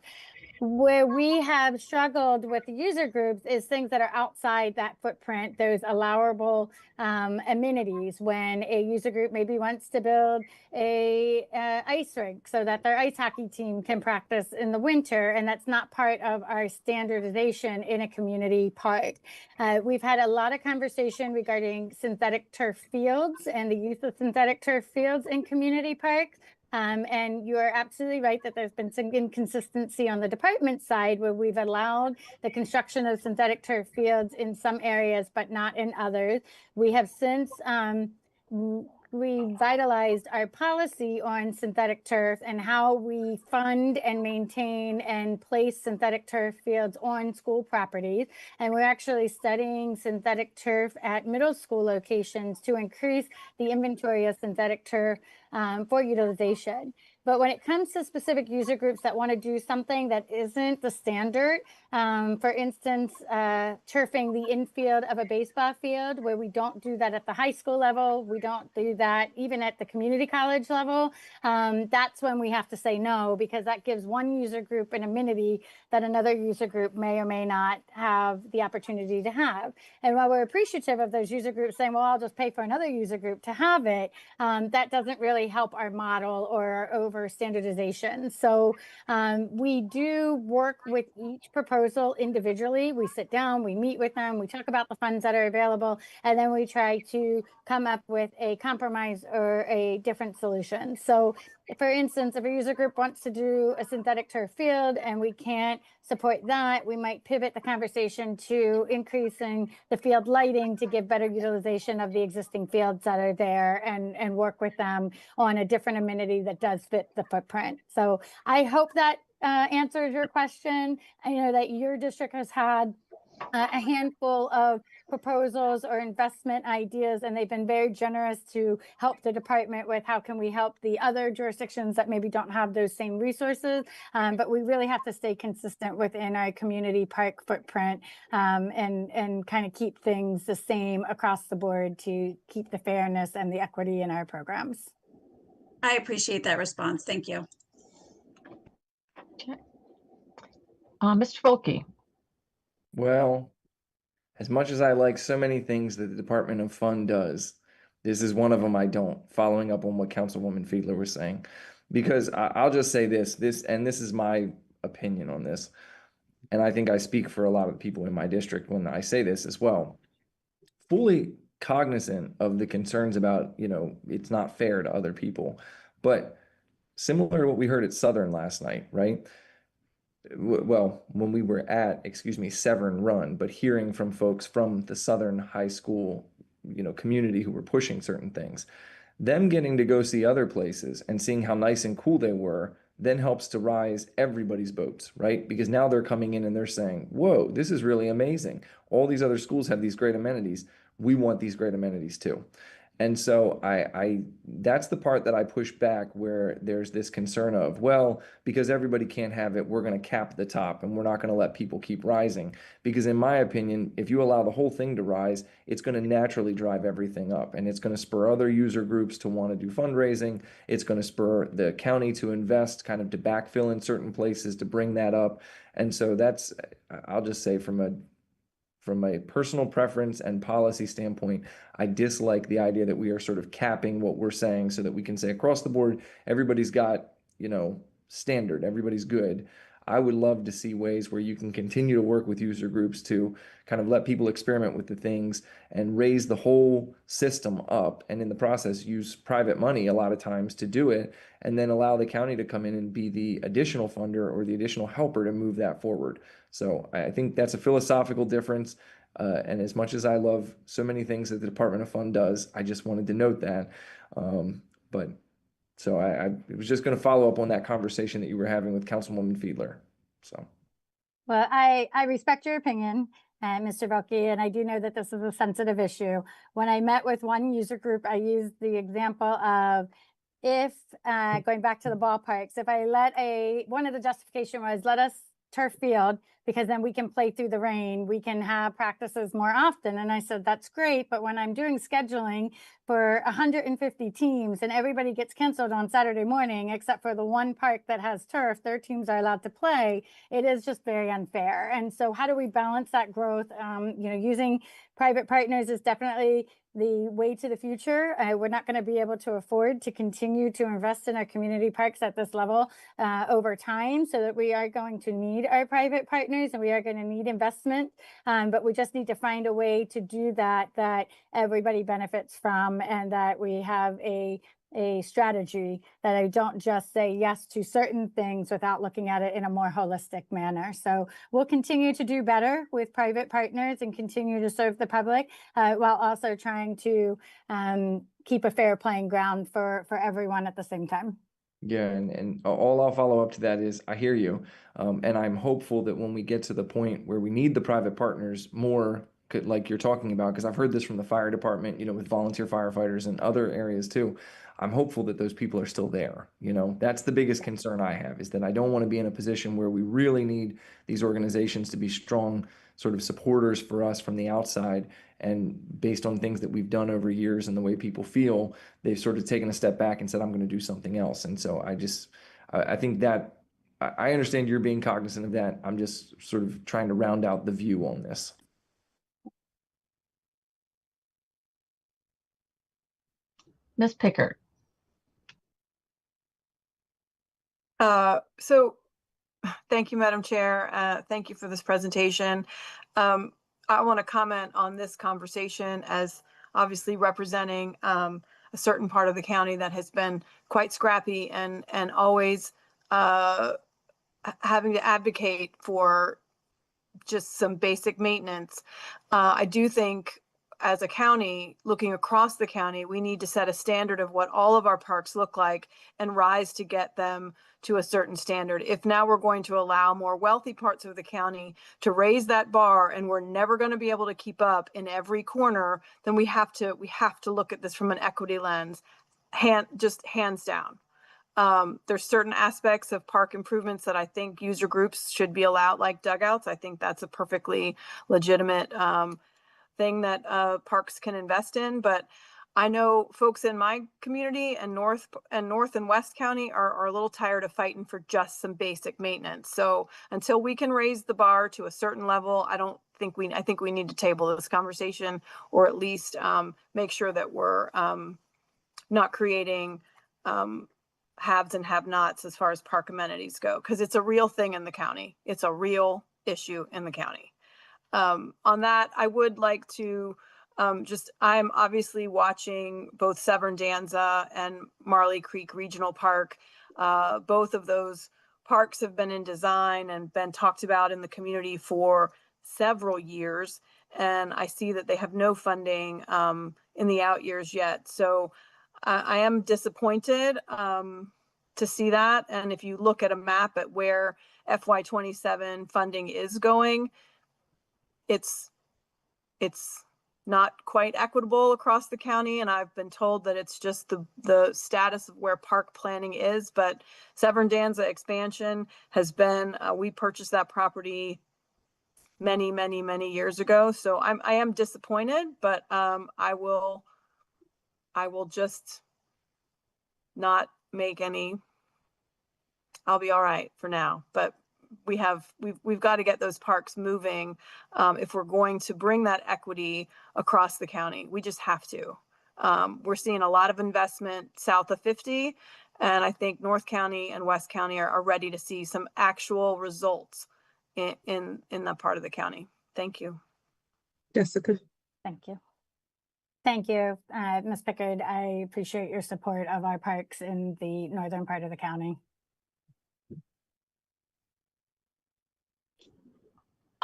Where we have struggled with the user groups is things that are outside that footprint, those allowable amenities. When a user group maybe wants to build a ice rink so that their ice hockey team can practice in the winter, and that's not part of our standardization in a community park. We've had a lot of conversation regarding synthetic turf fields and the use of synthetic turf fields in community parks. And you are absolutely right that there's been some inconsistency on the department side where we've allowed the construction of synthetic turf fields in some areas, but not in others. We have since revitalized our policy on synthetic turf and how we fund and maintain and place synthetic turf fields on school properties. And we're actually studying synthetic turf at middle school locations to increase the inventory of synthetic turf for utilization. But when it comes to specific user groups that want to do something that isn't the standard, for instance, turfing the infield of a baseball field, where we don't do that at the high school level, we don't do that even at the community college level, that's when we have to say no, because that gives one user group an amenity that another user group may or may not have the opportunity to have. And while we're appreciative of those user groups saying, well, I'll just pay for another user group to have it, that doesn't really help our model or our over standardization. So we do work with each proposal individually. We sit down, we meet with them, we talk about the funds that are available, and then we try to come up with a compromise or a different solution. So for instance, if a user group wants to do a synthetic turf field and we can't support that, we might pivot the conversation to increasing the field lighting to give better utilization of the existing fields that are there, and work with them on a different amenity that does fit the footprint. So I hope that answers your question. I know that your district has had a handful of proposals or investment ideas, and they've been very generous to help the department with how can we help the other jurisdictions that maybe don't have those same resources. But we really have to stay consistent within our community park footprint, and kind of keep things the same across the board to keep the fairness and the equity in our programs. I appreciate that response. Thank you. Okay. Mr. Volkey. Well, as much as I like so many things that the Department of Fun does, this is one of them I don't, following up on what Councilwoman Fiedler was saying. Because I'll just say this is my opinion on this, and I think I speak for a lot of people in my district when I say this as well. Fully cognizant of the concerns about, it's not fair to other people, but similar to what we heard at Southern last night, right? Well, when we were at, Severn Run, but hearing from folks from the Southern high school, community who were pushing certain things, them getting to go see other places and seeing how nice and cool they were, then helps to rise everybody's boats, right? Because now they're coming in and they're saying, whoa, this is really amazing. All these other schools have these great amenities. We want these great amenities too. And so that's the part that I push back, where there's this concern of, well, because everybody can't have it, we're going to cap the top and we're not going to let people keep rising. Because in my opinion, if you allow the whole thing to rise, it's going to naturally drive everything up, and it's going to spur other user groups to want to do fundraising. It's going to spur the county to invest, kind of to backfill in certain places to bring that up. And so I'll just say from a personal preference and policy standpoint, I dislike the idea that we are sort of capping what we're saying so that we can say across the board, everybody's got, standard, everybody's good. I would love to see ways where you can continue to work with user groups to kind of let people experiment with the things and raise the whole system up, and in the process use private money a lot of times to do it, and then allow the county to come in and be the additional funder or the additional helper to move that forward. So I think that's a philosophical difference. And as much as I love so many things that the Department of Fun does, I just wanted to note that. So I was just going to follow up on that conversation that you were having with Councilwoman Fiedler. So. Well, I respect your opinion. Mr. Vilke, and I do know that this is a sensitive issue. When I met with one user group, I used the example of if, going back to the ballparks, if I one of the justification was let us turf field because then we can play through the rain, we can have practices more often. And I said, that's great, but when I'm doing scheduling for 150 teams and everybody gets canceled on Saturday morning, except for the one park that has turf, their teams are allowed to play, it is just very unfair. And so how do we balance that growth? Using private partners is definitely the way to the future. We're not going to be able to afford to continue to invest in our community parks at this level over time, so that we are going to need our private partners and we are going to need investment. But we just need to find a way to do that everybody benefits from, and that we have a strategy that I don't just say yes to certain things without looking at it in a more holistic manner. So we'll continue to do better with private partners and continue to serve the public while also trying to keep a fair playing ground for everyone at the same time. Yeah, and all I'll follow up to that is I hear you. And I'm hopeful that when we get to the point where we need the private partners more, like you're talking about, because I've heard this from the fire department, with volunteer firefighters and other areas too. I'm hopeful that those people are still there. That's the biggest concern I have, is that I don't want to be in a position where we really need these organizations to be strong sort of supporters for us from the outside. And based on things that we've done over years and the way people feel, they've sort of taken a step back and said, I'm going to do something else. And so I think that I understand you're being cognizant of that. I'm just sort of trying to round out the view on this. Ms. Pickard. So thank you, Madam Chair. Thank you for this presentation. I want to comment on this conversation as obviously representing a certain part of the county that has been quite scrappy and always having to advocate for just some basic maintenance. I do think as a county, looking across the county, we need to set a standard of what all of our parks look like and rise to get them to a certain standard. If now we're going to allow more wealthy parts of the county to raise that bar and we're never going to be able to keep up in every corner, then we have to look at this from an equity lens, hands down. There's certain aspects of park improvements that I think user groups should be allowed, like dugouts. I think that's a perfectly legitimate thing that parks can invest in. But I know folks in my community and North and West County are a little tired of fighting for just some basic maintenance. So until we can raise the bar to a certain level, I think we need to table this conversation, or at least make sure that we're not creating haves and have-nots as far as park amenities go, because it's a real thing in the county. It's a real issue in the county. On that, I would like to I'm obviously watching both Severn Danza and Marley Creek Regional Park. Both of those parks have been in design and been talked about in the community for several years. And I see that they have no funding in the out years yet. So I am disappointed to see that. And if you look at a map at where FY27 funding is going, it's not quite equitable across the county. And I've been told that it's just the status of where park planning is. But Severn Danza expansion has been, we purchased that property many years ago. So I am disappointed, but I will just not make any, I'll be all right for now. But we've got to get those parks moving if we're going to bring that equity across the county. We just have to. We're seeing a lot of investment south of 50, and I think North County and West County are ready to see some actual results in that part of the county. Thank you. Jessica. Thank you. Thank you, Ms. Pickard. I appreciate your support of our parks in the northern part of the county.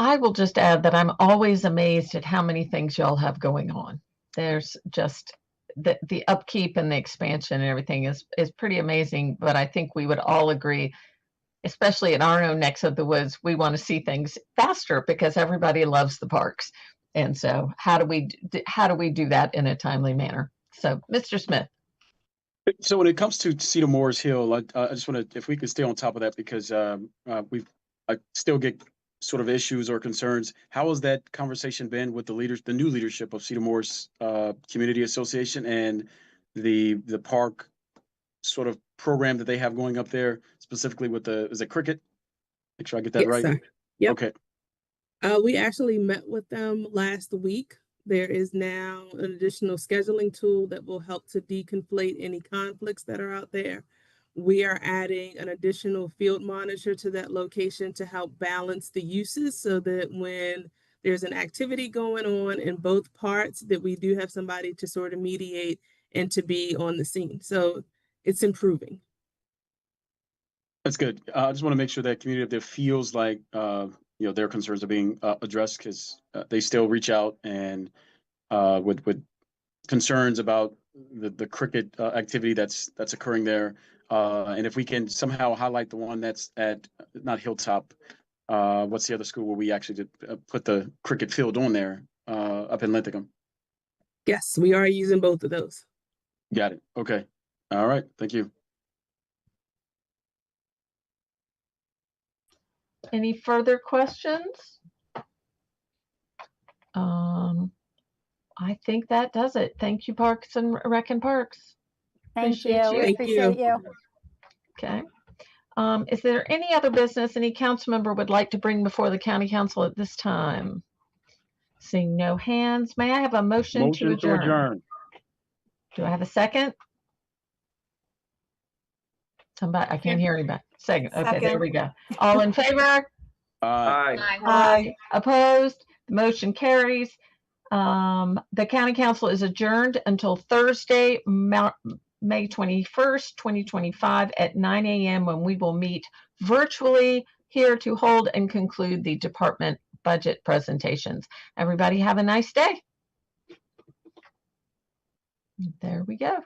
I will just add that I'm always amazed at how many things y'all have going on. There's just the upkeep and the expansion and everything is pretty amazing, but I think we would all agree especially in our own necks of the woods, we want to see things faster because everybody loves the parks. And so how do we do that in a timely manner? So, Mr. Smith. So when it comes to Cedar Morris Hill, I just want to, if we could stay on top of that, because I still get sort of issues or concerns. How has that conversation been with the leaders, the new leadership of Cedar Morris Community Association and the park sort of program that they have going up there, specifically with is it cricket? Make sure I get that right. Sir. Yep. Okay. We actually met with them last week. There is now an additional scheduling tool that will help to deconflate any conflicts that are out there. We are adding an additional field monitor to that location to help balance the uses so that when there's an activity going on in both parts, that we do have somebody to sort of mediate and to be on the scene. So it's improving. That's good. I just want to make sure that community up there feels like their concerns are being addressed, because they still reach out and with concerns about the cricket activity that's occurring there. And if we can somehow highlight the one that's at not Hilltop, what's the other school where we actually did put the cricket field on there up in Linthicum? Yes, we are using both of those. Got it. Okay. All right. Thank you. Any further questions? I think that does it. Thank you, Parks and Rec and Parks. Thank you. We appreciate you. Okay. Is there any other business any council member would like to bring before the county council at this time? Seeing no hands, may I have a motion to adjourn? Do I have a second? Somebody, I can't hear anybody. Second. Okay, there we go. All in favor? Aye. Aye. Opposed? The motion carries. The county council is adjourned until Thursday, May 21st, 2025 at 9 a.m. when we will meet virtually here to hold and conclude the department budget presentations. Everybody have a nice day. There we go.